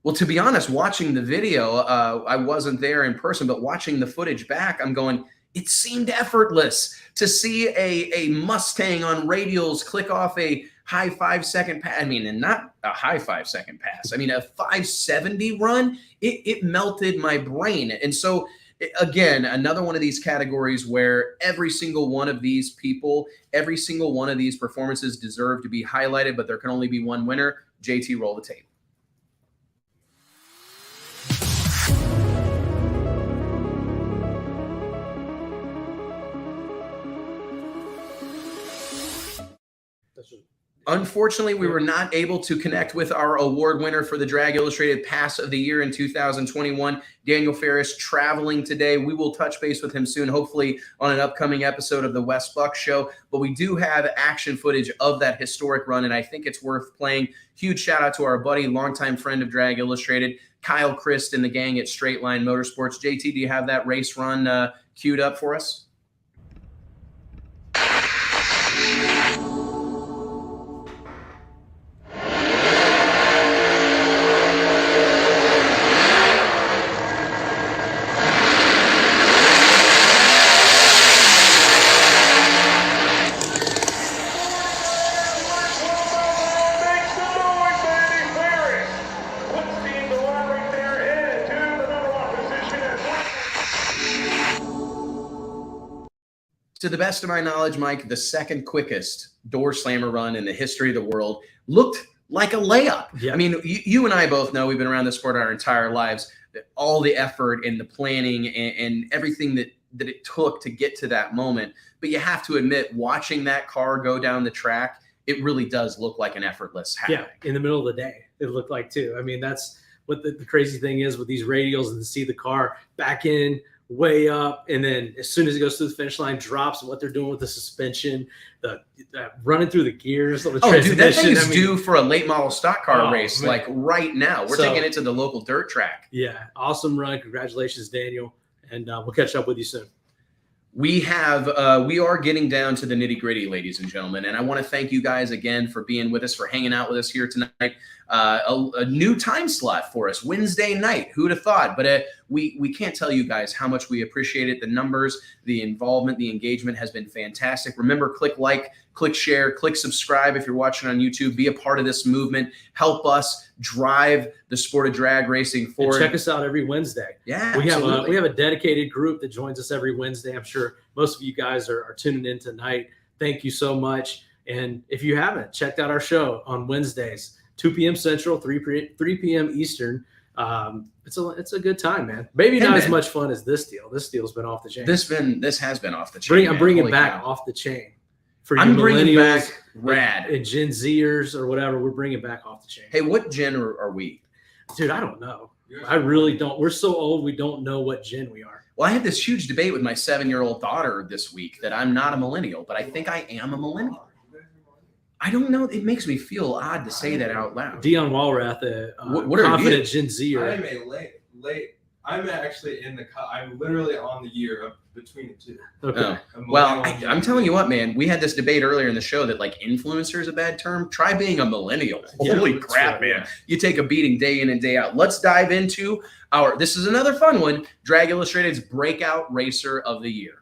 Well, to be honest, watching the video, I wasn't there in person, but watching the footage back, I'm going, it seemed effortless to see a Mustang on radials click off a high 5-second pass. I mean, and not a high 5-second pass. I mean, a 570 run, it melted my brain. And so, again, another one of these categories where every single one of these people, every single one of these performances deserve to be highlighted, but there can only be one winner. JT, roll the tape. Unfortunately, we were not able to connect with our award winner for the Drag Illustrated Pass of the Year in 2021, Daniel Ferris, traveling today. We will touch base with him soon, hopefully on an upcoming episode of the Wes Buck Show. But we do have action footage of that historic run, and I think it's worth playing. Huge shout out to our buddy, longtime friend of Drag Illustrated, Kyle Christ and the gang at Straight Line Motorsports. JT, do you have that race run queued up for us? To the best of my knowledge, Mike, the second quickest door slammer run in the history of the world looked like a layup. Yeah. I mean, you and I both know, we've been around this sport our entire lives, that all the effort and the planning and everything that it took to get to that moment. But you have to admit, watching that car go down the track, it really does look like an effortless happening. Yeah, in the middle of the day, it looked like too. I mean, that's what the crazy thing is with these radials, and to see the car back in, way up, and then as soon as it goes to the finish line, drops. What they're doing with the suspension, the running through the gears of the transmission. Dude, that thing is due for a late model stock car race, man. like right now. We're taking it to the local dirt track. Yeah, awesome run. Congratulations, Daniel, and we'll catch up with you soon. We are getting down to the nitty gritty, ladies and gentlemen, and I want to thank you guys again for being with us, for hanging out with us here tonight. A new time slot for us, Wednesday night. Who'd have thought? But we can't tell you guys how much we appreciate it. The numbers, the involvement, the engagement has been fantastic. Remember, click like, click share, click subscribe if you're watching on YouTube. Be a part of this movement. Help us drive the sport of drag racing forward. And check us out every Wednesday. Yeah, we have a dedicated group that joins us every Wednesday. I'm sure most of you guys are tuning in tonight. Thank you so much. And if you haven't checked out our show on Wednesdays, 2 p.m. Central, 3 p.m. Eastern. It's a good time, man. Maybe not as much fun as this deal. This deal's been off the chain. This has been off the chain. I'm bringing it back off the chain. For you I'm bringing millennials back rad and Gen Zers or whatever. We're bringing it back off the chain. Hey, what gen are we? Dude, I don't know. I really don't. We're so old, we don't know what gen we are. Well, I had this huge debate with my 7-year-old daughter this week that I'm not a millennial, but I think I am a millennial. I don't know. It makes me feel odd to say that out loud. Dion Walrath, what are confident you? Gen Zer. I'm a late. I'm actually I'm literally on the year of between the two. Okay. Well, I'm telling you what, man. We had this debate earlier in the show that like influencer is a bad term. Try being a millennial. Holy crap, man! You take a beating day in and day out. Let's dive into this is another fun one. Drag Illustrated's Breakout Racer of the Year.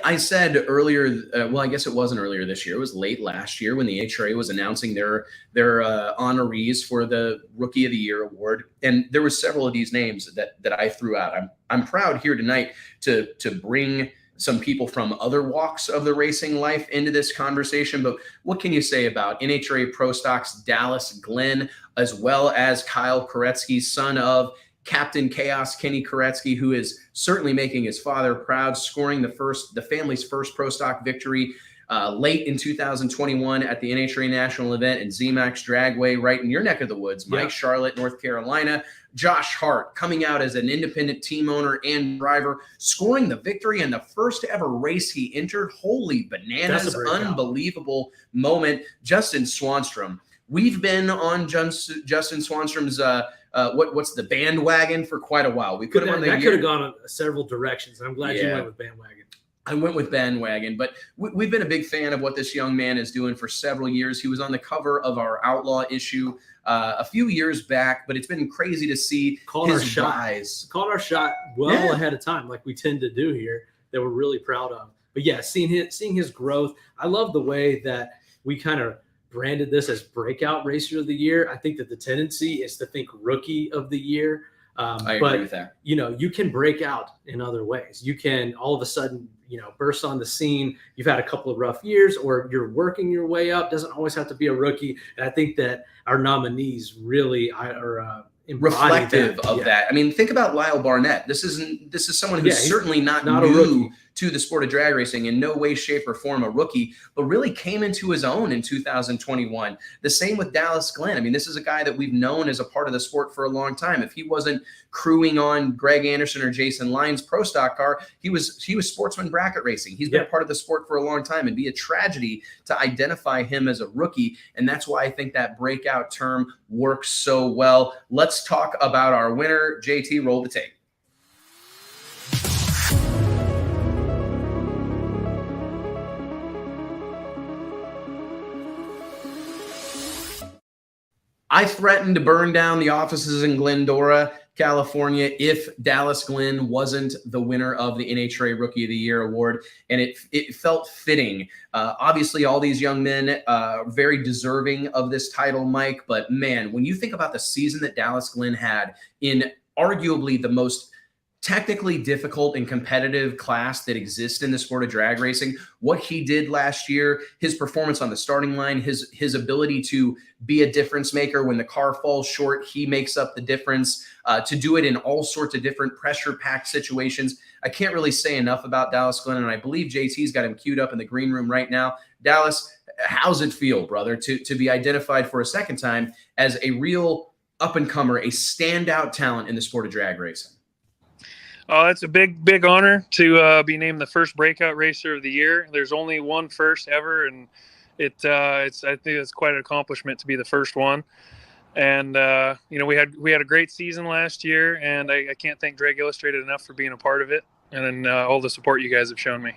I said earlier, well, I guess it wasn't earlier this year. It was late last year when the Nhra was announcing their honorees for the Rookie of the Year award, and there were several of these names that I threw out. I'm proud here tonight to bring some people from other walks of the racing life into this conversation. But what can you say about NHRA Pro Stock's Dallas Glenn, as well as Kyle Koretsky, son of Captain Chaos Kenny Koretsky, who is certainly making his father proud, scoring the family's first Pro Stock victory late in 2021 at the NHRA National event in ZMAX Dragway, right in your neck of the woods, Mike, Charlotte, North Carolina. Josh Hart coming out as an independent team owner and driver, scoring the victory in the first ever race he entered. Holy bananas, unbelievable moment. Justin Swanstrom. We've been on Justin Swanstrom's what's the bandwagon for quite a while. We put him on the. That could have gone several directions. I'm glad you went with bandwagon. I went with bandwagon, but we've been a big fan of what this young man is doing for several years. He was on the cover of our Outlaw issue a few years back, but it's been crazy to see his rise. Called our shot well ahead of time, like we tend to do here, that we're really proud of. But yeah, seeing his growth, I love the way that we kind of branded this as breakout racer of the year. I think that the tendency is to think rookie of the year. I agree with that. You can break out in other ways. You can all of a sudden, burst on the scene. You've had a couple of rough years, or you're working your way up. Doesn't always have to be a rookie. And I think that our nominees really are reflective of that. I mean, think about Lyle Barnett. This is someone who's certainly not new a rookie to the sport of drag racing, in no way, shape, or form a rookie, but really came into his own in 2021. The same with Dallas Glenn. I mean, this is a guy that we've known as a part of the sport for a long time. If he wasn't crewing on Greg Anderson or Jason Lyons' Pro Stock car, he was sportsman bracket racing. He's been a part of the sport for a long time. It'd be a tragedy to identify him as a rookie, and that's why I think that breakout term works so well. Let's talk about our winner. JT, roll the tape. I threatened to burn down the offices in Glendora, California, if Dallas Glenn wasn't the winner of the NHRA Rookie of the Year award, and it felt fitting. Obviously, all these young men are very deserving of this title, Mike, but man, when you think about the season that Dallas Glenn had in arguably the most technically difficult and competitive class that exists in the sport of drag racing, what he did last year, his performance on the starting line, his ability to be a difference maker when the car falls short, he makes up the difference, to do it in all sorts of different pressure-packed situations. I can't really say enough about Dallas Glenn, and I believe JT's got him queued up in the green room right now. Dallas, how's it feel, brother, to be identified for a second time as a real up-and-comer, a standout talent in the sport of drag racing? Oh, it's a big honor to be named the first breakout racer of the year. There's only one first ever, and I think it's quite an accomplishment to be the first one. And we had a great season last year, and I can't thank Drag Illustrated enough for being a part of it, and all the support you guys have shown me.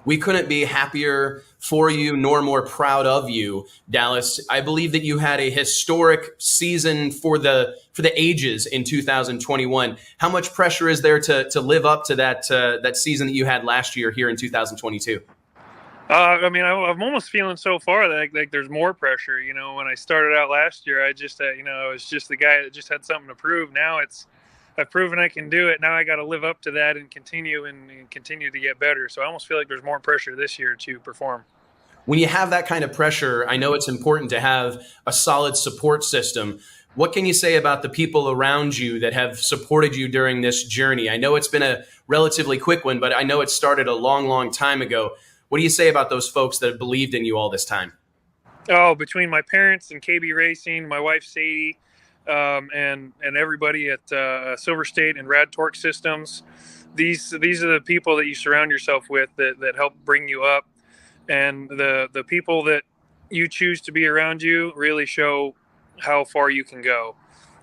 We couldn't be happier for you, nor more proud of you, Dallas. I believe that you had a historic season for the ages in 2021. How much pressure is there to live up to that season that you had last year here in 2022? I'm almost feeling so far that like there's more pressure. When I started out last year, I just I was just the guy that just had something to prove. Now I've proven I can do it. Now I got to live up to that and continue to get better. So I almost feel like there's more pressure this year to perform. When you have that kind of pressure, I know it's important to have a solid support system. What can you say about the people around you that have supported you during this journey? I know it's been a relatively quick one, but I know it started a long, long time ago. What do you say about those folks that have believed in you all this time? Oh, between my parents and KB Racing, my wife Sadie, and everybody at Silver State and Rad Torque Systems. These are the people that you surround yourself with that help bring you up, and the people that you choose to be around you really show how far you can go.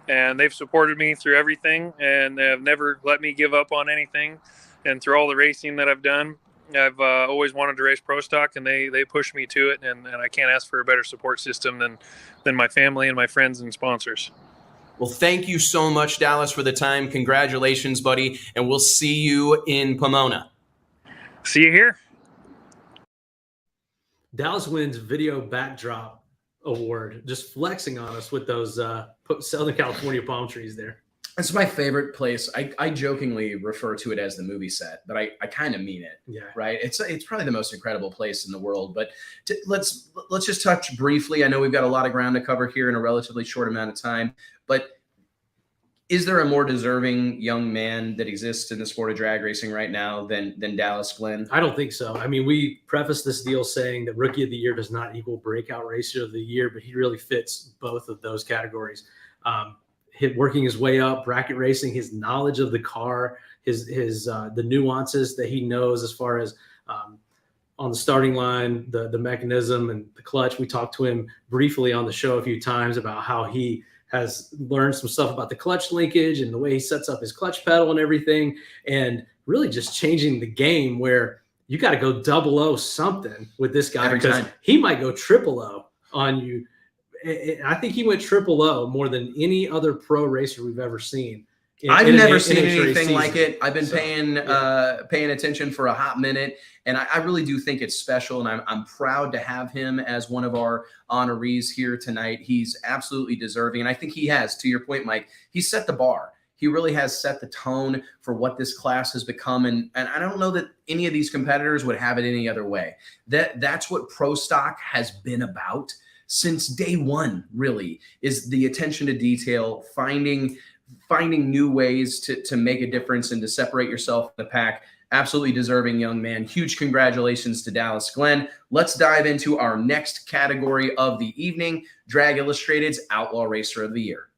And they've supported me through everything, and have never let me give up on anything. And through all the racing that I've done, I've always wanted to race pro stock, and they push me to it. And I can't ask for a better support system than my family and my friends and sponsors. Well, thank you so much, Dallas, for the time. Congratulations, buddy. And we'll see you in Pomona. See you here. Dallas wins Video Backdrop Award, just flexing on us with those Southern California palm trees there. It's my favorite place. I jokingly refer to it as the movie set, but I kind of mean it. Yeah. Right. It's probably the most incredible place in the world. But let's just touch briefly. I know we've got a lot of ground to cover here in a relatively short amount of time, but is there a more deserving young man that exists in the sport of drag racing right now than Dallas Glenn? I don't think so. I mean, we prefaced this deal saying that Rookie of the Year does not equal Breakout Racer of the Year, but he really fits both of those categories. Working his way up, bracket racing, his knowledge of the car, his the nuances that he knows as far as on the starting line, the mechanism and the clutch. We talked to him briefly on the show a few times about how he has learned some stuff about the clutch linkage and the way he sets up his clutch pedal and everything, and really just changing the game where you got to go 0-0 something with this guy because he might go 000 on you. I think he went 000 more than any other pro racer we've ever seen I've never seen NHRA anything season. like it. I've been paying attention for a hot minute, and I really do think it's special, and I'm proud to have him as one of our honorees here tonight. He's absolutely deserving, and I think he has, to your point, Mike, he's set the bar. He really has set the tone for what this class has become, and I don't know that any of these competitors would have it any other way. That's what Pro Stock has been about since day one, really, is the attention to detail, finding new ways to make a difference and to separate yourself from the pack. Absolutely deserving young man. Huge congratulations to Dallas Glenn. Let's dive into our next category of the evening, Drag Illustrated's Outlaw Racer of the Year.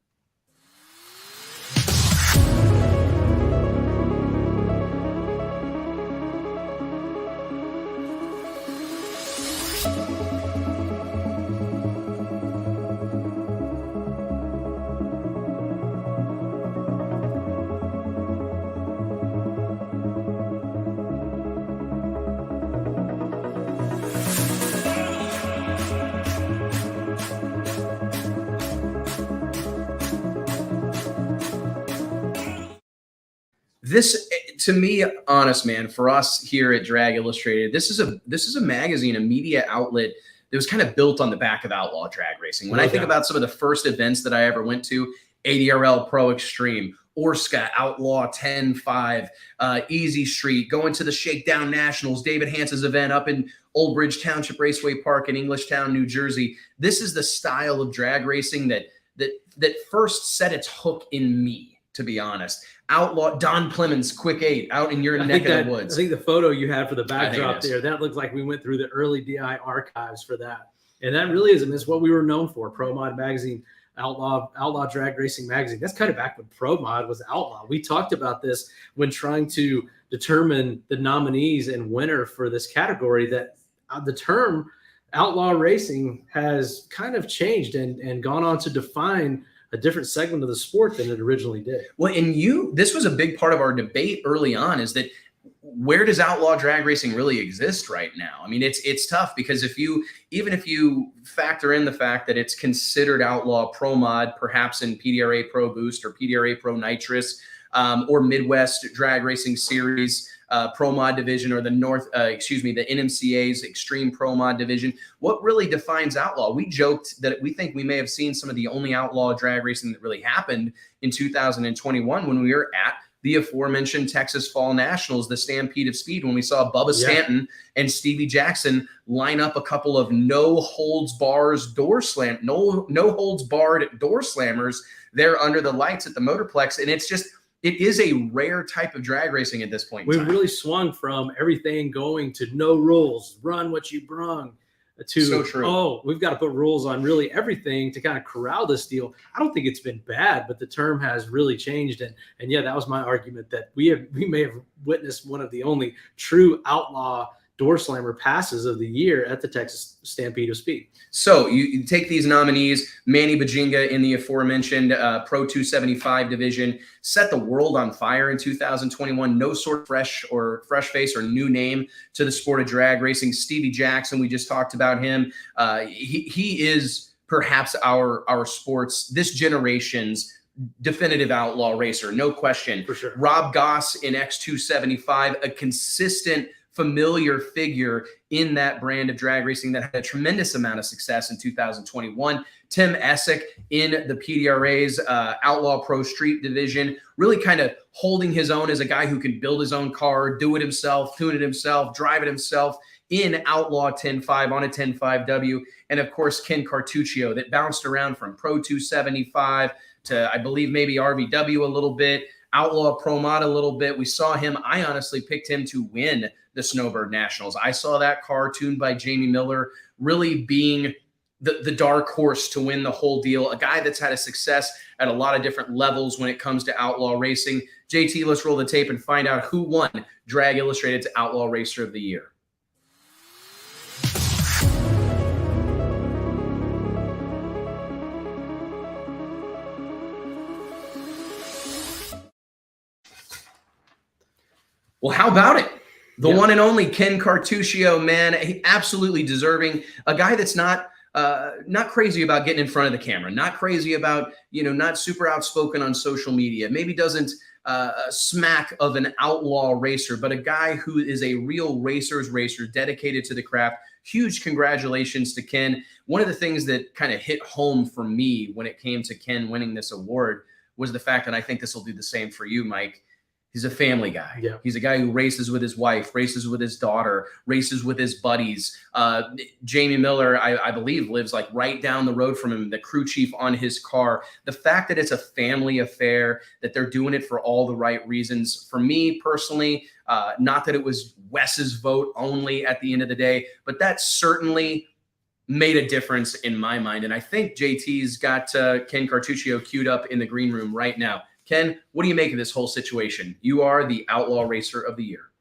This, to me, honest man, for us here at Drag Illustrated, this is a magazine, a media outlet that was kind of built on the back of outlaw drag racing. When I think about some of the first events that I ever went to, ADRL Pro Extreme, Orska Outlaw 10-5, Easy Street, going to the Shakedown Nationals, David Hance's event up in Old Bridge Township Raceway Park in Englishtown, New Jersey. This is the style of drag racing that first set its hook in me, to be honest. Outlaw Don Plemons, Quick 8, out in your neck of the woods. I think the photo you had for the backdrop there, that looked like we went through the early DI archives for that. And that really is what we were known for. Pro Mod Magazine, Outlaw Drag Racing Magazine. That's kind of back when Pro Mod was Outlaw. We talked about this when trying to determine the nominees and winner for this category, that the term Outlaw Racing has kind of changed and gone on to define a different segment of the sport than it originally did. Well, and this was a big part of our debate early on, is that where does outlaw drag racing really exist right now? I mean, it's tough, because even if you factor in the fact that it's considered outlaw pro mod, perhaps in PDRA Pro Boost or PDRA Pro Nitrous, or Midwest Drag Racing Series Pro Mod division, or the NMCA's Extreme Pro Mod division, what really defines outlaw? We joked that we think we may have seen some of the only outlaw drag racing that really happened in 2021 when we were at the aforementioned Texas Fall Nationals, the Stampede of Speed, when we saw Bubba Stanton and Stevie Jackson line up a couple of no holds barred door slammers there under the lights at the Motorplex. And it is a rare type of drag racing at this point. We've really swung from everything going to no rules, run what you brung, to, so true. Oh, we've got to put rules on really everything to kind of corral this deal. I don't think it's been bad, but the term has really changed. And yeah, that was my argument, that we may have witnessed one of the only true outlaw door slammer passes of the year at the Texas Stampede of Speed. So you take these nominees, Manny Bajinga in the aforementioned Pro 275 division, set the world on fire in 2021. No sort of fresh face or new name to the sport of drag racing. Stevie Jackson, we just talked about him. He is perhaps our sports, this generation's definitive outlaw racer, no question. For sure. Rob Goss in X275, a consistent, familiar figure in that brand of drag racing that had a tremendous amount of success in 2021. Tim Essick in the PDRA's Outlaw Pro Street division, really kind of holding his own as a guy who can build his own car, do it himself, tune it himself, drive it himself in Outlaw 10-5 on a 10-5W. And of course, Ken Cartuccio, that bounced around from Pro 275 to, I believe, maybe RVW a little bit, Outlaw Pro Mod a little bit. We saw him. I honestly picked him to win the Snowbird Nationals. I saw that car tuned by Jamie Miller really being the dark horse to win the whole deal. A guy that's had a success at a lot of different levels when it comes to outlaw racing. JT, let's roll the tape and find out who won Drag Illustrated's Outlaw Racer of the Year. Well, how about it? The one and only Ken Cartuccio, man, he absolutely deserving. A guy that's not crazy about getting in front of the camera, not crazy about, not super outspoken on social media, maybe doesn't smack of an outlaw racer, but a guy who is a real racer's racer, dedicated to the craft. Huge congratulations to Ken. One of the things that kind of hit home for me when it came to Ken winning this award was the fact, and I think this will do the same for you, Mike, he's a family guy. Yeah. He's a guy who races with his wife, races with his daughter, races with his buddies. Jamie Miller, I believe, lives like right down the road from him, the crew chief on his car. The fact that it's a family affair, that they're doing it for all the right reasons. For me personally, not that it was Wes's vote only at the end of the day, but that certainly made a difference in my mind. And I think JT's got Ken Cartuccio queued up in the green room right now. Ken, what do you make of this whole situation? You are the Outlaw Racer of the Year.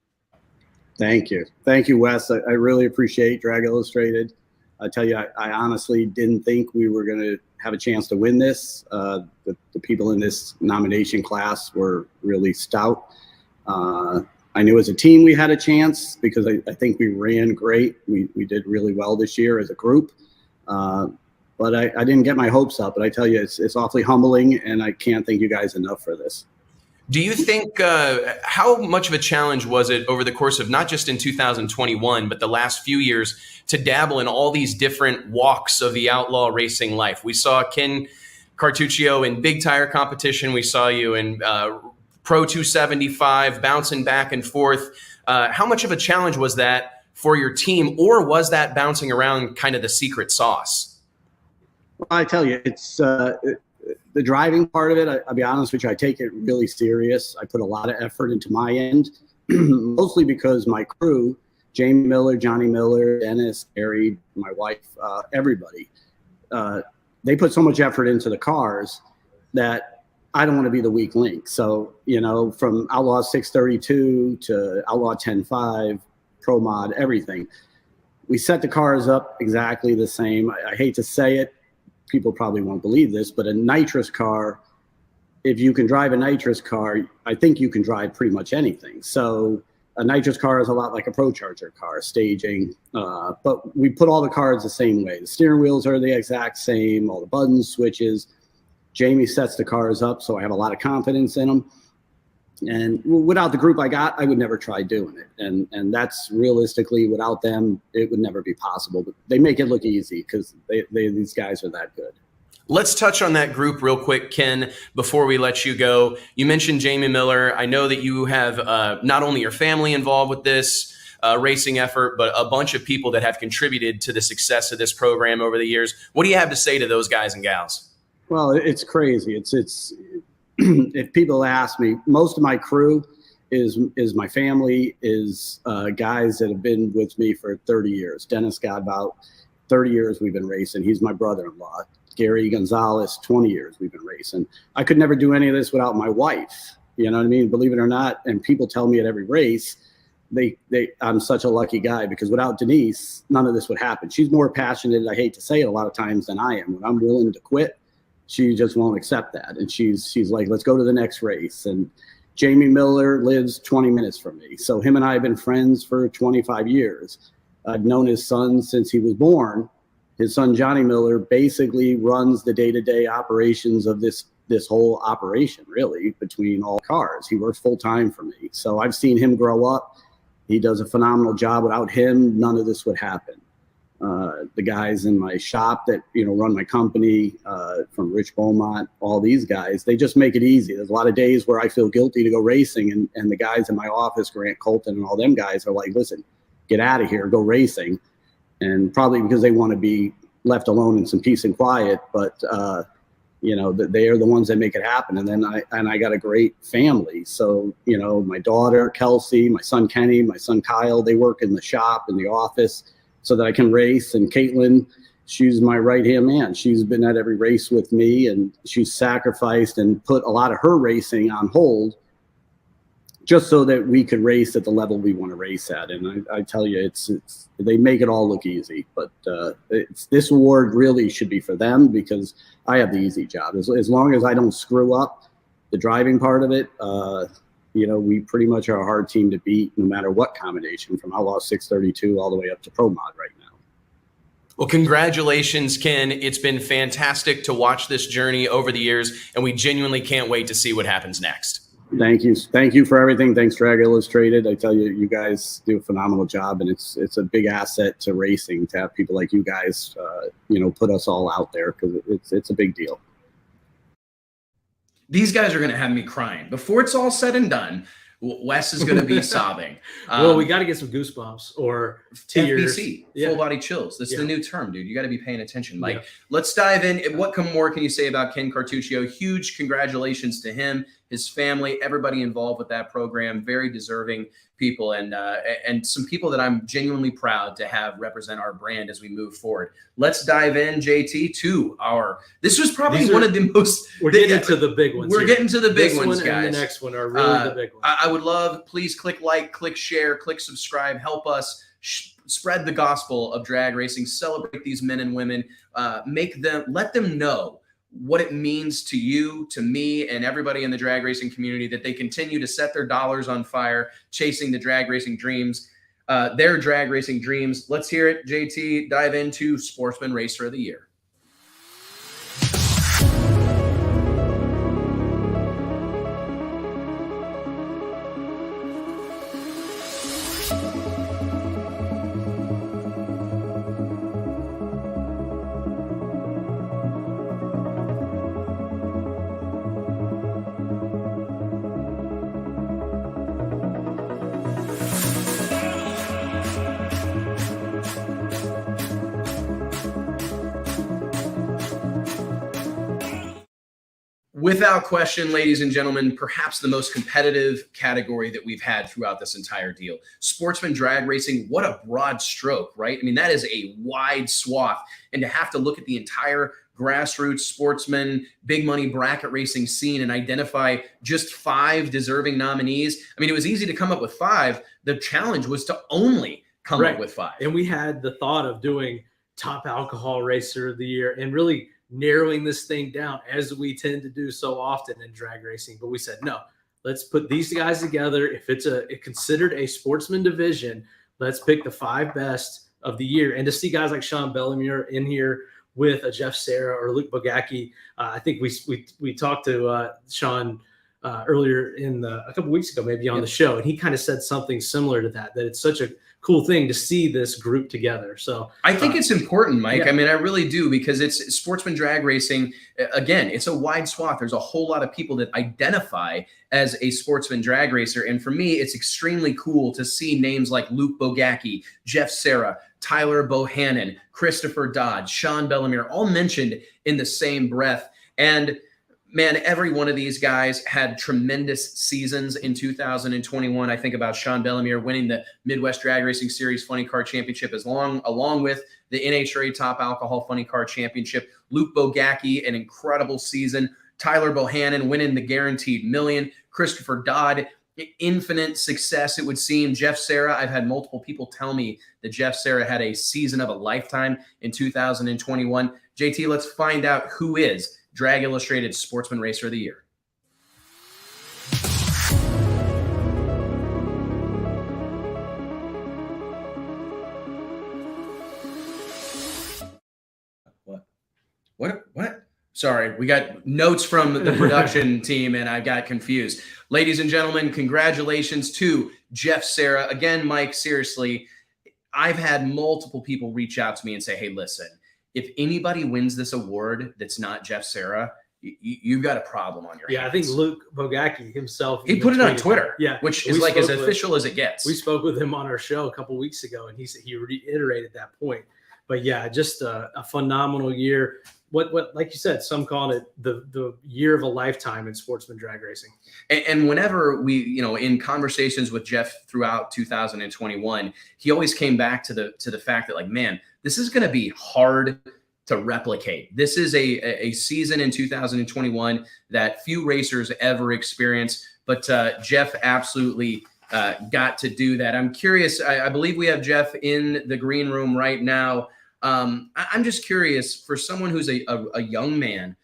Thank you. Thank you, Wes. I really appreciate Drag Illustrated. I tell you, I honestly didn't think we were going to have a chance to win this. The people in this nomination class were really stout. I knew as a team we had a chance because I think we ran great. We did really well this year as a group. But I didn't get my hopes up. But I tell you, it's awfully humbling, and I can't thank you guys enough for this. Do you think, how much of a challenge was it over the course of not just in 2021, but the last few years to dabble in all these different walks of the outlaw racing life? We saw Ken Cartuccio in big tire competition. We saw you in Pro 275, bouncing back and forth. How much of a challenge was that for your team, or was that bouncing around kind of the secret sauce? Well, I tell you, it's the driving part of it. I'll be honest with you, I take it really serious. I put a lot of effort into my end, mostly because my crew, Jamie Miller, Johnny Miller, Dennis, Gary, my wife, everybody, they put so much effort into the cars that I don't want to be the weak link. So, you know, from Outlaw 632 to Outlaw 10.5, Pro Mod, everything, we set the cars up exactly the same. I hate to say it, people probably won't believe this, but a nitrous car, if you can drive a nitrous car, I think you can drive pretty much anything. So a nitrous car is a lot like a Pro Charger car, staging, but we put all the cars the same way. The steering wheels are the exact same, all the buttons, switches. Jamie sets the cars up, so I have a lot of confidence in them. And without the group I got, I would never try doing it. And that's realistically, without them, it would never be possible. But they make it look easy because these guys are that good. Let's touch on that group real quick, Ken, before we let you go. You mentioned Jamie Miller. I know that you have not only your family involved with this racing effort, but a bunch of people that have contributed to the success of this program over the years. What do you have to say to those guys and gals? Well, it's crazy. It's if people ask me, most of my crew is my family, is guys that have been with me for 30 years. Dennis got about 30 years we've been racing. He's my brother-in-law. Gary Gonzalez, 20 years we've been racing. I could never do any of this without my wife. You know what I mean? Believe it or not, and people tell me at every race, I'm such a lucky guy because without Denise, none of this would happen. She's more passionate, I hate to say it a lot of times, than I am. When I'm willing to quit, she just won't accept that. And she's like, let's go to the next race. And Jamie Miller lives 20 minutes from me. So him and I have been friends for 25 years. I've known his son since he was born. His son, Johnny Miller, basically runs the day-to-day operations of this whole operation, really, between all cars. He works full-time for me. So I've seen him grow up. He does a phenomenal job. Without him, none of this would happen. The guys in my shop that, run my company, from Rich Beaumont, all these guys, they just make it easy. There's a lot of days where I feel guilty to go racing, and the guys in my office, Grant Colton and all them guys, are like, listen, get out of here, go racing. And probably because they want to be left alone in some peace and quiet, but they are the ones that make it happen. And then I got a great family. So, my daughter, Kelsey, my son, Kenny, my son, Kyle, they work in the shop, in the office, so that I can race. And Caitlin, she's my right-hand man. She's been at every race with me, and she's sacrificed and put a lot of her racing on hold just so that we could race at the level we want to race at. And I tell you, they make it all look easy, but this award really should be for them because I have the easy job. As long as I don't screw up the driving part of it, we pretty much are a hard team to beat no matter what combination, from Outlaw 632 all the way up to Pro Mod right now. Well, congratulations, Ken. It's been fantastic to watch this journey over the years, and we genuinely can't wait to see what happens next. Thank you for everything. Thanks, Drag Illustrated. I tell you, you guys do a phenomenal job, and it's a big asset to racing to have people like you guys, put us all out there, because it's a big deal. These guys are going to have me crying before it's all said and done. Wes is going to be sobbing. Well, we got to get some goosebumps or tears. FBC, full body chills. That's the new term, dude. You got to be paying attention. Mike, let's dive in. What more can you say about Ken Cartuccio? Huge congratulations to him, his family, everybody involved with that program. Very deserving people, and some people that I'm genuinely proud to have represent our brand as we move forward. Let's dive in, JT, to this was probably one of the most. We're getting to the big ones. We're getting to the big ones, one guys. And the next one are really the big ones. I would love, please click like, click share, click subscribe, help us spread the gospel of drag racing, celebrate these men and women, let them know what it means to you, to me, and everybody in the drag racing community that they continue to set their dollars on fire, chasing the drag racing dreams, their drag racing dreams. Let's hear it, JT. Dive into Sportsman Racer of the Year. Without question, ladies and gentlemen, perhaps the most competitive category that we've had throughout this entire deal. Sportsman drag racing, what a broad stroke, right? I mean, that is a wide swath. And to have to look at the entire grassroots sportsman, big money bracket racing scene and identify just 5 deserving nominees. I mean, it was easy to come up with 5. The challenge was to only come up with 5. And we had the thought of doing top alcohol racer of the year and really narrowing this thing down, as we tend to do so often in drag racing. But we said, no, let's put these guys together. If it's considered a sportsman division, let's pick the 5 best of the year. And to see guys like Sean Bellemere in here with a Jeff Serra or Luke Bogacki, I think we talked to Sean earlier a couple weeks ago, maybe on the show, and he kind of said something similar to that it's such a cool thing to see this group together. So I think it's important, Mike. Yeah. I mean, I really do, because it's sportsman drag racing. Again, it's a wide swath. There's a whole lot of people that identify as a sportsman drag racer. And for me, it's extremely cool to see names like Luke Bogacki, Jeff Serra, Tyler Bohannon, Christopher Dodd, Sean Bellemere, all mentioned in the same breath. And man, every one of these guys had tremendous seasons in 2021. I think about Sean Bellemere winning the Midwest Drag Racing Series Funny Car Championship along with the NHRA Top Alcohol Funny Car Championship. Luke Bogacki, an incredible season. Tyler Bohannon winning the Guaranteed Million. Christopher Dodd, infinite success, it would seem. Jeff Serra, I've had multiple people tell me that Jeff Serra had a season of a lifetime in 2021. JT, let's find out who is Drag Illustrated Sportsman Racer of the Year. What? Sorry, we got notes from the production team and I got confused. Ladies and gentlemen, congratulations to Jeff Serra. Again, Mike, seriously, I've had multiple people reach out to me and say, hey, listen, if anybody wins this award that's not Jeff Serra, you've got a problem on your hands. I think Luke Bogacki himself. He put it on Twitter, yeah, which is like as official as it gets. We spoke with him on our show a couple weeks ago, and he reiterated that point. But yeah, just a phenomenal year. What like you said, some call it the year of a lifetime in sportsman drag racing. And whenever we, in conversations with Jeff throughout 2021, he always came back to the fact that, like, man, this is going to be hard to replicate. This is a season in 2021 that few racers ever experience, but Jeff absolutely got to do that. I'm curious. I believe we have Jeff in the green room right now. I'm just curious, for someone who's a young man,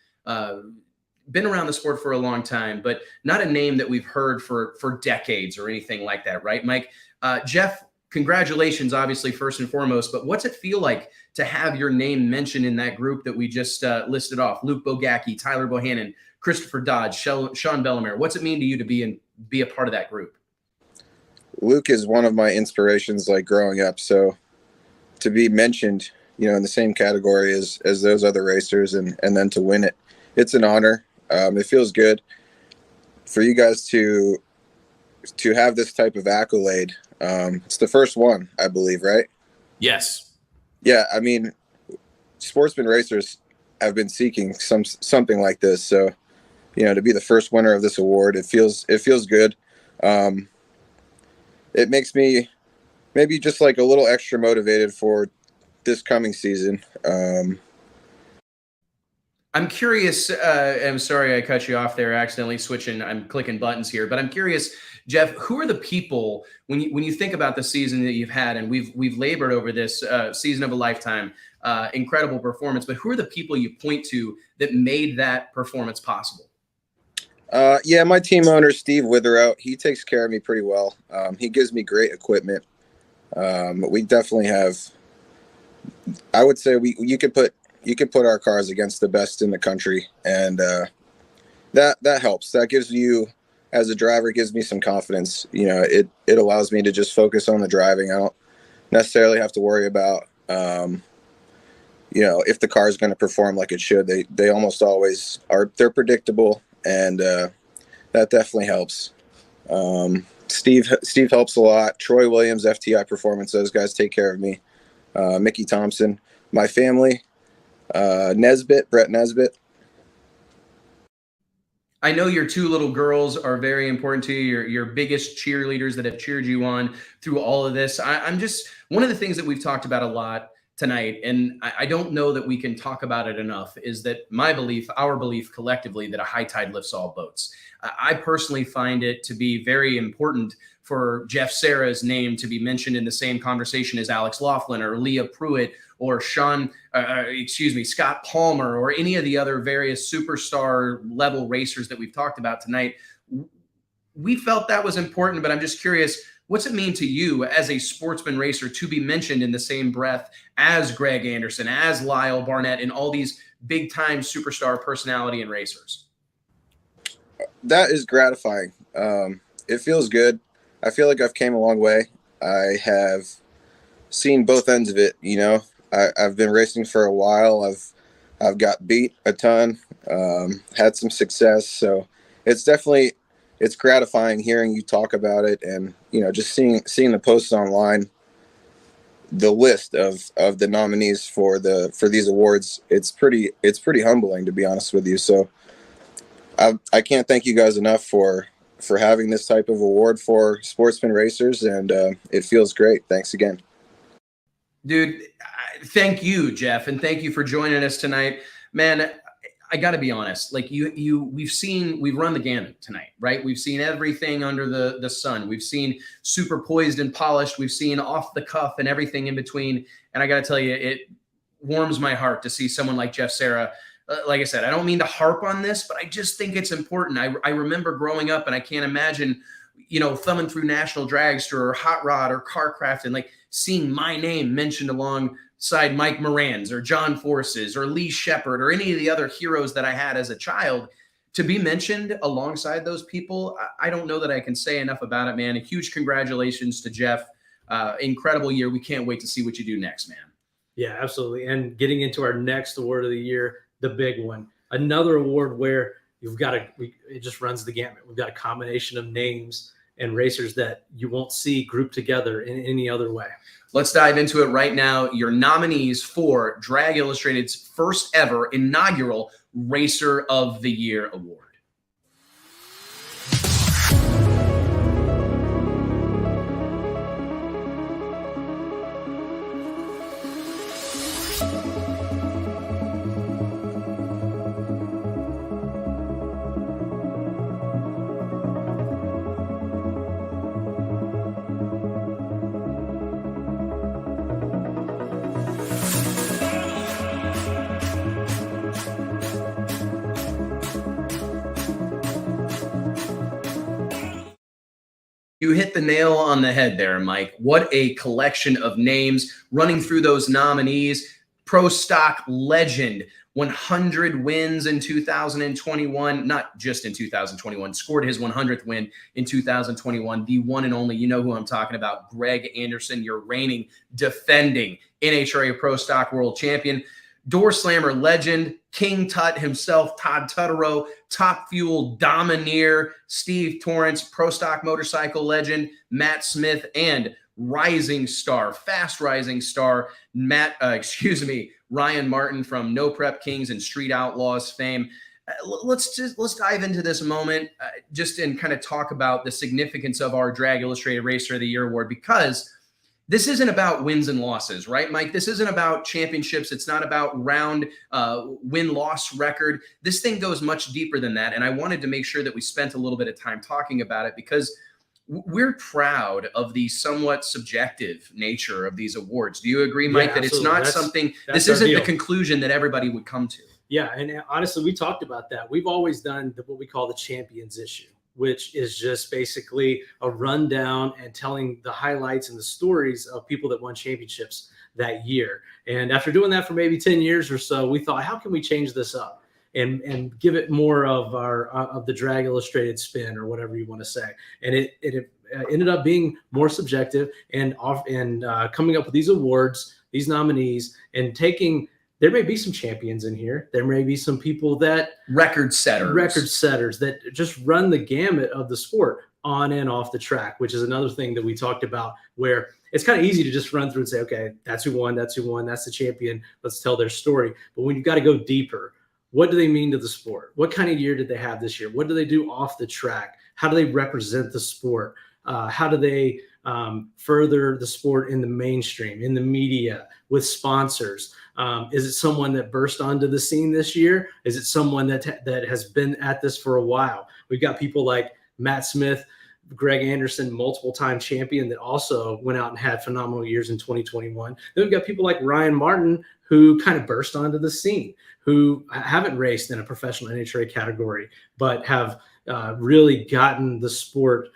been around the sport for a long time, but not a name that we've heard for decades or anything like that, right, Mike? Jeff, congratulations, obviously, first and foremost, but what's it feel like to have your name mentioned in that group that we just listed off? Luke Bogacki, Tyler Bohannon, Christopher Dodge, Sean Bellemare. What's it mean to you to be a part of that group? Luke is one of my inspirations, like growing up. So to be mentioned, in the same category as those other racers, and then to win it, it's an honor. It feels good for you guys to have this type of accolade. It's the first one, I believe, right? Yes. Yeah. I mean, sportsman racers have been seeking something like this. So, to be the first winner of this award, it feels good. It makes me maybe just like a little extra motivated for this coming season. I'm curious. I'm sorry I cut you off there, accidentally switching. I'm clicking buttons here, but I'm curious, Jeff, who are the people when you think about the season that you've had, and we've labored over this season of a lifetime, incredible performance, but who are the people you point to that made that performance possible? Yeah, my team owner, Steve Witherout, he takes care of me pretty well. He gives me great equipment. We definitely have, I would say you could put our cars against the best in the country, and that helps. That gives you, as a driver, gives me some confidence. It allows me to just focus on the driving. I don't necessarily have to worry about if the car is going to perform like it should. They almost always are. They're predictable, and that definitely helps. Steve helps a lot. Troy Williams, FTI Performance, those guys take care of me. Mickey Thompson, my family. Brett Nesbitt. I know your two little girls are very important to you. Your biggest cheerleaders that have cheered you on through all of this. I'm just, one of the things that we've talked about a lot tonight, and I don't know that we can talk about it enough, is that our belief collectively, that a high tide lifts all boats. I personally find it to be very important for Jeff Serra's name to be mentioned in the same conversation as Alex Laughlin or Leah Pruitt or Scott Palmer, or any of the other various superstar level racers that we've talked about tonight. We felt that was important, but I'm just curious, what's it mean to you as a sportsman racer to be mentioned in the same breath as Greg Anderson, as Lyle Barnett, and all these big time superstar personality and racers? That is gratifying. It feels good. I feel like I've came a long way. I have seen both ends of it. I've been racing for a while. I've got beat a ton, had some success. So it's gratifying hearing you talk about it, and just seeing the posts online, the list of the nominees for these awards. It's pretty humbling, to be honest with you. So I can't thank you guys enough for having this type of award for sportsman racers, and it feels great. Thanks again. Dude, thank you, Jeff, and thank you for joining us tonight. Man, I got to be honest. Like we've run the gamut tonight, right? We've seen everything under the sun. We've seen super poised and polished. We've seen off the cuff and everything in between. And I got to tell you, it warms my heart to see someone like Jeff Serra. Like I said, I don't mean to harp on this, but I just think it's important. I remember growing up, and I can't imagine, thumbing through National Dragster or Hot Rod or Carcraft and like seeing my name mentioned alongside Mike Moran's or John Force's or Lee Shepard or any of the other heroes that I had as a child. To be mentioned alongside those people, I don't know that I can say enough about it, man. A huge congratulations to Jeff. Incredible year. We can't wait to see what you do next, man. Yeah, absolutely. And getting into our next award of the year, the big one, another award where it just runs the gamut. We've got a combination of names and racers that you won't see grouped together in any other way. Let's dive into it right now. Your nominees for Drag Illustrated's first ever inaugural Racer of the Year award. You hit the nail on the head there, Mike. What a collection of names running through those nominees. Pro Stock legend, 100 wins in 2021, not just in 2021, scored his 100th win in 2021, the one and only, you know who I'm talking about, Greg Anderson, your reigning, defending NHRA Pro Stock World Champion. Door Slammer legend, King Tut himself, Todd Tutterow, Top Fuel Domineer, Steve Torrance, Pro Stock Motorcycle legend, Matt Smith, and rising star, fast rising star, Ryan Martin from No Prep Kings and Street Outlaws fame. Let's dive into this moment and kind of talk about the significance of our Drag Illustrated Racer of the Year award, because this isn't about wins and losses, right, Mike? This isn't about championships. It's not about round win-loss record. This thing goes much deeper than that, and I wanted to make sure that we spent a little bit of time talking about it, because we're proud of the somewhat subjective nature of these awards. Do you agree, Mike, that it's not something, this isn't the conclusion that everybody would come to? Yeah, and honestly, we talked about that. We've always done what we call the champions issue, which is just basically a rundown and telling the highlights and the stories of people that won championships that year. And after doing that for maybe 10 years or so, we thought, how can we change this up and give it more of our of the Drag Illustrated spin, or whatever you want to say? And it ended up being more subjective and coming up with these awards, these nominees, and taking. There may be some champions in here. There may be some people that record setters that just run the gamut of the sport on and off the track, which is another thing that we talked about, where it's kind of easy to just run through and say, okay, that's who won, that's the champion. Let's tell their story. But when you've got to go deeper, what do they mean to the sport? What kind of year did they have this year? What do they do off the track? How do they represent the sport? How do they further the sport in the mainstream, in the media, with sponsors? Is it someone that burst onto the scene this year? Is it someone that has been at this for a while? We've got people like Matt Smith, Greg Anderson, multiple-time champion, that also went out and had phenomenal years in 2021. Then we've got people like Ryan Martin, who kind of burst onto the scene, who haven't raced in a professional NHRA category, but have really gotten the sport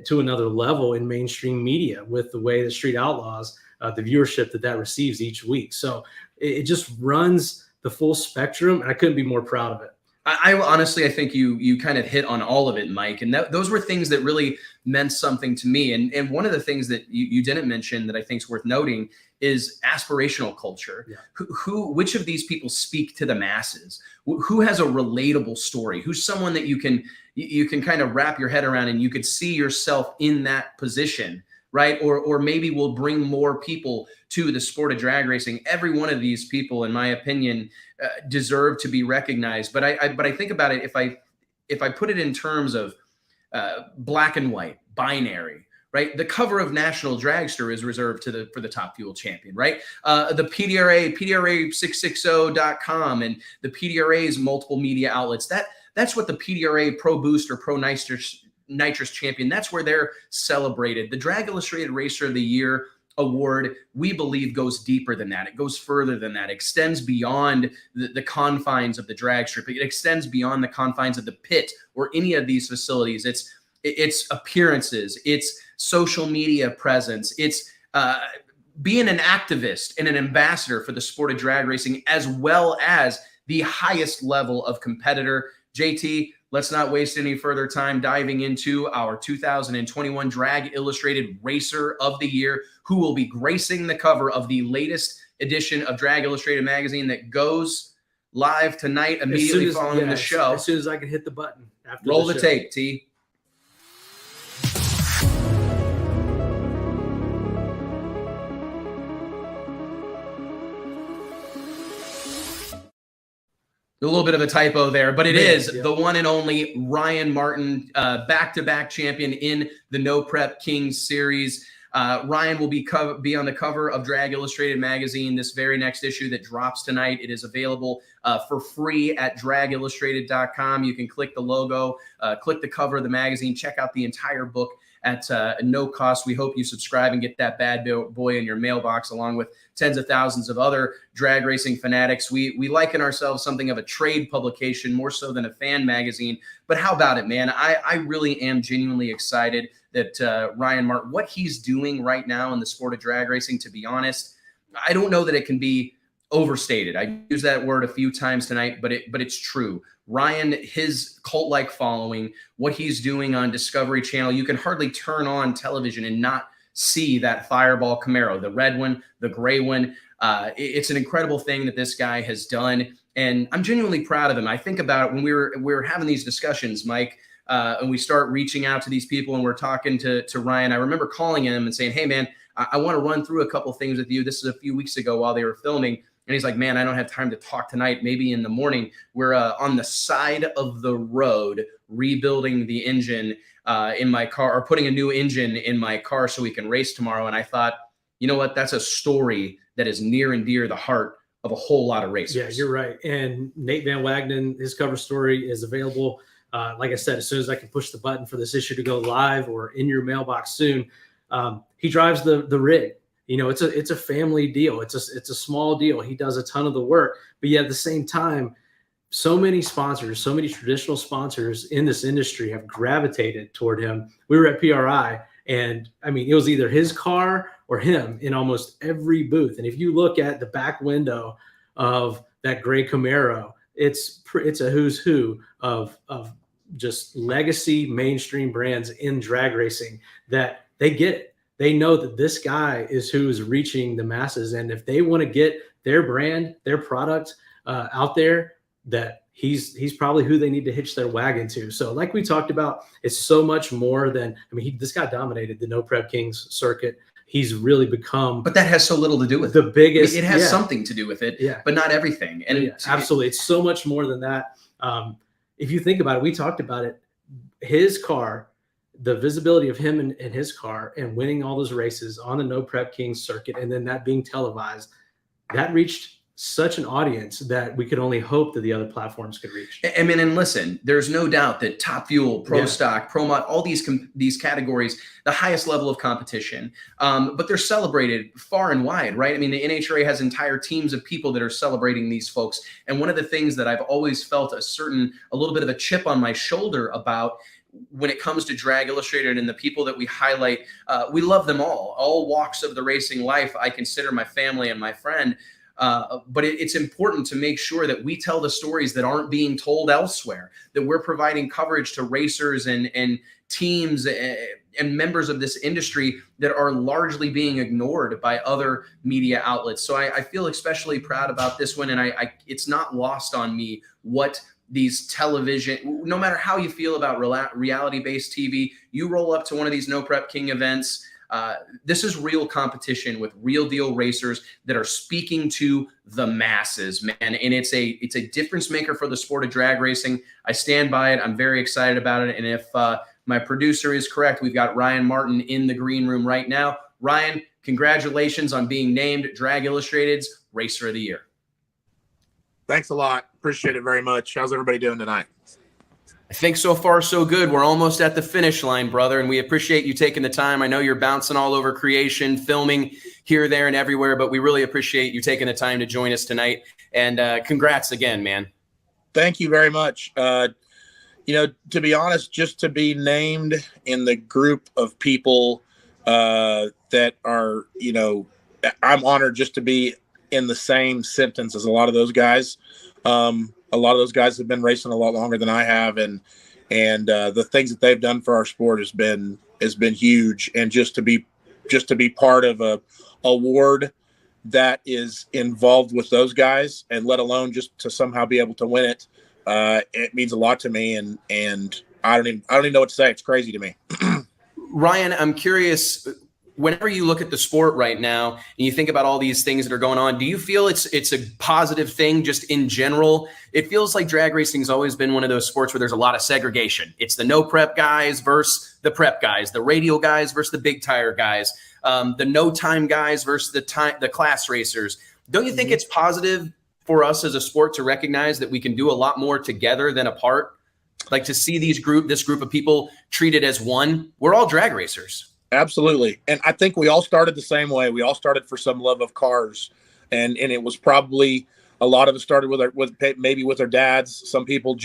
to another level in mainstream media with the way that Street Outlaws, the viewership that receives each week. So it just runs the full spectrum, and I couldn't be more proud of it. I honestly, I think you kind of hit on all of it, Mike. And those were things that really meant something to me. And one of the things that you didn't mention that I think is worth noting is aspirational culture. Yeah. Which of these people speak to the masses? Who has a relatable story? Who's someone that you can kind of wrap your head around and you could see yourself in that position, right? Or maybe will bring more people to the sport of drag racing. Every one of these people, in my opinion, deserve to be recognized. But I think about it, if I put it in terms of black and white, binary, right? The cover of National Dragster is reserved for the Top Fuel champion, right? The PDRA660.com and the PDRA's multiple media outlets. That's what the PDRA Pro Boost or Pro Nitrous champion, that's where they're celebrated. The Drag Illustrated Racer of the Year award, we believe, goes deeper than that. It goes further than that. It extends beyond the confines of the drag strip. It extends beyond the confines of the pit or any of these facilities. It's appearances. It's social media presence. It's being an activist and an ambassador for the sport of drag racing, as well as the highest level of competitor. JT, let's not waste any further time diving into our 2021 Drag Illustrated Racer of the Year, who will be gracing the cover of the latest edition of Drag Illustrated magazine that goes live tonight immediately following the show. As soon as I can hit the button. After Roll the tape, T. A little bit of a typo there, but it is the one and only Ryan Martin, back-to-back champion in the No Prep Kings series. Ryan will be on the cover of Drag Illustrated magazine, this very next issue that drops tonight. It is available for free at dragillustrated.com. You can click the logo, click the cover of the magazine, check out the entire book at no cost. We hope you subscribe and get that bad boy in your mailbox, along with tens of thousands of other drag racing fanatics. We liken ourselves something of a trade publication, more so than a fan magazine. But how about it, man? I really am genuinely excited that Ryan Martin, what he's doing right now in the sport of drag racing, to be honest, I don't know that it can be overstated. I use that word a few times tonight, but it's true. Ryan, his cult-like following, what he's doing on Discovery Channel, you can hardly turn on television and not see that Fireball Camaro, the red one, the gray one. It's an incredible thing that this guy has done, and I'm genuinely proud of him. I think about when we were having these discussions, Mike, and we start reaching out to these people and we're talking to Ryan. I remember calling him and saying, hey, man, I want to run through a couple things with you. This is a few weeks ago while they were filming. And he's like, man, I don't have time to talk tonight. Maybe in the morning. We're on the side of the road rebuilding the engine in my car, or putting a new engine in my car so we can race tomorrow. And I thought, you know what? That's a story that is near and dear to the heart of a whole lot of racers. Yeah, you're right. And Nate Van Wagenen, his cover story is available. Like I said, as soon as I can push the button for this issue to go live or in your mailbox soon, he drives the rig. You know, it's a family deal. It's a small deal. He does a ton of the work, but yet at the same time, so many sponsors, so many traditional sponsors in this industry have gravitated toward him. We were at PRI, and I mean, it was either his car or him in almost every booth. And if you look at the back window of that gray Camaro, it's a who's who of just legacy mainstream brands in drag racing that they get it. They know that this guy is who is reaching the masses. And if they want to get their brand, their product out there, that he's probably who they need to hitch their wagon to. So like we talked about, it's so much more than, I mean, this guy dominated the No Prep Kings circuit. He's really become. But that has so little to do with the biggest. It has something to do with it, but not everything. And absolutely. It's so much more than that. If you think about it, we talked about it, his car, the visibility of him in his car and winning all those races on the No Prep Kings circuit, and then that being televised, that reached such an audience that we could only hope that the other platforms could reach. I mean, and listen, there's no doubt that Top Fuel, Pro Stock, Pro Mod, all these categories, the highest level of competition, but they're celebrated far and wide, right? I mean, the NHRA has entire teams of people that are celebrating these folks. And one of the things that I've always felt a little bit of a chip on my shoulder about when it comes to Drag Illustrated and the people that we highlight, we love them all walks of the racing life. I consider my family and my friend. But it's important to make sure that we tell the stories that aren't being told elsewhere, that we're providing coverage to racers and teams and members of this industry that are largely being ignored by other media outlets. So I feel especially proud about this one. And it's not lost on me what these television, no matter how you feel about reality-based TV, you roll up to one of these No Prep King events. This is real competition with real deal racers that are speaking to the masses, man. And it's a difference maker for the sport of drag racing. I stand by it. I'm very excited about it. And if my producer is correct, we've got Ryan Martin in the green room right now. Ryan, congratulations on being named Drag Illustrated's Racer of the Year. Thanks a lot. Appreciate it very much. How's everybody doing tonight? I think so far so good. We're almost at the finish line, brother, and we appreciate you taking the time. I know you're bouncing all over creation, filming here, there, and everywhere, but we really appreciate you taking the time to join us tonight. And congrats again, man. Thank you very much. To be honest, just to be named in the group of people that are, I'm honored just to be in the same sentence as a lot of those guys. A lot of those guys have been racing a lot longer than I have, and the things that they've done for our sport has been huge. And just to be part of a award that is involved with those guys, and let alone just to somehow be able to win it, it means a lot to me. And I don't even know what to say. It's crazy to me. Ryan, I'm curious. Whenever you look at the sport right now and you think about all these things that are going on, do you feel it's a positive thing just in general? It feels like drag racing has always been one of those sports where there's a lot of segregation. It's the no prep guys versus the prep guys, the radial guys versus the big tire guys, the no time guys versus the class racers. Don't you think it's positive for us as a sport to recognize that we can do a lot more together than apart? Like to see this group of people treated as one. We're all drag racers. Absolutely. And I think we all started the same way. We all started for some love of cars. And it was probably a lot of us started with their dads. Some people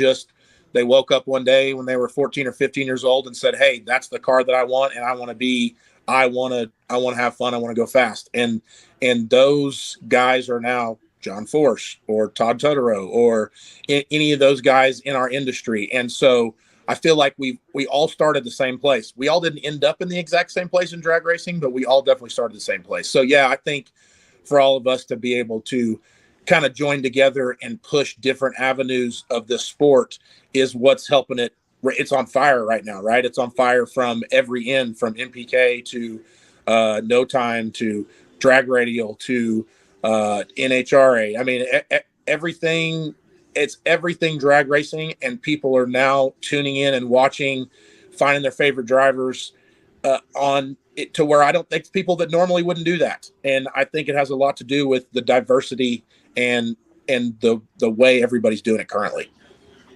they woke up one day when they were 14 or 15 years old and said, hey, that's the car that I want. And I want to have fun. I want to go fast. And those guys are now John Force or Todd Tutterow or any of those guys in our industry. And so I feel like we all started the same place. We all didn't end up in the exact same place in drag racing, but we all definitely started the same place. So yeah, I think for all of us to be able to kind of join together and push different avenues of this sport is what's helping it. It's on fire right now, right? It's on fire from every end, from NPK to No Time to drag radial to NHRA. I mean, everything. It's everything drag racing, and people are now tuning in and watching, finding their favorite drivers on it, to where I don't think people that normally wouldn't do that. And I think it has a lot to do with the diversity and the way everybody's doing it currently.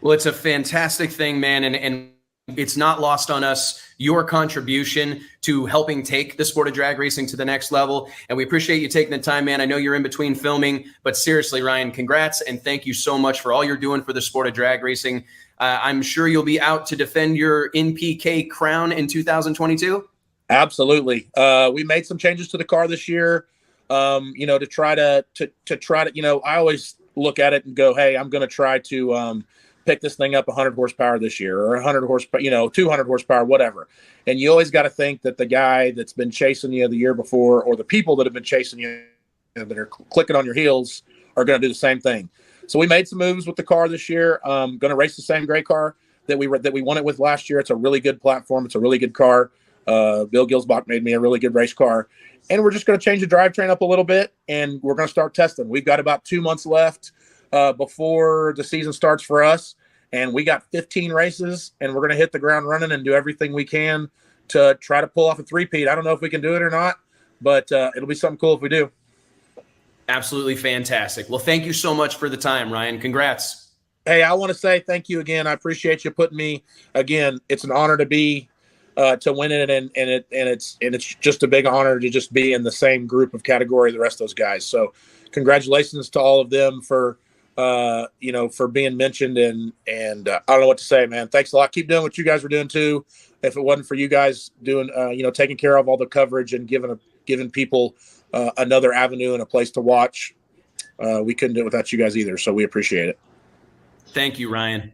Well, it's a fantastic thing, man. And it's not lost on us, your contribution to helping take the sport of drag racing to the next level. And we appreciate you taking the time, man. I know you're in between filming, but seriously, Ryan, congrats. And thank you so much for all you're doing for the sport of drag racing. I'm sure you'll be out to defend your NPK crown in 2022. Absolutely. We made some changes to the car this year, to try to, I always look at it and go, hey, I'm going to try to, pick this thing up 100 horsepower this year or 100 horsepower, 200 horsepower, whatever. And you always got to think that the guy that's been chasing you the year before, or the people that have been chasing you that are clicking on your heels, are going to do the same thing. So we made some moves with the car this year. Going to race the same gray car that we won it with last year. It's a really good platform. It's a really good car. Bill Gilsbach made me a really good race car. And we're just going to change the drivetrain up a little bit, and we're going to start testing. We've got about 2 months left before the season starts for us, and we got 15 races, and we're going to hit the ground running and do everything we can to try to pull off a three-peat. I don't know if we can do it or not, but it'll be something cool if we do. Absolutely fantastic. Well, thank you so much for the time, Ryan. Congrats. Hey, I want to say thank you again. I appreciate you putting me again. It's an honor to be to win it, and it's just a big honor to just be in the same group of category the rest of those guys. So congratulations to all of them for for being mentioned, and I don't know what to say, man. Thanks a lot. Keep doing what you guys were doing too. If it wasn't for you guys doing, taking care of all the coverage and giving people another avenue and a place to watch, we couldn't do it without you guys either. So we appreciate it. Thank you, Ryan.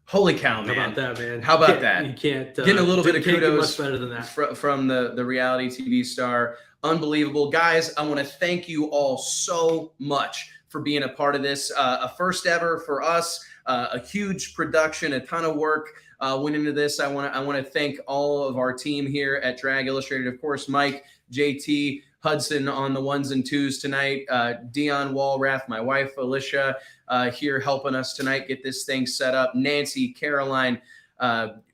Holy cow, man. How about that, man? How about that? You can't getting a little bit of kudos much better than that. from the reality TV star. Unbelievable. Guys, I want to thank you all so much for being a part of this. A first ever for us, a huge production, a ton of work went into this. I want to thank all of our team here at Drag Illustrated. Of course, Mike, JT, Hudson on the ones and twos tonight, Dion Walrath, my wife, Alicia, here helping us tonight get this thing set up. Nancy, Caroline,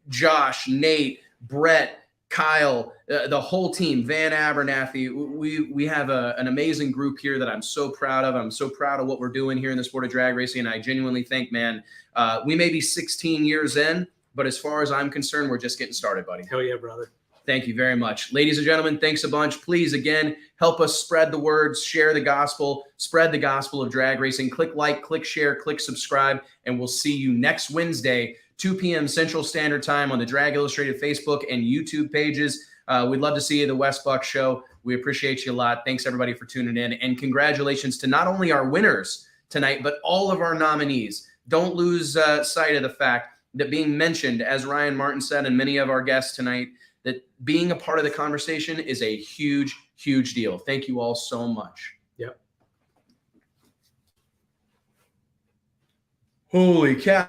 Josh, Nate, Brett, Kyle, the whole team, Van Abernathy. We have an amazing group here that I'm so proud of. I'm so proud of what we're doing here in the sport of drag racing. And I genuinely think, man, we may be 16 years in, but as far as I'm concerned, we're just getting started, buddy. Hell yeah, brother. Thank you very much. Ladies and gentlemen, thanks a bunch. Please, again, help us spread the words, share the gospel, spread the gospel of drag racing. Click like, click share, click subscribe, and we'll see you next Wednesday, 2 p.m. Central Standard Time on the Drag Illustrated Facebook and YouTube pages. We'd love to see you at the Wes Buck Show. We appreciate you a lot. Thanks, everybody, for tuning in. And congratulations to not only our winners tonight, but all of our nominees. Don't lose sight of the fact that being mentioned, as Ryan Martin said, and many of our guests tonight, that being a part of the conversation is a huge, huge deal. Thank you all so much. Yep. Holy cow.